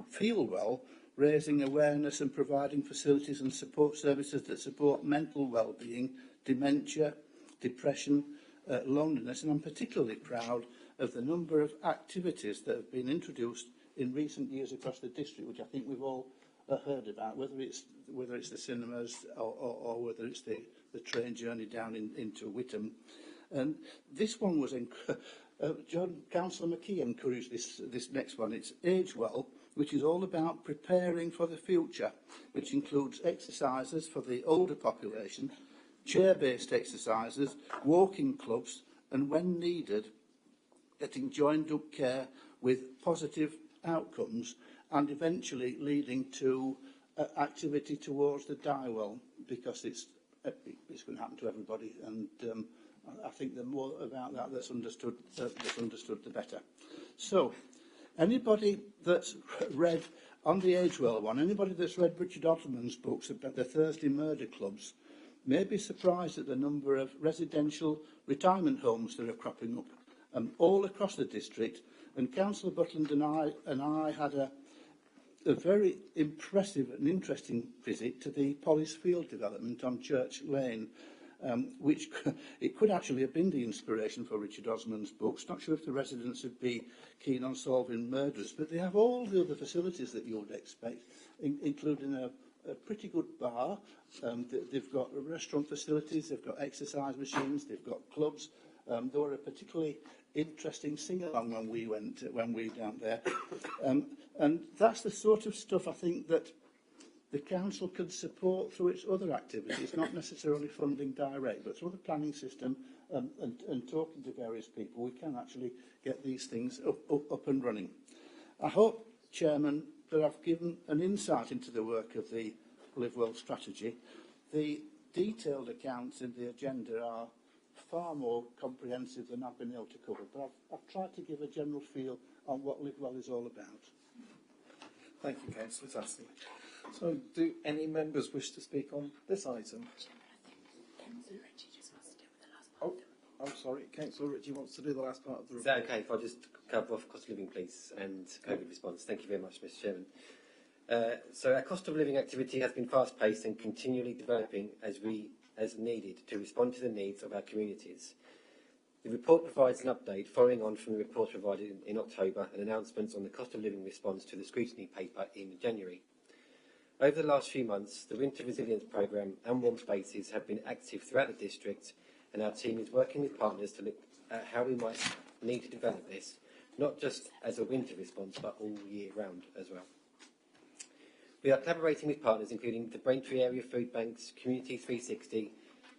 Well, raising awareness and providing facilities and support services that support mental well-being, dementia, depression, loneliness, and I'm particularly proud of the number of activities that have been introduced in recent years across the district, which I think we've all heard about, whether it's the cinemas or whether it's the train journey down into Whittam. And this one was Councillor McKee encouraged this next one. It's Age Well, which is all about preparing for the future, which includes exercises for the older population, chair-based exercises, walking clubs, and when needed, getting joined-up care with positive outcomes, and eventually leading to activity towards the die well, because it's going to happen to everybody, and I think the more about that that's understood, the better. So, anybody that's read, on the Agewell one, anybody that's read Richard Ottoman's books about the Thursday murder clubs may be surprised at the number of residential retirement homes that are cropping up all across the district. And Councillor Butland and I had a very impressive and interesting visit to the Polly's Field development on Church Lane, which it could actually have been the inspiration for Richard Osman's books. Not sure if the residents would be keen on solving murders, but they have all the other facilities that you would expect, including a pretty good bar. They've got restaurant facilities, they've got exercise machines, they've got clubs. There were a particularly interesting sing-along when we were down there. And that's the sort of stuff I think that the council could support through its other activities, not necessarily funding direct, but through the planning system and talking to various people, we can actually get these things up and running. I hope, Chairman, that I've given an insight into the work of the Live Well strategy. The detailed accounts in the agenda are far more comprehensive than I've been able to cover, but I've tried to give a general feel on what Live Well is all about. Thank you, Councillor Tassley. So, do any members wish to speak on this item? Oh, I'm sorry, Councillor Ritchie wants to do the last part of the report. Is that okay if I just cover off cost of living, please, and COVID response? Thank you very much, Mr. Chairman. So our cost of living activity has been fast-paced and continually developing as needed to respond to the needs of our communities. The report provides an update following on from the report provided in October and announcements on the cost of living response to the scrutiny paper in January. Over the last few months, the Winter Resilience Programme and Warm Spaces have been active throughout the district, and our team is working with partners to look at how we might need to develop this, not just as a winter response, but all year round as well. We are collaborating with partners including the Braintree Area Food Banks, Community 360,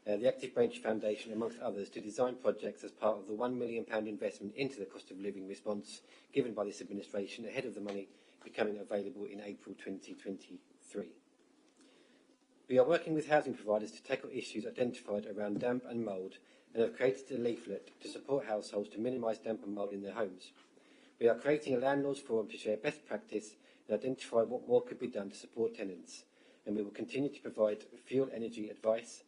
the Active Braintree Foundation, amongst others, to design projects as part of the £1 million investment into the cost of living response given by this administration ahead of the money becoming available in April 2023. We are working with housing providers to tackle issues identified around damp and mould and have created a leaflet to support households to minimise damp and mould in their homes. We are creating a landlords forum to share best practice and identify what more could be done to support tenants, and we will continue to provide fuel energy advice,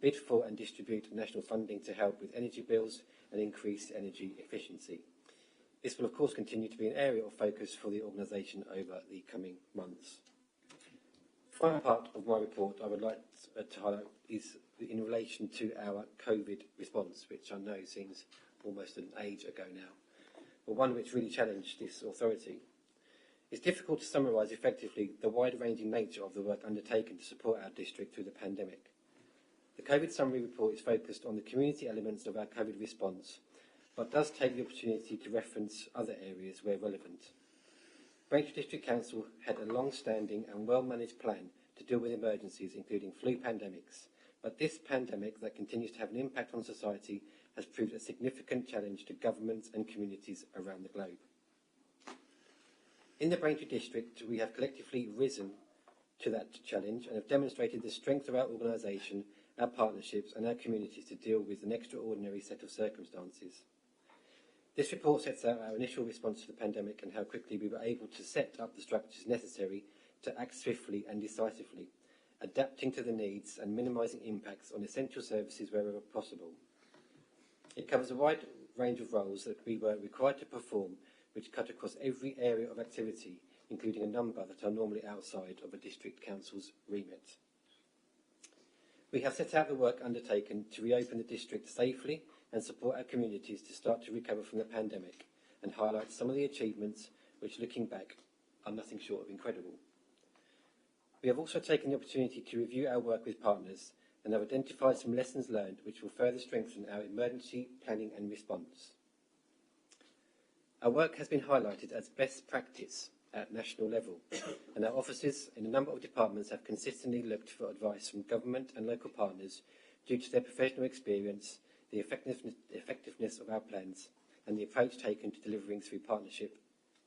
bid for and distribute national funding to help with energy bills and increase energy efficiency. This will of course continue to be an area of focus for the organisation over the coming months. The final part of my report I would like to highlight is in relation to our COVID response, which I know seems almost an age ago now, but one which really challenged this authority. It's difficult to summarise effectively the wide-ranging nature of the work undertaken to support our district through the pandemic. The COVID summary report is focused on the community elements of our COVID response, but does take the opportunity to reference other areas where relevant. Braintree District Council had a long-standing and well-managed plan to deal with emergencies, including flu pandemics, but this pandemic that continues to have an impact on society has proved a significant challenge to governments and communities around the globe. In the Braintree District, we have collectively risen to that challenge and have demonstrated the strength of our organisation, our partnerships and our communities to deal with an extraordinary set of circumstances. This report sets out our initial response to the pandemic and how quickly we were able to set up the structures necessary to act swiftly and decisively, adapting to the needs and minimising impacts on essential services wherever possible. It covers a wide range of roles that we were required to perform, which cut across every area of activity, including a number that are normally outside of a district council's remit. We have set out the work undertaken to reopen the district safely and support our communities to start to recover from the pandemic and highlight some of the achievements which, looking back, are nothing short of incredible. We have also taken the opportunity to review our work with partners and have identified some lessons learned which will further strengthen our emergency planning and response. Our work has been highlighted as best practice at national level, and our officers in a number of departments have consistently looked for advice from government and local partners due to their professional experience, the effectiveness of our plans, and the approach taken to delivering through partnership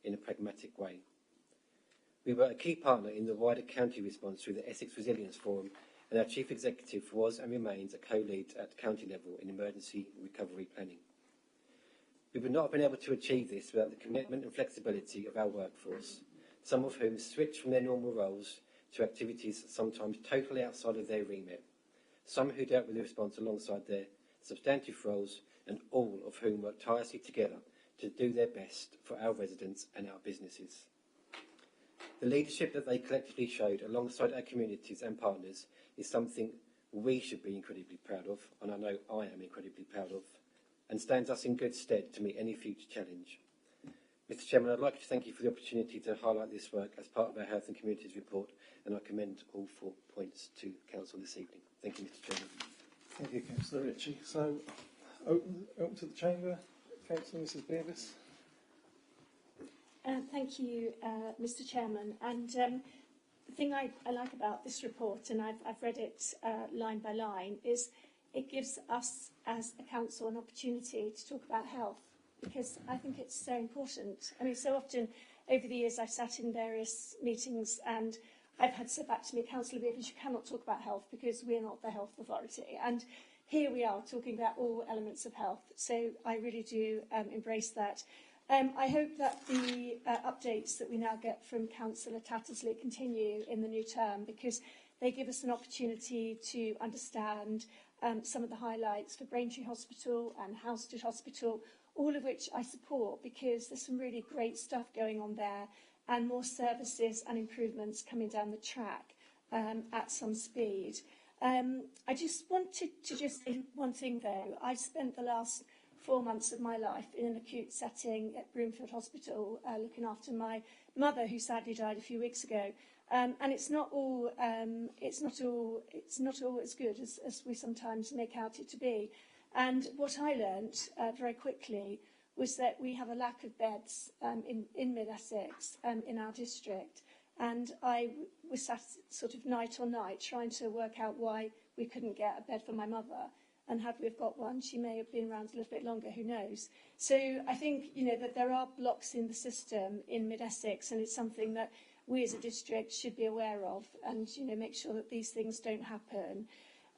in a pragmatic way. We were a key partner in the wider county response through the Essex Resilience Forum and our Chief Executive was and remains a co-lead at county level in emergency recovery planning. We would not have been able to achieve this without the commitment and flexibility of our workforce, some of whom switch from their normal roles to activities sometimes totally outside of their remit, some who dealt with the response alongside their substantive roles, and all of whom work tirelessly together to do their best for our residents and our businesses. The leadership that they collectively showed alongside our communities and partners is something we should be incredibly proud of, and I know I am incredibly proud of, and stands us in good stead to meet any future challenge. Mr Chairman, I'd like to thank you for the opportunity to highlight this work as part of our Health and Communities report, and I commend all 4 points to Council this evening. Thank you, Mr Chairman. Thank you, Councillor Ritchie. So, open to the chamber. Councillor Mrs Beavis. Thank you, Mr Chairman. And the thing I like about this report, and I've read it line by line, is it gives us as a council an opportunity to talk about health, because I think it's so important. I mean, so often over the years I've sat in various meetings and I've had said back to me, Councillor Beavis, you cannot talk about health because we're not the health authority. And here we are talking about all elements of health. So I really do embrace that. I hope that the updates that we now get from Councillor Tattersley continue in the new term, because they give us an opportunity to understand some of the highlights for Braintree Hospital and Housestead Hospital, all of which I support because there's some really great stuff going on there and more services and improvements coming down the track at some speed. I just wanted to just say one thing though. I spent the last 4 months of my life in an acute setting at Broomfield Hospital, looking after my mother, who sadly died a few weeks ago. And it's not all as good as we sometimes make out it to be. And what I learnt very quickly was that we have a lack of beds in Mid-Essex in our district. And I was sat sort of night on night trying to work out why we couldn't get a bed for my mother. And had we have got one, she may have been around a little bit longer, who knows. So I think, that there are blocks in the system in Mid-Essex, and it's something that we as a district should be aware of and, make sure that these things don't happen.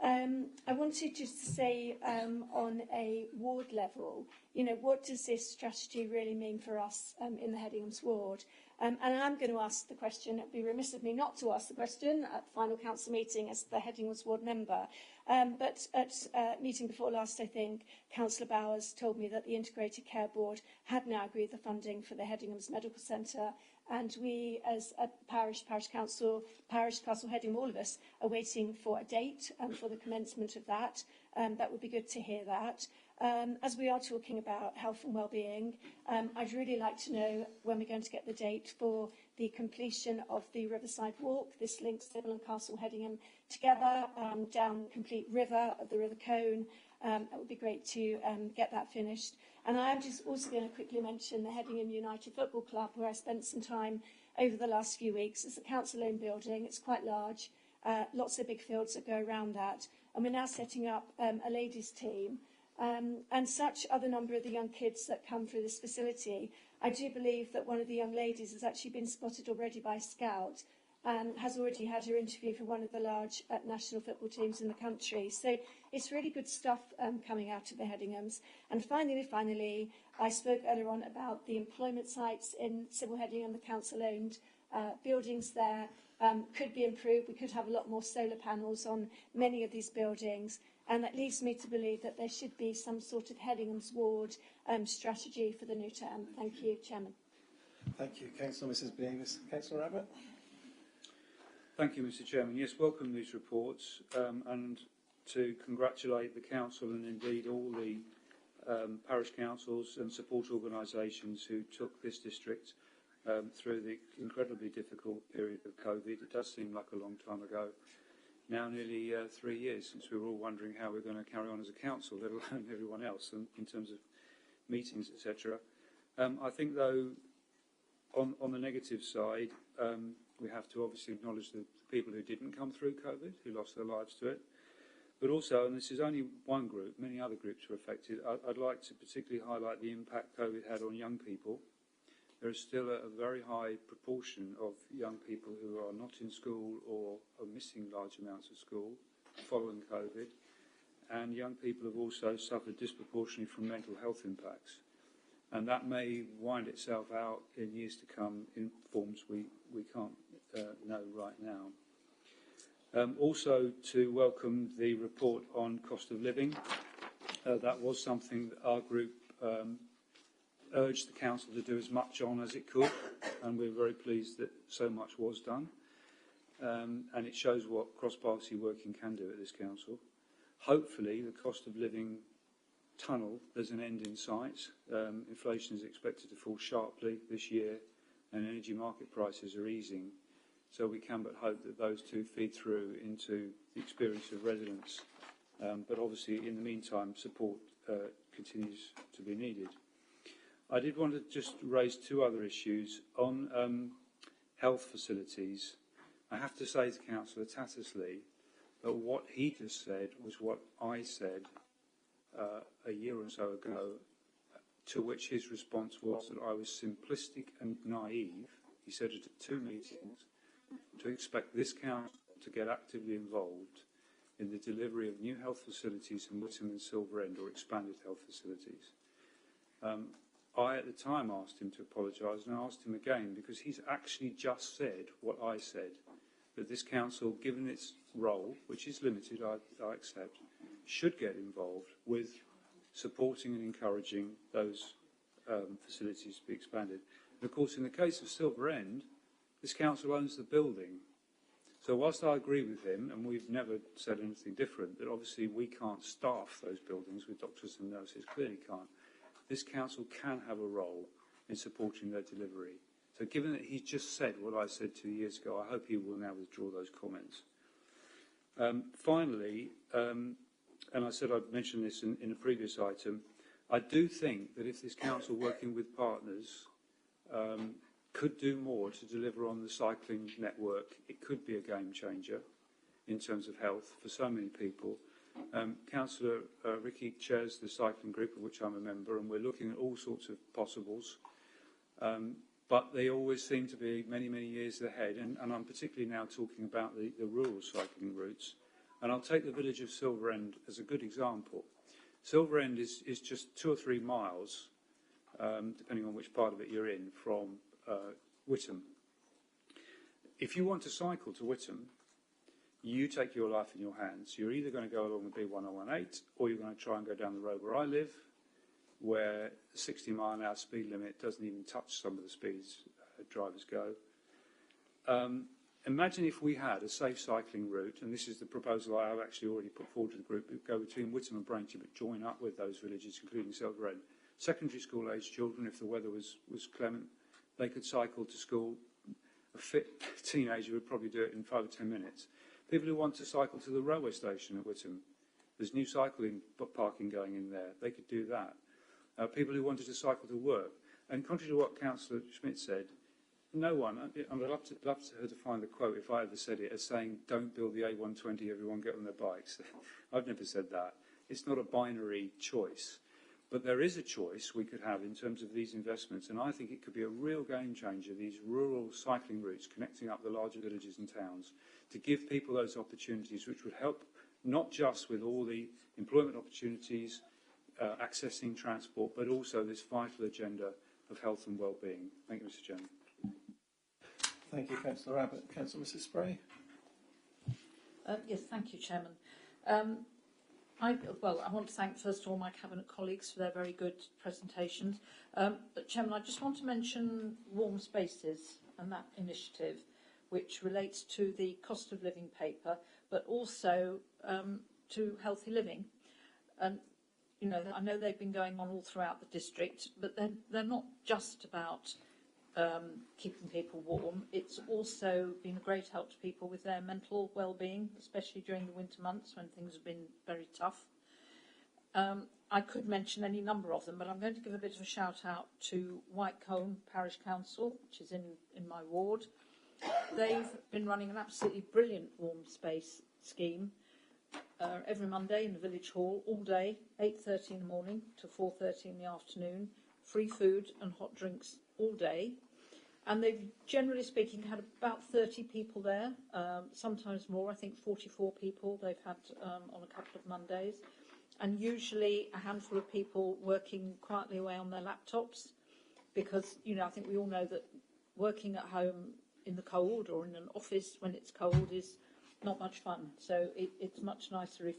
I wanted just to say on a ward level, what does this strategy really mean for us in the Hedinghams ward? And I'm going to ask the question. It would be remiss of me not to ask the question at the final council meeting as the Hedinghams ward member. But at meeting before last, I think, Councillor Bowers told me that the Integrated Care Board had now agreed the funding for the Hedinghams Medical Centre, and we as a parish council, Castle Hedingham, all of us are waiting for a date for the commencement of that. That would be good to hear that. As we are talking about health and wellbeing, I'd really like to know when we're going to get the date for the completion of the Riverside Walk. This links Sybil and Castle Hedingham together down the complete river of the River Colne. It would be great to get that finished. And I am just also going to quickly mention the Hedingham United Football Club, where I spent some time over the last few weeks. It's a council-owned building. It's quite large. Lots of big fields that go around that. And we're now setting up a ladies' team. And such are the number of the young kids that come through this facility. I do believe that one of the young ladies has actually been spotted already by a scout and has already had her interview for one of the large national football teams in the country. So it's really good stuff coming out of the Hedinghams. And finally, I spoke earlier on about the employment sites in Sybil Hedingham, the council-owned buildings there. Could be improved. We could have a lot more solar panels on many of these buildings. And that leads me to believe that there should be some sort of Hedingham's ward strategy for the new term. Thank you, Chairman. Thank you, Councillor Mrs Beavis. Councillor Abbott. Thank you, Mr Chairman. Yes, welcome these reports and to congratulate the Council and indeed all the parish councils and support organisations who took this district through the incredibly difficult period of COVID. It does seem like a long time ago. Now nearly 3 years since we were all wondering how we're going to carry on as a council, let alone everyone else, and in terms of meetings, etc. I think, though, on the negative side, we have to obviously acknowledge the people who didn't come through COVID, who lost their lives to it. But also, and this is only one group, many other groups were affected, I'd like to particularly highlight the impact COVID had on young people, there is still a very high proportion of young people who are not in school or are missing large amounts of school following COVID. And young people have also suffered disproportionately from mental health impacts. And that may wind itself out in years to come in forms we can't know right now. Also to welcome the report on cost of living. That was something that our group urged the Council to do as much on as it could, and we're very pleased that so much was done. And it shows what cross-party working can do at this Council. Hopefully, the cost of living tunnel, there's an end in sight. Inflation is expected to fall sharply this year, and energy market prices are easing. So we can but hope that those two feed through into the experience of residents. But obviously, in the meantime, support continues to be needed. I did want to just raise two other issues on health facilities. I have to say to Councillor Tattersley that what he just said was what I said a year or so ago, to which his response was that I was simplistic and naive, he said it at 2 meetings, to expect this Council to get actively involved in the delivery of new health facilities in Witham and Silver End or expanded health facilities. I at the time asked him to apologise, and I asked him again because he's actually just said what I said, that this Council, given its role, which is limited, I accept, should get involved with supporting and encouraging those facilities to be expanded. And of course, in the case of Silver End, this Council owns the building. So whilst I agree with him, and we've never said anything different, that obviously we can't staff those buildings with doctors and nurses, clearly can't, this Council can have a role in supporting their delivery. So given that he's just said what I said 2 years ago, I hope he will now withdraw those comments. Finally, and I said I'd mention this in a previous item, I do think that if this Council, working with partners, could do more to deliver on the cycling network, it could be a game changer in terms of health for so many people. Councillor Ricky chairs the cycling group, of which I'm a member, and we're looking at all sorts of possibles. But they always seem to be many, many years ahead, and I'm particularly now talking about the rural cycling routes. And I'll take the village of Silver End as a good example. Silver End is just 2 or 3 miles, depending on which part of it you're in, from Witham. If you want to cycle to Witham, you take your life in your hands. You're either going to go along the B1018 or you're going to try and go down the road where I live, where the 60-mile-an-hour speed limit doesn't even touch some of the speeds drivers go. Imagine if we had a safe cycling route, and this is the proposal I have actually already put forward to the group, go between Witham and Braintree but join up with those villages, including Silver End. Secondary school age children, if the weather was clement, they could cycle to school. A fit teenager would probably do it in 5 or 10 minutes. People who want to cycle to the railway station at Witham, there's new cycling parking going in there. They could do that. People who wanted to cycle to work. And contrary to what Councillor Schmidt said, no one, I'd love her to find the quote, if I ever said it, as saying, don't build the A120, everyone get on their bikes. I've never said that. It's not a binary choice. But there is a choice we could have in terms of these investments, and I think it could be a real game changer, these rural cycling routes connecting up the larger villages and towns, to give people those opportunities which would help not just with all the employment opportunities, accessing transport, but also this vital agenda of health and well-being. Thank you, Mr. Chairman. Thank you, Councillor Abbott. Councillor Mrs. Spray. Yes, thank you, Chairman. I want to thank first of all my Cabinet colleagues for their very good presentations. But Chairman, I just want to mention warm spaces and that initiative, which relates to the cost of living paper, but also to healthy living. And you know, I know they've been going on all throughout the district, but they're not just about keeping people warm. It's also been a great help to people with their mental well-being, especially during the winter months when things have been very tough. I could mention any number of them, but I'm going to give a bit of a shout out to Whitecombe Parish Council, which is in my ward. They've been running an absolutely brilliant warm space scheme every Monday in the village hall, all day, 8:30 in the morning to 4:30 in the afternoon, free food and hot drinks all day. And they've, generally speaking, had about 30 people there, sometimes more, I think 44 people they've had on a couple of Mondays. And usually a handful of people working quietly away on their laptops, because, you know, I think we all know that working at home in the cold or in an office when it's cold is not much fun. So it's much nicer if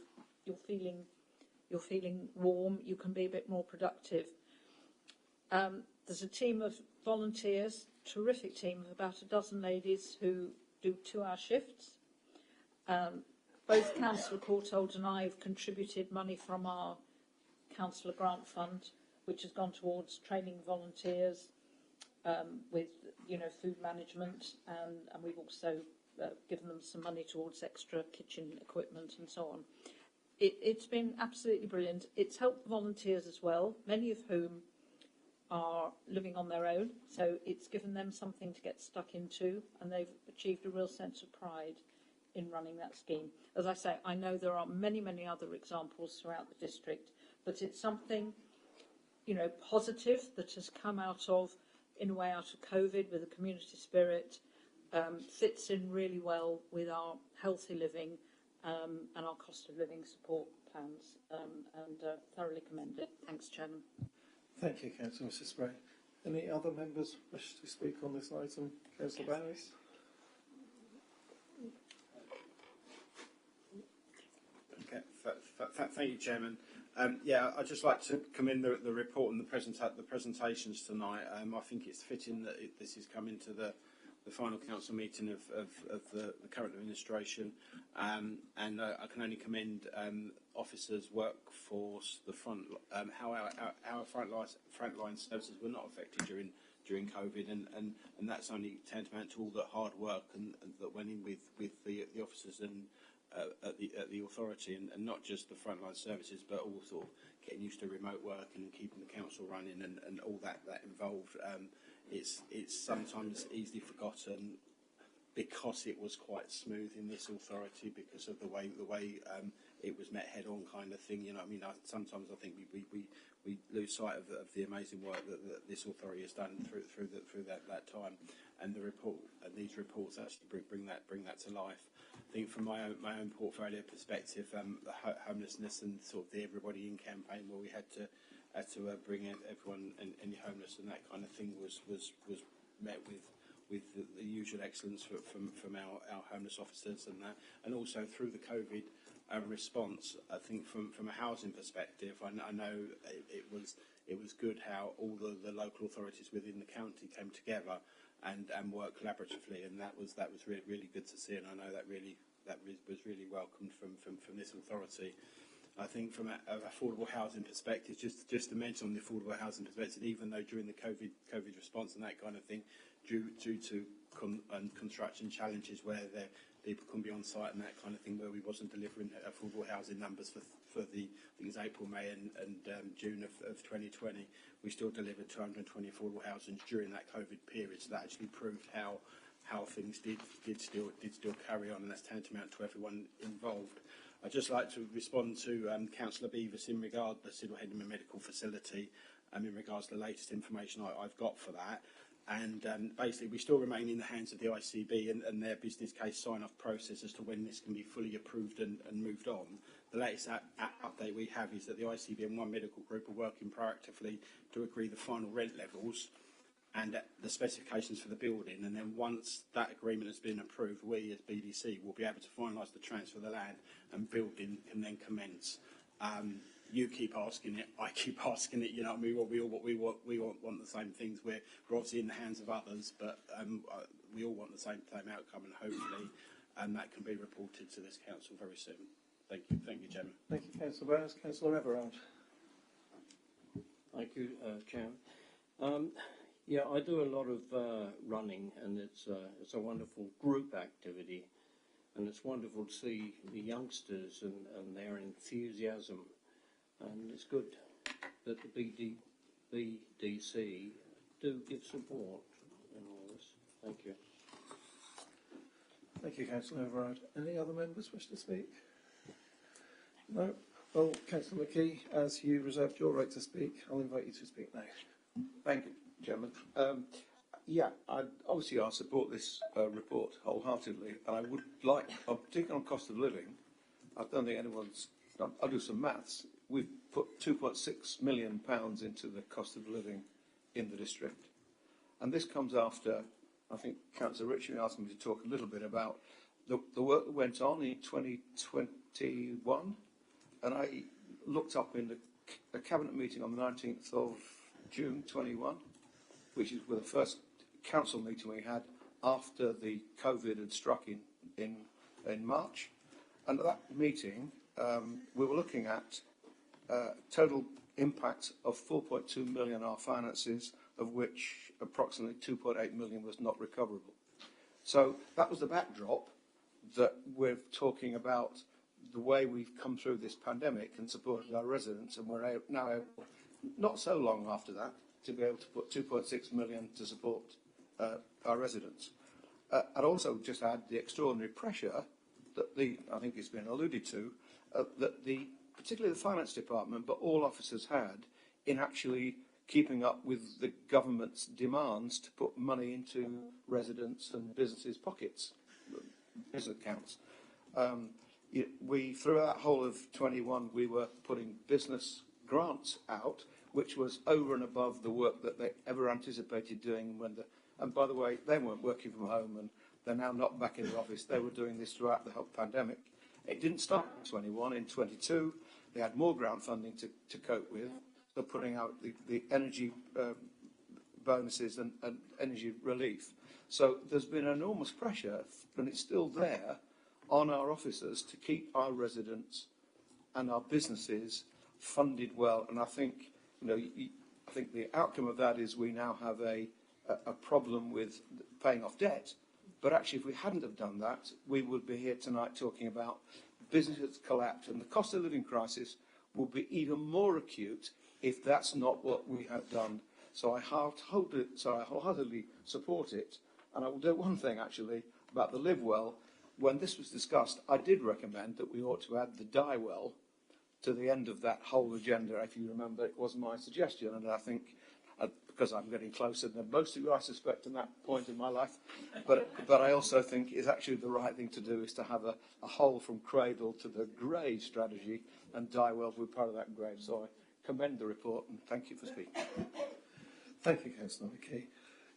you're feeling warm, you can be a bit more productive. There's a team of volunteers, terrific team of about a dozen ladies who do 2-hour shifts. Both Councillor Courtauld and I have contributed money from our Councillor Grant Fund, which has gone towards training volunteers with, you know, food management, and we've also given them some money towards extra kitchen equipment and so on. It's been absolutely brilliant. It's helped volunteers as well, many of whom are living on their own, so it's given them something to get stuck into, and they've achieved a real sense of pride in running that scheme. As I say, I know there are many, many other examples throughout the district, but it's something, you know, positive that has come out of, in a way, out of COVID with a community spirit, fits in really well with our healthy living and our cost of living support plans, and thoroughly commend it. Thanks, Chairman. Thank you, Councillor Mrs Spray. Any other members wish to speak on this item? Councillor Barris? Okay, thank you, Chairman. Yeah, I'd just like to commend the report and the presentations tonight. I think it's fitting that this is coming to the final council meeting of the current administration, and I can only commend officers, workforce, the front, how our frontline services were not affected during COVID, and that's only tantamount to all the hard work and that went in with the officers and at the authority, and not just the frontline services, but all sort of getting used to remote work and keeping the council running and all that involved. It's sometimes easily forgotten because it was quite smooth in this authority, because of the way it was met head on, kind of thing. You know, I mean, sometimes I think we lose sight of the amazing work that this authority has done through that time, and these reports actually bring that to life. I think from my own portfolio perspective, the homelessness and sort of the Everybody In campaign, where we had to bring in everyone any homeless and that kind of thing, was met with the usual excellence from our homeless officers and that, and also through the COVID response. I think from a housing perspective, I know it was good how all the local authorities within the county came together and worked collaboratively, and that was really good to see, and I know that was really welcomed from this authority. I think from an affordable housing perspective, just to mention on the affordable housing perspective, even though during the COVID response and that kind of thing, due to construction challenges where people couldn't be on site and that kind of thing, where we wasn't delivering affordable housing numbers for the, I think it was April, May and June of 2020, we still delivered 220 affordable housings during that COVID period. So that actually proved how things did still carry on, and that's tantamount to everyone involved. I'd just like to respond to Councillor Beavis in regard to the Siddle-Hedman Medical Facility, in regards to the latest information I've got for that. And basically, we still remain in the hands of the ICB and their business case sign-off process as to when this can be fully approved and moved on. The latest update we have is that the ICB and One Medical Group are working proactively to agree the final rent levels and the specifications for the building, and then once that agreement has been approved, we as BDC will be able to finalise the transfer of the land, and building can then commence. You keep asking it, I keep asking it. You know, we want the same things. We're obviously in the hands of others, but we all want the same outcome, and hopefully, that can be reported to this council very soon. Thank you, Chairman. Thank you, Councillor Barnes. Councillor Everard. Thank you, Chairman. Yeah, I do a lot of running, and it's a wonderful group activity, and it's wonderful to see the youngsters and their enthusiasm, and it's good that the BDC do give support in all this. Thank you. Thank you, Councillor Everard. Any other members wish to speak? No? Well, Councillor McKee, as you reserved your right to speak, I'll invite you to speak now. Thank you, Chairman. Obviously I support this report wholeheartedly, and I would like, particularly on cost of living, I don't think anyone's done, I'll do some maths. We've put £2.6 million into the cost of living in the district. And this comes after, I think Councillor Ritchie asked me to talk a little bit about the work that went on in 2021. And I looked up in the Cabinet meeting on the 19th of June 21, which is the first council meeting we had after the COVID had struck in March. And at that meeting, we were looking at total impact of 4.2 million on our finances, of which approximately 2.8 million was not recoverable. So that was the backdrop that we're talking about the way we've come through this pandemic and supported our residents, and we're now able, not so long after that, to be able to put 2.6 million to support our residents. I'd also just add the extraordinary pressure that I think it's been alluded to, that particularly the finance department, but all officers had in actually keeping up with the government's demands to put money into residents' and businesses' pockets, business accounts. Through that whole of 21, we were putting business grants out, which was over and above the work that they ever anticipated doing and by the way, they weren't working from home and they're now not back in the office. They were doing this throughout the whole pandemic. It didn't start in 21. In 22, they had more grant funding to cope with. They're putting out the energy bonuses and energy relief. So there's been enormous pressure, and it's still there, on our officers to keep our residents and our businesses funded well. And I think, I think the outcome of that is we now have a problem with paying off debt. But actually, if we hadn't have done that, we would be here tonight talking about businesses collapse, and the cost of living crisis will be even more acute if that's not what we have done. So I wholeheartedly support it. And I will do one thing, actually, about the live well. When this was discussed, I did recommend that we ought to add the die well to the end of that whole agenda. If you remember, it was my suggestion, and I think, because I'm getting closer than most of you, I suspect, in that point in my life, but I also think it's actually the right thing to do is to have a whole from cradle to the grave strategy, and die well will be part of that grave. So I commend the report, and thank you for speaking. Thank you, Councillor McKee.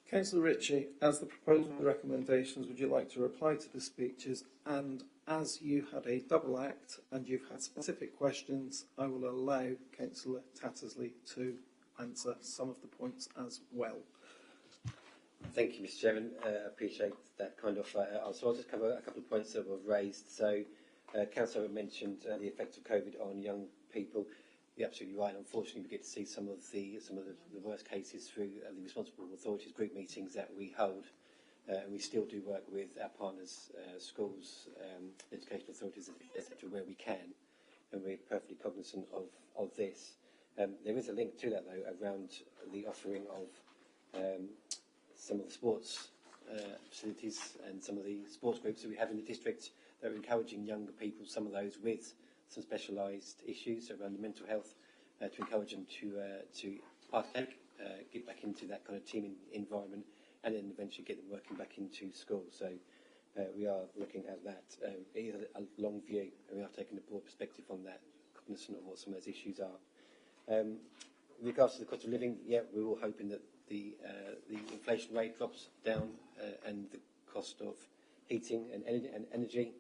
Councillor Ritchie, as the proposer of the recommendations, would you like to reply to the speeches? And as you had a double act and you've had specific questions, I will allow Councillor Tattersley to answer some of the points as well. Thank you, Mr. Chairman. I appreciate that kind of answer. I'll just cover a couple of points that were raised. So, Councillor mentioned the effect of COVID on young people. You're absolutely right. Unfortunately, we get to see some of the worst cases through the responsible authorities group meetings that we hold. And we still do work with our partners, schools, education authorities, etc., where we can, and we're perfectly cognizant of this. There is a link to that, though, around the offering of some of the sports facilities and some of the sports groups that we have in the district that are encouraging younger people, some of those with some specialised issues around the mental health, to encourage them to partake, get back into that kind of team environment, and then eventually get them working back into school. So we are looking at that. It is a long view, and we are taking a broad perspective on that, cognizant of what some of those issues are. With regards to the cost of living, we're all hoping that the inflation rate drops down, and the cost of heating and energy,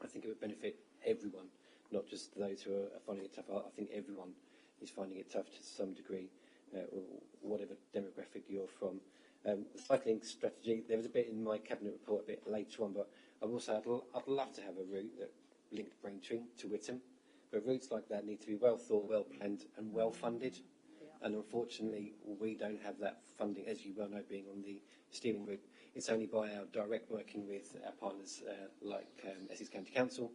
I think it would benefit everyone, not just those who are finding it tough. I think everyone is finding it tough to some degree, or whatever demographic you're from. The cycling strategy, there was a bit in my cabinet report a bit later on, but I'd love to have a route that linked Braintree to Witham. But routes like that need to be well thought, well planned, and well funded. Yeah. And unfortunately, we don't have that funding, as you well know, being on the steering group. It's only by our direct working with our partners like Essex County Council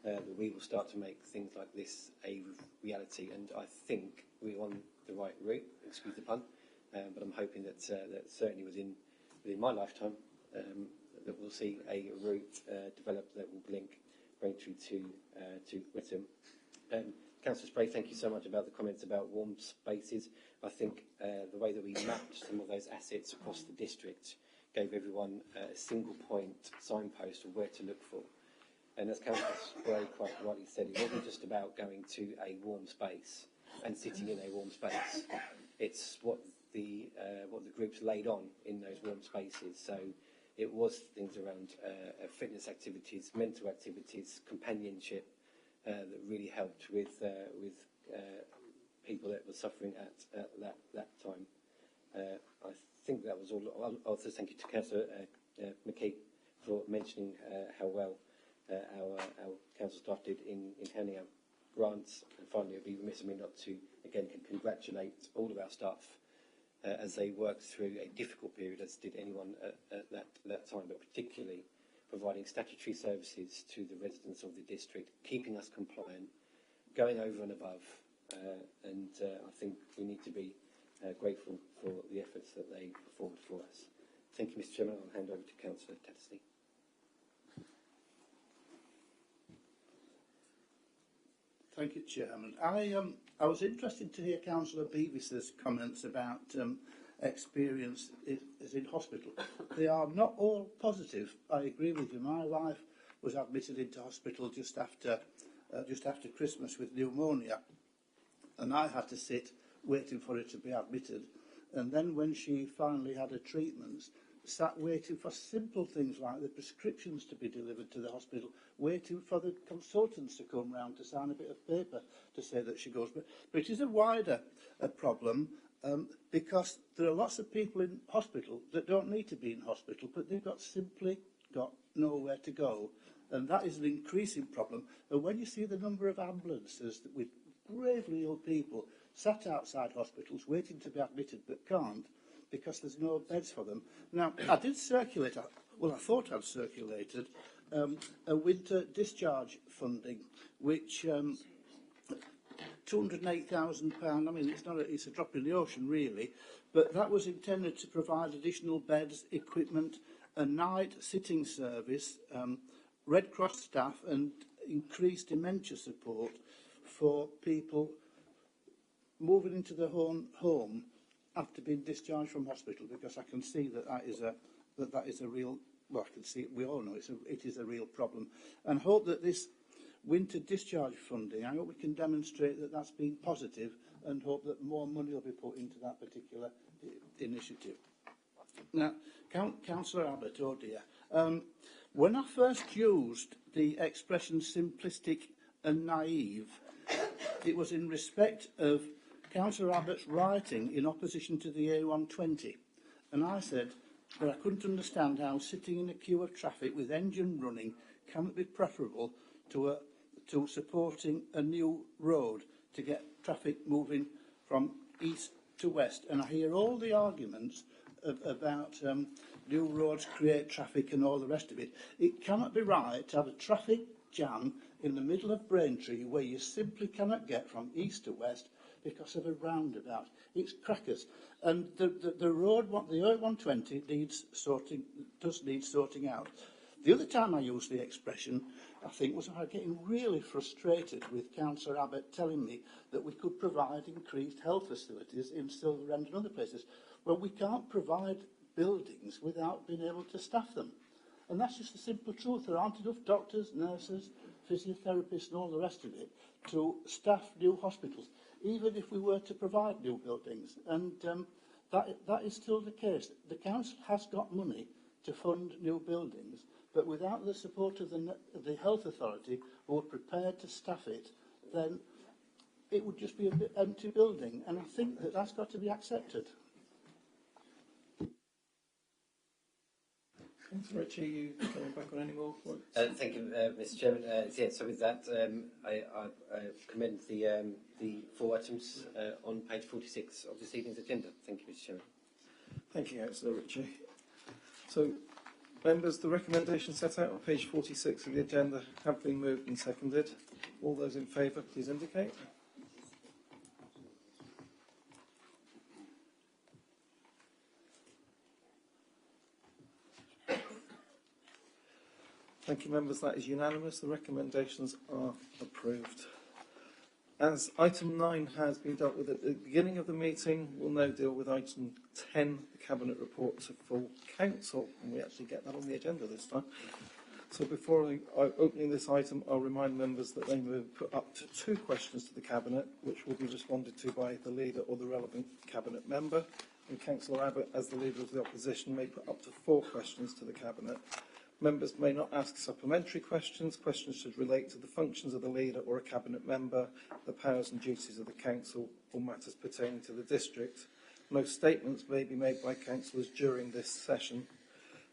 that we will start to make things like this a reality. And I think we're on the right route, excuse the pun, but I'm hoping that certainly within my lifetime that we'll see a route developed that will link Braintree to Witham. Councillor Spray, thank you so much about the comments about warm spaces. I think the way that we mapped some of those assets across the district gave everyone a single point signpost of where to look for. And as Councillor Spray quite rightly said, it wasn't just about going to a warm space and sitting in a warm space. It's what the groups laid on in those warm spaces. So it was things around fitness activities, mental activities, companionship that really helped with people that were suffering at that time. I think that was all. I'll also thank you to Councillor McKee for mentioning how well our council staff did in handing out grants. And finally, it would be remiss of me not to again congratulate all of our staff as they worked through a difficult period, as did anyone at that time, but particularly providing statutory services to the residents of the district, keeping us compliant, going over and above, and I think we need to be grateful for the efforts that they performed for us. Thank you, Mr. Chairman. I'll hand over to Councillor Tattersby. Thank you, Chairman. I was interested to hear Councillor Beavis's comments about experience is in hospital. They are not all positive. I agree with you. My wife was admitted into hospital just after Christmas with pneumonia, and I had to sit waiting for her to be admitted. And then when she finally had her treatments, sat waiting for simple things like the prescriptions to be delivered to the hospital, waiting for the consultants to come round to sign a bit of paper to say that she goes. But it is a wider problem because there are lots of people in hospital that don't need to be in hospital, but they've simply got nowhere to go. And that is an increasing problem. And when you see the number of ambulances with gravely ill people sat outside hospitals waiting to be admitted but can't, because there's no beds for them. Now, I did circulate, I thought I'd circulated a winter discharge funding, which £208,000, I mean, it's a drop in the ocean, really, but that was intended to provide additional beds, equipment, a night sitting service, Red Cross staff, and increased dementia support for people moving into their home after being discharged from hospital, because I can see that is a real, well, I can see it, we all know it is a real problem, and hope that this winter discharge funding, I hope we can demonstrate that that's been positive, and hope that more money will be put into that particular initiative. Now, Councillor Abbott, oh dear, when I first used the expression simplistic and naive, it was in respect of Councillor Abbott's writing in opposition to the A120, and I said that I couldn't understand how sitting in a queue of traffic with engine running cannot be preferable to supporting a new road to get traffic moving from east to west. And I hear all the arguments about new roads create traffic and all the rest of it. It cannot be right to have a traffic jam in the middle of Braintree where you simply cannot get from east to west because of a roundabout. It's crackers. And the road, the A120 does need sorting out. The other time I used the expression, I think, was I was getting really frustrated with Councillor Abbott telling me that we could provide increased health facilities in Silverend and other places. Well, we can't provide buildings without being able to staff them. And that's just the simple truth. There aren't enough doctors, nurses, physiotherapists and all the rest of it to staff new hospitals, even if we were to provide new buildings. And that is still the case. The council has got money to fund new buildings, but without the support of the health authority who are prepared to staff it, then it would just be an empty building. And I think that that's got to be accepted. Thanks, Richie. You coming back on any more points? Thank you, Mr. Chairman. So with that, I commend the 4 items on page 46 of this evening's agenda. Thank you, Mr. Chairman. Thank you, Councillor Richie. So, members, the recommendations set out on page 46 of the agenda have been moved and seconded. All those in favour, please indicate. Thank you, members. That is unanimous. The recommendations are approved. As item 9 has been dealt with at the beginning of the meeting, we'll now deal with item 10, the Cabinet report to full council, and we actually get that on the agenda this time. So before opening this item, I'll remind members that they may put up to 2 questions to the Cabinet, which will be responded to by the leader or the relevant Cabinet member. And Councillor Abbott, as the leader of the opposition, may put up to 4 questions to the Cabinet. Members may not ask supplementary questions. Questions should relate to the functions of the leader or a Cabinet member, the powers and duties of the council, or matters pertaining to the district. No statements may be made by councillors during this session.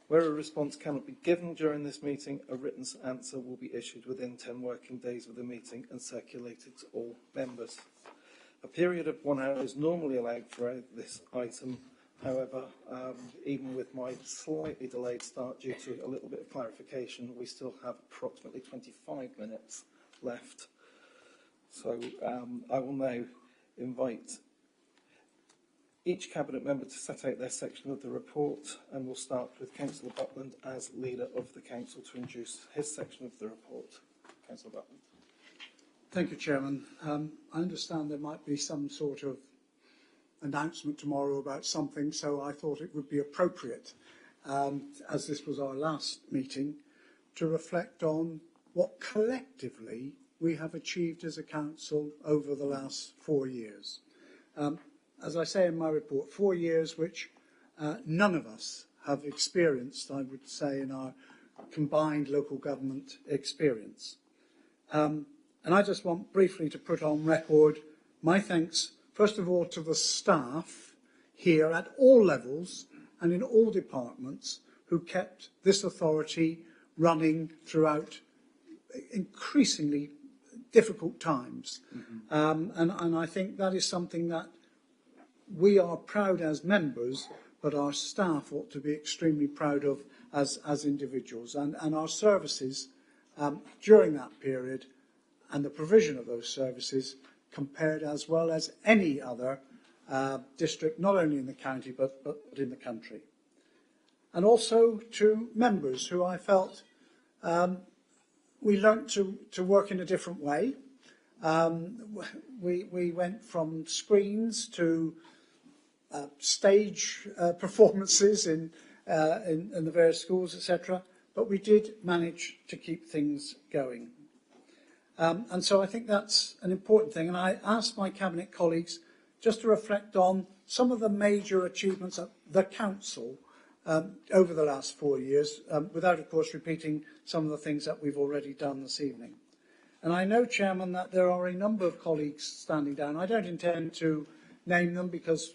Where a response cannot be given during this meeting, a written answer will be issued within 10 working days of the meeting and circulated to all members. A period of 1 hour is normally allowed for this item. However, even with my slightly delayed start due to a little bit of clarification, we still have approximately 25 minutes left. So I will now invite each Cabinet member to set out their section of the report, and we'll start with Councillor Butland as leader of the council to introduce his section of the report. Councillor Butland. Thank you, Chairman. I understand there might be some sort of announcement tomorrow about something, so I thought it would be appropriate, as this was our last meeting, to reflect on what collectively we have achieved as a council over the last 4 years. As I say in my report, 4 years which none of us have experienced, I would say, in our combined local government experience. And I just want briefly to put on record my thanks, first of all, to the staff here at all levels and in all departments who kept this authority running throughout increasingly difficult times. And I think that is something that we are proud as members, but our staff ought to be extremely proud of as individuals. And our services during that period and the provision of those services compared as well as any other district, not only in the county, but in the country. And also to members who I felt we learnt to work in a different way. We went from screens to stage performances in the various schools, etc. But we did manage to keep things going. And so I think that's an important thing. And I asked my Cabinet colleagues just to reflect on some of the major achievements of the Council over the last 4 years, without, of course, repeating some of the things that we've already done this evening. And I know, Chairman, that there are a number of colleagues standing down. I don't intend to name them because,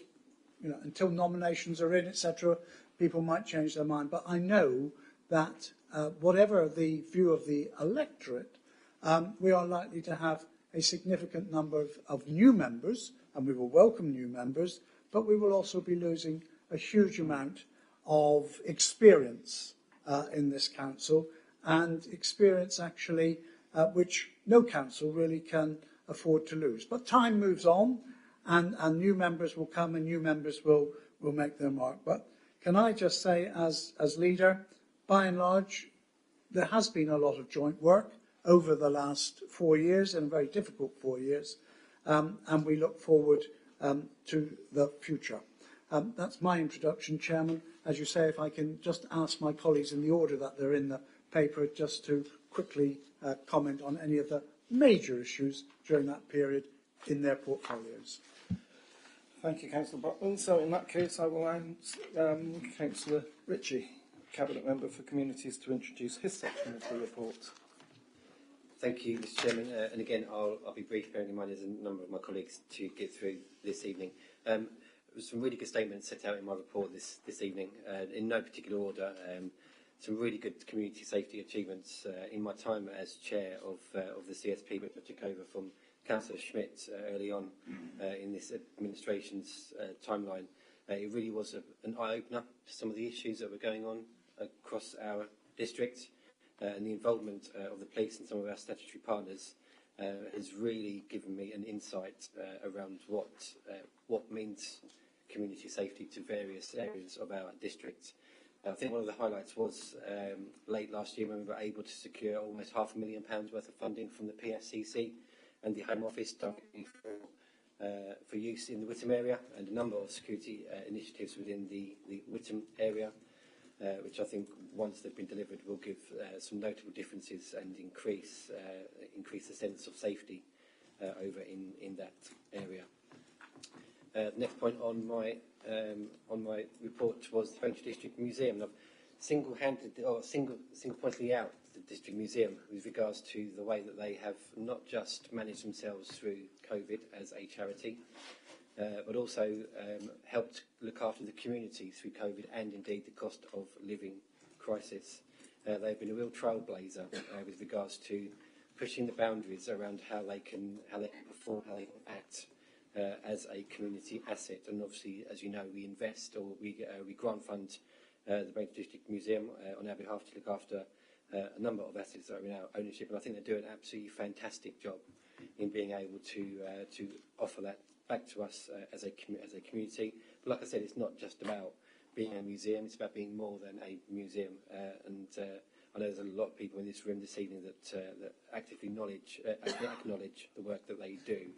until nominations are in, etc., people might change their mind. But I know that whatever the view of the electorate, we are likely to have a significant number of new members, and we will welcome new members, but we will also be losing a huge amount of experience in this council, and experience actually which no council really can afford to lose. But time moves on, and new members will come and new members will make their mark. But can I just say, as leader, by and large, there has been a lot of joint work over the last 4 years, and a very difficult 4 years, and we look forward to the future. That's my introduction, Chairman. As you say, if I can just ask my colleagues in the order that they're in the paper just to quickly comment on any of the major issues during that period in their portfolios. Thank you, Councillor Butland. So in that case, I will ask Councillor Ritchie, Cabinet Member for Communities, to introduce his section of the report. Thank you, Mr. Chairman. And again, I'll be brief, bearing in mind there's a number of my colleagues to get through this evening. There were some really good statements set out in my report this evening, in no particular order. Some really good community safety achievements in my time as chair of the CSP, which I took over from Councillor Schmidt early on in this administration's timeline. It really was an eye-opener to some of the issues that were going on across our district. And the involvement of the police and some of our statutory partners has really given me an insight around what means community safety to various areas of our district. I think one of the highlights was late last year when we were able to secure almost £500,000 worth of funding from the PSCC and the Home Office directly for use in the Witham area, and a number of security initiatives within the Witham area, which I think, once they've been delivered, will give some notable differences and increase the sense of safety over in that area. The next point on my report was the Braintree District Museum. I've single-pointedly out the District Museum with regards to the way that they have not just managed themselves through COVID as a charity, but also helped look after the community through COVID and indeed the cost of living crisis. They've been a real trailblazer with regards to pushing the boundaries around how they can perform, how they can act as a community asset. And obviously, as you know, we invest, or we grant fund the Braintree District Museum on our behalf to look after a number of assets that are in our ownership, and I think they do an absolutely fantastic job in being able to offer that back to us as a community. But like I said, it's not just about being a museum; it's about being more than a museum. And I know there's a lot of people in this room this evening that actively acknowledge the work that they do.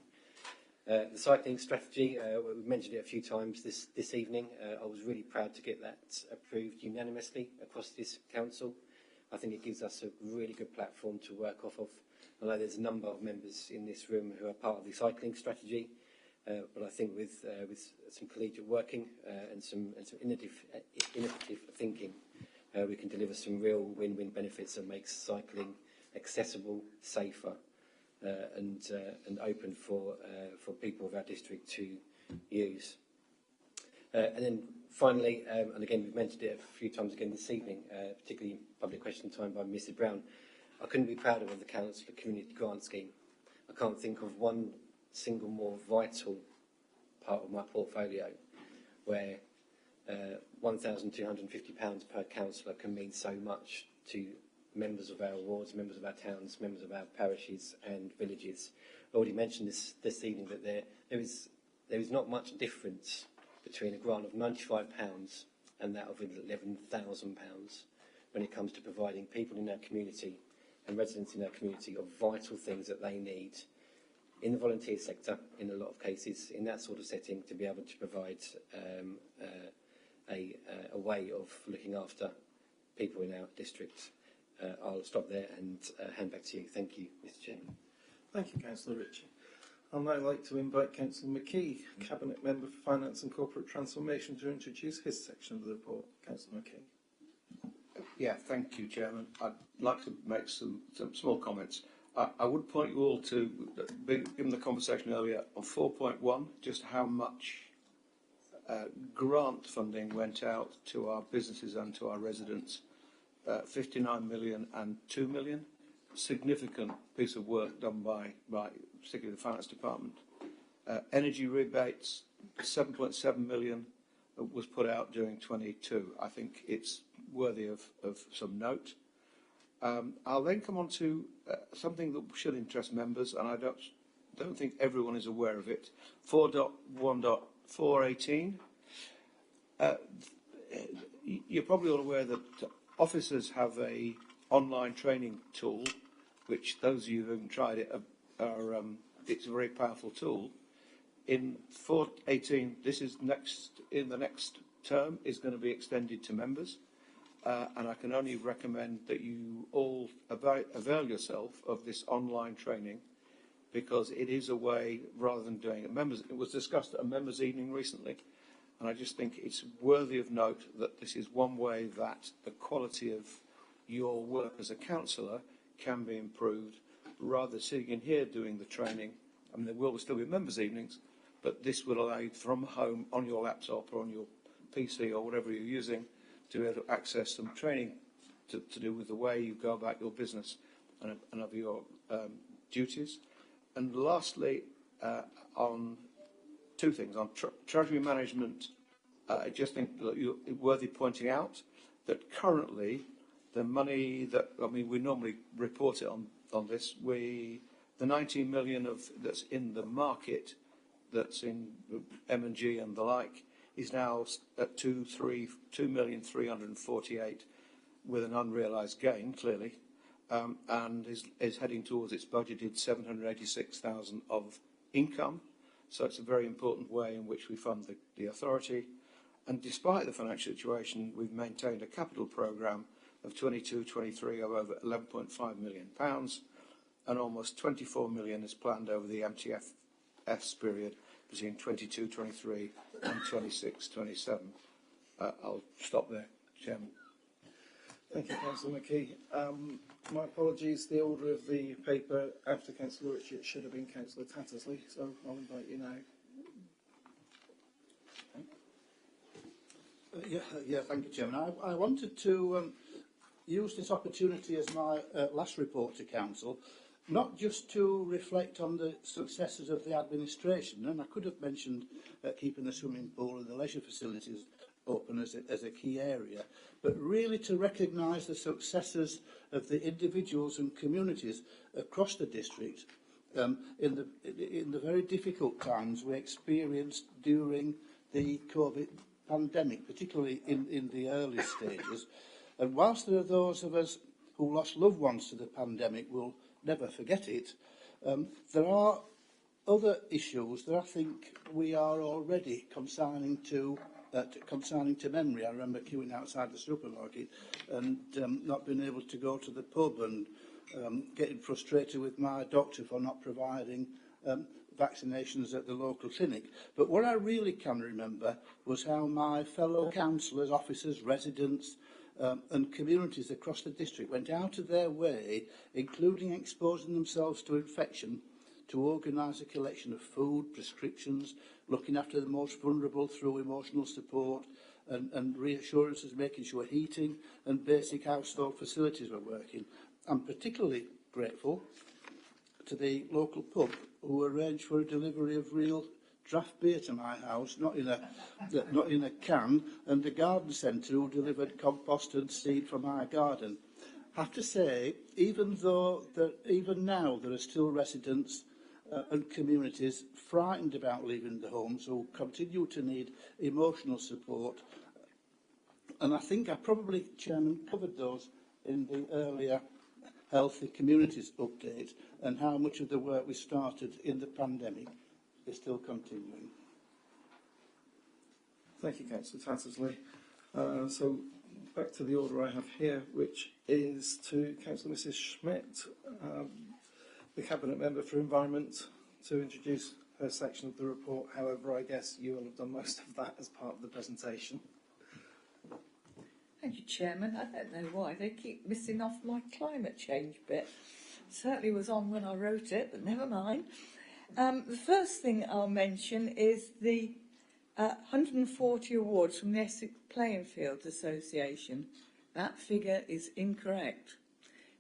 The cycling strategy, we've mentioned it a few times this evening. I was really proud to get that approved unanimously across this council. I think it gives us a really good platform to work off of. I know there's a number of members in this room who are part of the cycling strategy, but I think with some collegiate working and some innovative thinking, we can deliver some real win-win benefits that makes cycling accessible, safer, and open for people of our district to use. And then finally, and again we've mentioned it a few times again this evening, particularly in public question time by Mrs Brown, I couldn't be prouder of the Council Community Grant Scheme. I can't think of one single more vital part of my portfolio where £1,250 per councillor can mean so much to members of our wards, members of our towns, members of our parishes and villages. I already mentioned this evening that there is not much difference between a grant of £95 and that of £11,000 when it comes to providing people in our community and residents in our community of vital things that they need in the volunteer sector, in a lot of cases, in that sort of setting, to be able to provide a way of looking after people in our district. I'll stop there and hand back to you. Thank you, Mr Chairman. Thank you, Councillor Ritchie. I'd now like to invite Councillor McKee, Cabinet Member for Finance and Corporate Transformation, to introduce his section of the report. Councillor McKee. Yeah, thank you, Chairman. I'd like to make some small comments. I would point you all to, given the conversation earlier, on 4.1, just how much grant funding went out to our businesses and to our residents. 59 million and 2 million. Significant piece of work done by particularly the Finance Department. Energy rebates, 7.7 million was put out during 22. I think it's worthy of some note. I'll then come on to something that should interest members, and I don't think everyone is aware of it. 4.1.418. You're probably all aware that officers have a online training tool, which those of you who haven't tried it it's a very powerful tool. In 4.18, this is in the next term is going to be extended to members, and I can only recommend that you all avail yourself of this online training, because it is a way, rather than doing it. It was discussed at a members' evening recently, and I just think it's worthy of note that this is one way that the quality of your work as a councillor can be improved, rather than sitting in here doing the training. I mean, there will still be members' evenings, but this will allow you from home, on your laptop or on your PC or whatever you're using, to be able to access some training to do with the way you go about your business and of your duties. And lastly, on two things. On treasury management, I just think that it's worthy pointing out that currently the money that, I mean, we normally report it on this, the 19 million that's in the market, that's in M&G and the like, is now at 2,348 with an unrealised gain, clearly. and is heading towards its budgeted 786,000 of income. So it's a very important way in which we fund the authority. And despite the financial situation, we've maintained a capital programme of 22-23 of over £11.5 million, and almost 24 million is planned over the MTFS period between 22-23 and 26-27. I'll stop there, Chairman. Thank you, Councillor McKee. My apologies, the order of the paper after Councillor Richard should have been Councillor Tattersley, so I'll invite you now. Thank you, Chairman. I wanted to use this opportunity as my last report to Council, not just to reflect on the successes of the administration, and I could have mentioned keeping the swimming pool and the leisure facilities open as a key area, but really to recognise the successes of the individuals and communities across the district in the very difficult times we experienced during the COVID pandemic, particularly in the early stages. And whilst there are those of us who lost loved ones to the pandemic will never forget it, there are other issues that I think we are already consigning to memory. I remember queuing outside the supermarket and not being able to go to the pub, and getting frustrated with my doctor for not providing vaccinations at the local clinic. But what I really can remember was how my fellow councillors, officers, residents and communities across the district went out of their way, including exposing themselves to infection, to organise a collection of food, prescriptions, looking after the most vulnerable through emotional support and reassurances, making sure heating and basic household facilities were working. I'm particularly grateful to the local pub who arranged for a delivery of real draft beer to my house, not in a can, and the garden centre who delivered compost and seed for my garden. I have to say, even now there are still residents and communities frightened about leaving the homes who continue to need emotional support. And I think I probably, Chairman, covered those in the earlier Healthy Communities update, and how much of the work we started in the pandemic is still continuing. Thank you, Councillor Tattersley. So back to the order I have here, which is to Councillor Mrs Schmidt, the Cabinet Member for Environment, to introduce her section of the report. However, I guess you will have done most of that as part of the presentation. Thank you, Chairman. I don't know why they keep missing off my climate change bit. Certainly was on when I wrote it, but never mind. The first thing I'll mention is the 140 awards from the Essex Playing Fields Association. That figure is incorrect,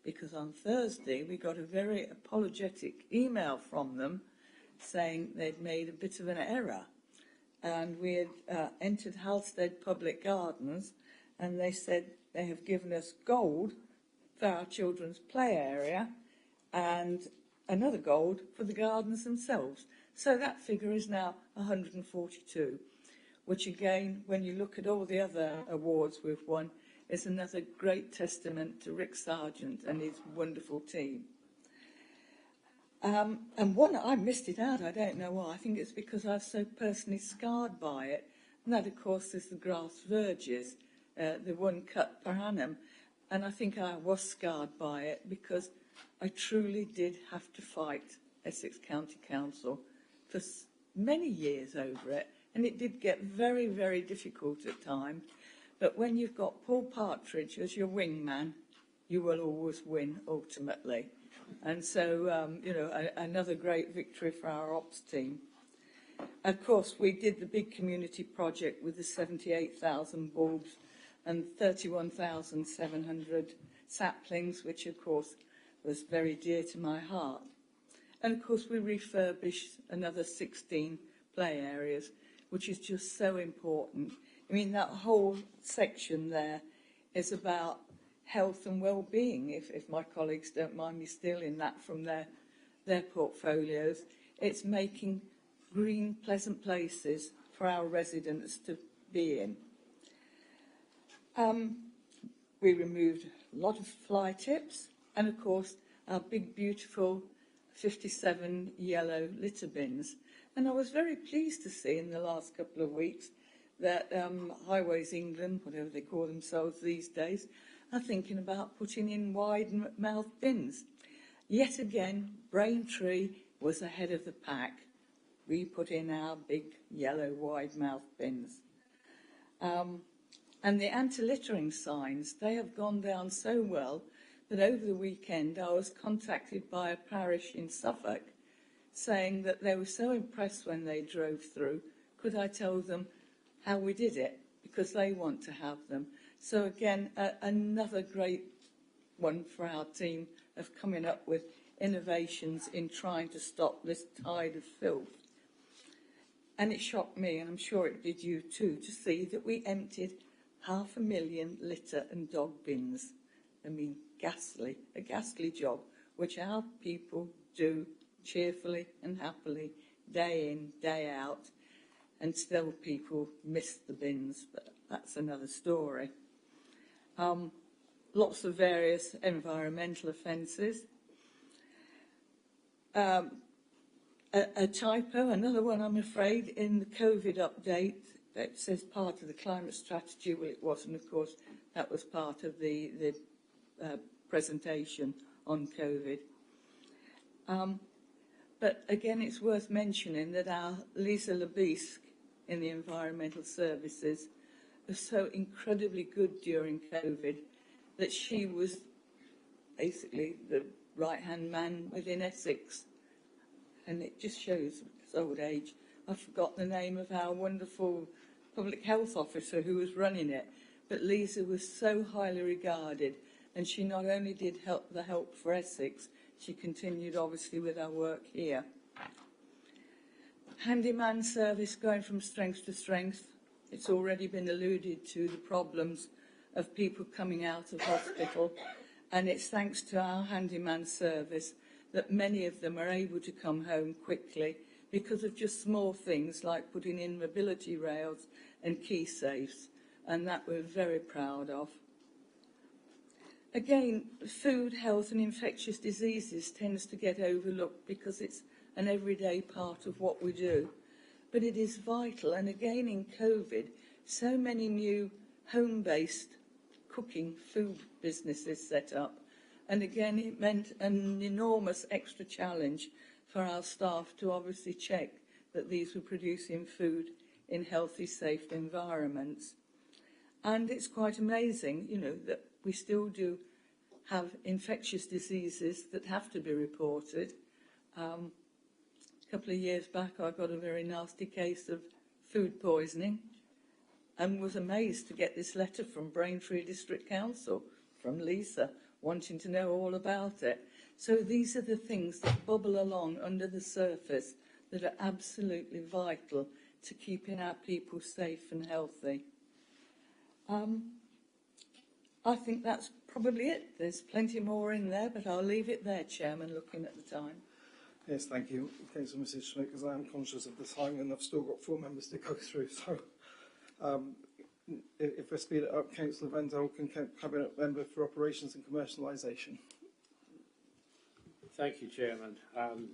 because on Thursday we got a very apologetic email from them saying they'd made a bit of an error, and we had entered Halstead Public Gardens, and they said they have given us gold for our children's play area and another gold for the gardens themselves. So that figure is now 142, which again, when you look at all the other awards we've won, is another great testament to Rick Sargent and his wonderful team. And one, I missed it out, I don't know why. I think it's because I was so personally scarred by it. And that, of course, is the grass verges, the 1 cut per annum. And I think I was scarred by it because I truly did have to fight Essex County Council for many years over it. And it did get very, very difficult at times. But when you've got Paul Partridge as your wingman, you will always win, ultimately. And so, another great victory for our ops team. Of course, we did the big community project with the 78,000 bulbs and 31,700 saplings, which, of course, was very dear to my heart. And, of course, we refurbished another 16 play areas, which is just so important. I mean, that whole section there is about health and well-being, if my colleagues don't mind me stealing that from their portfolios. It's making green, pleasant places for our residents to be in. We removed a lot of fly tips, And of course, our big, beautiful 57 yellow litter bins. And I was very pleased to see in the last couple of weeks that Highways England, whatever they call themselves these days, are thinking about putting in wide-mouth bins. Yet again, Braintree was ahead of the pack. We put in our big yellow wide-mouth bins. And the anti-littering signs, they have gone down so well that over the weekend I was contacted by a parish in Suffolk saying that they were so impressed when they drove through, could I tell them how we did it, because they want to have them. So again, another great one for our team of coming up with innovations in trying to stop this tide of filth. And it shocked me, and I'm sure it did you too, to see that we emptied 500,000 litter and dog bins. I mean, a ghastly job, which our people do cheerfully and happily, day in, day out, and still people miss the bins, but that's another story. Lots of various environmental offences. A typo, another one I'm afraid, in the COVID update that says part of the climate strategy. Well, it wasn't, of course, that was part of the presentation on COVID. But again, it's worth mentioning that our Lisa Labisque in the Environmental Services was so incredibly good during COVID that she was basically the right-hand man within Essex. And it just shows his old age. I forgot the name of our wonderful public health officer who was running it. But Lisa was so highly regarded, and she not only did help for Essex, she continued obviously with our work here. Handyman service going from strength to strength. It's already been alluded to the problems of people coming out of hospital, and it's thanks to our handyman service that many of them are able to come home quickly because of just small things like putting in mobility rails and key safes, and that we're very proud of. Again, food, health and infectious diseases tends to get overlooked because it's an everyday part of what we do. But it is vital, and again in COVID, so many new home-based cooking food businesses set up. And again, it meant an enormous extra challenge for our staff to obviously check that these were producing food in healthy, safe environments. And it's quite amazing, you know, that we still do have infectious diseases that have to be reported. A couple of years back, I got a very nasty case of food poisoning and was amazed to get this letter from Braintree District Council, from Lisa, wanting to know all about it. So these are the things that bubble along under the surface that are absolutely vital to keeping our people safe and healthy. I think that's probably it. There's plenty more in there, but I'll leave it there, Chairman, looking at the time. Yes, thank you. Okay, so Mrs. Schmidt, because I am conscious of the time and I've still got 4 members to go through. So if I speed it up, Councillor Van Dolken, Cabinet Member for Operations and Commercialisation. Thank you, Chairman.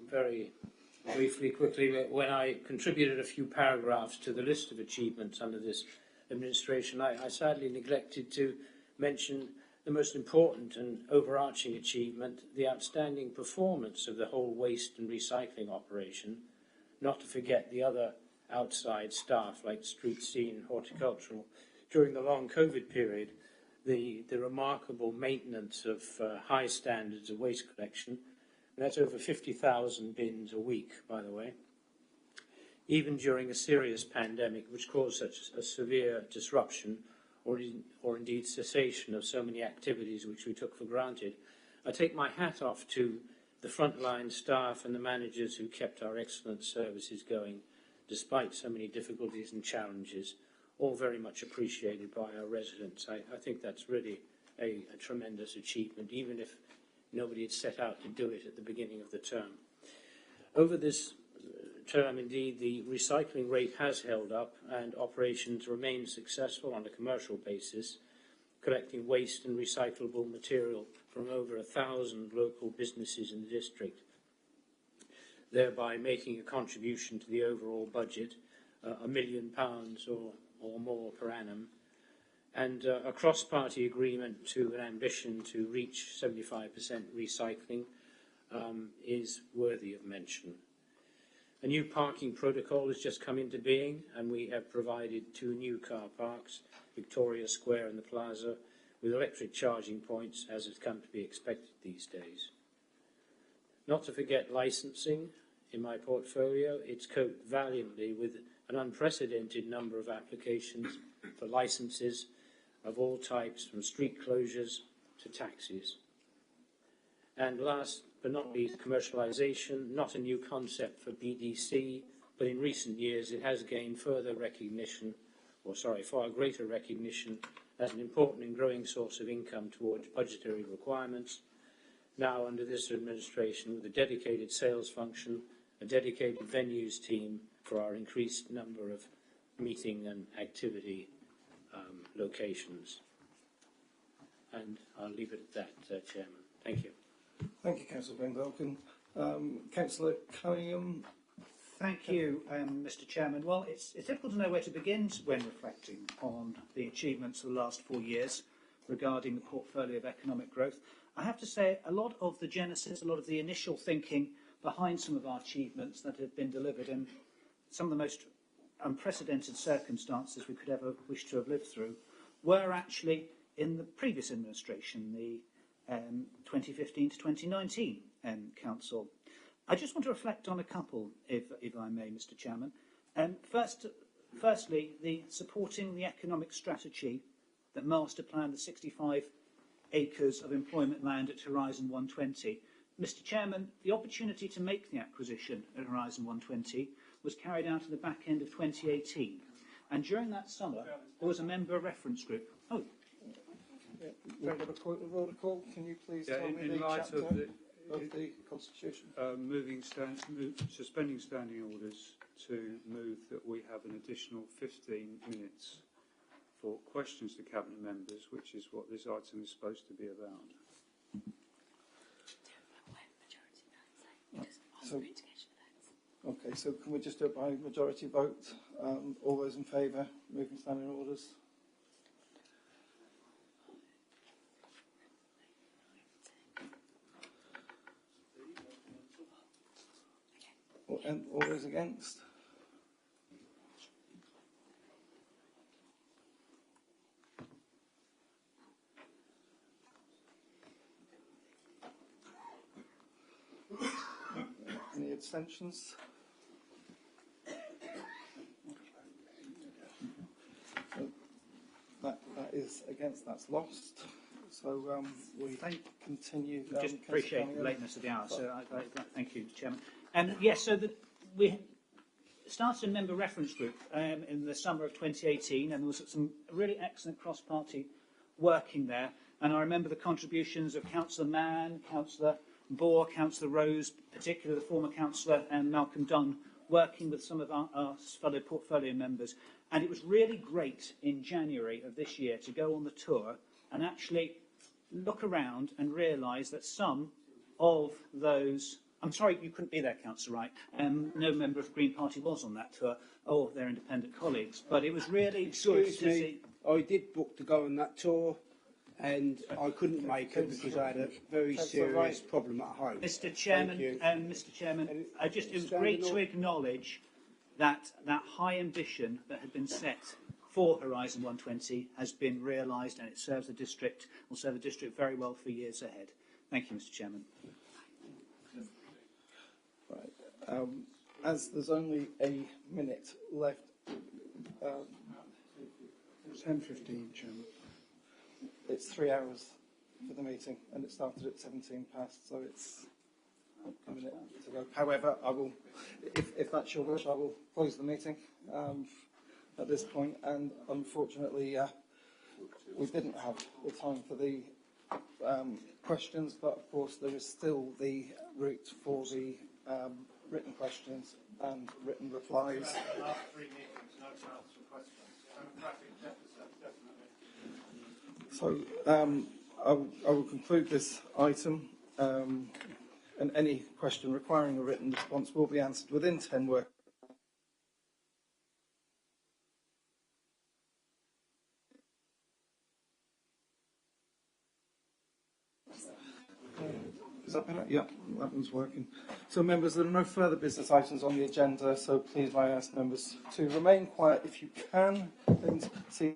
Very briefly, quickly, when I contributed a few paragraphs to the list of achievements under this administration, I sadly neglected to mention the most important and overarching achievement, the outstanding performance of the whole waste and recycling operation, not to forget the other outside staff like street scene, horticultural, during the long COVID period, the remarkable maintenance of high standards of waste collection. And that's over 50,000 bins a week, by the way. Even during a serious pandemic, which caused such a severe disruption or indeed cessation of so many activities which we took for granted, I take my hat off to the frontline staff and the managers who kept our excellent services going despite so many difficulties and challenges, all very much appreciated by our residents. I think that's really a tremendous achievement, even if nobody had set out to do it at the beginning of the term. Over this term, indeed, the recycling rate has held up and operations remain successful on a commercial basis. collecting waste and recyclable material from over 1,000 local businesses in the district, thereby making a contribution to the overall budget, £1 million or more per annum, and a cross-party agreement to an ambition to reach 75% recycling is worthy of mention. A new parking protocol has just come into being, and we have provided 2 new car parks, Victoria Square and the Plaza, with electric charging points, as has come to be expected these days. Not to forget licensing. In my portfolio, it's coped valiantly with an unprecedented number of applications for licences of all types, from street closures to taxis. And last but not least, commercialisation, not a new concept for BDC, but in recent years it has gained far greater recognition as an important and growing source of income towards budgetary requirements, now under this administration with a dedicated sales function, a dedicated venues team for our increased number of meeting and activity locations. And I'll leave it at that, Chairman. Thank you. Thank you, Councillor Van Velken. Councillor Cunningham. Thank you, Mr. Chairman. Well, it's difficult to know where to begin when reflecting on the achievements of the last 4 years regarding the portfolio of economic growth. I have to say a lot of the genesis, a lot of the initial thinking behind some of our achievements that have been delivered in some of the most unprecedented circumstances we could ever wish to have lived through were actually in the previous administration, the 2015 to 2019 Council. I just want to reflect on a couple, if I may, Mr. Chairman. Firstly, supporting the economic strategy that master planned the 65 acres of employment land at Horizon 120. Mr. Chairman, the opportunity to make the acquisition at Horizon 120 was carried out at the back end of 2018. And during that summer, there was a member reference group. Oh. We've got a point of order call. Can you please tell me the chapter of the Constitution? Suspending standing orders to move that we have an additional 15 minutes for questions to Cabinet members, which is what this item is supposed to be about. So can we just do it by majority vote? All those in favour, moving standing orders? And all those against? Any abstentions? That is against, that's lost. So we continue. Just appreciate the lateness of the hour, so thank you, Chairman. Yes, so we started a member reference group in the summer of 2018, and there was some really excellent cross-party working there. And I remember the contributions of Councillor Mann, Councillor Bohr, Councillor Rose, particularly the former Councillor Malcolm Dunn, working with some of our fellow portfolio members. And it was really great in January of this year to go on the tour and actually look around and realise that some of those... I'm sorry you couldn't be there, Councillor Wright. No member of the Green Party was on that tour, or their independent colleagues. But it was really good to see... I did book to go on that tour, and I couldn't make it because I had a very serious problem at home. Mr. Chairman, Mr. Chairman, it was great to acknowledge that high ambition that had been set for Horizon 120 has been realised, and it serves the district, will serve the district very well for years ahead. Thank you, Mr. Chairman. Right. As there's only a minute left. 10:15, Chairman. It's 3 hours for the meeting, and it started at 17 past, so it's a minute to go. However, I will, if that's your wish, I will close the meeting at this point. And unfortunately, we didn't have the time for the questions, but of course there is still the route for the written questions and written replies. So I will conclude this item, and any question requiring a written response will be answered within 10 work. Is that better? Yeah, that one's working. So, members, there are no further business items on the agenda, so please may I ask members to remain quiet if you can. Please see.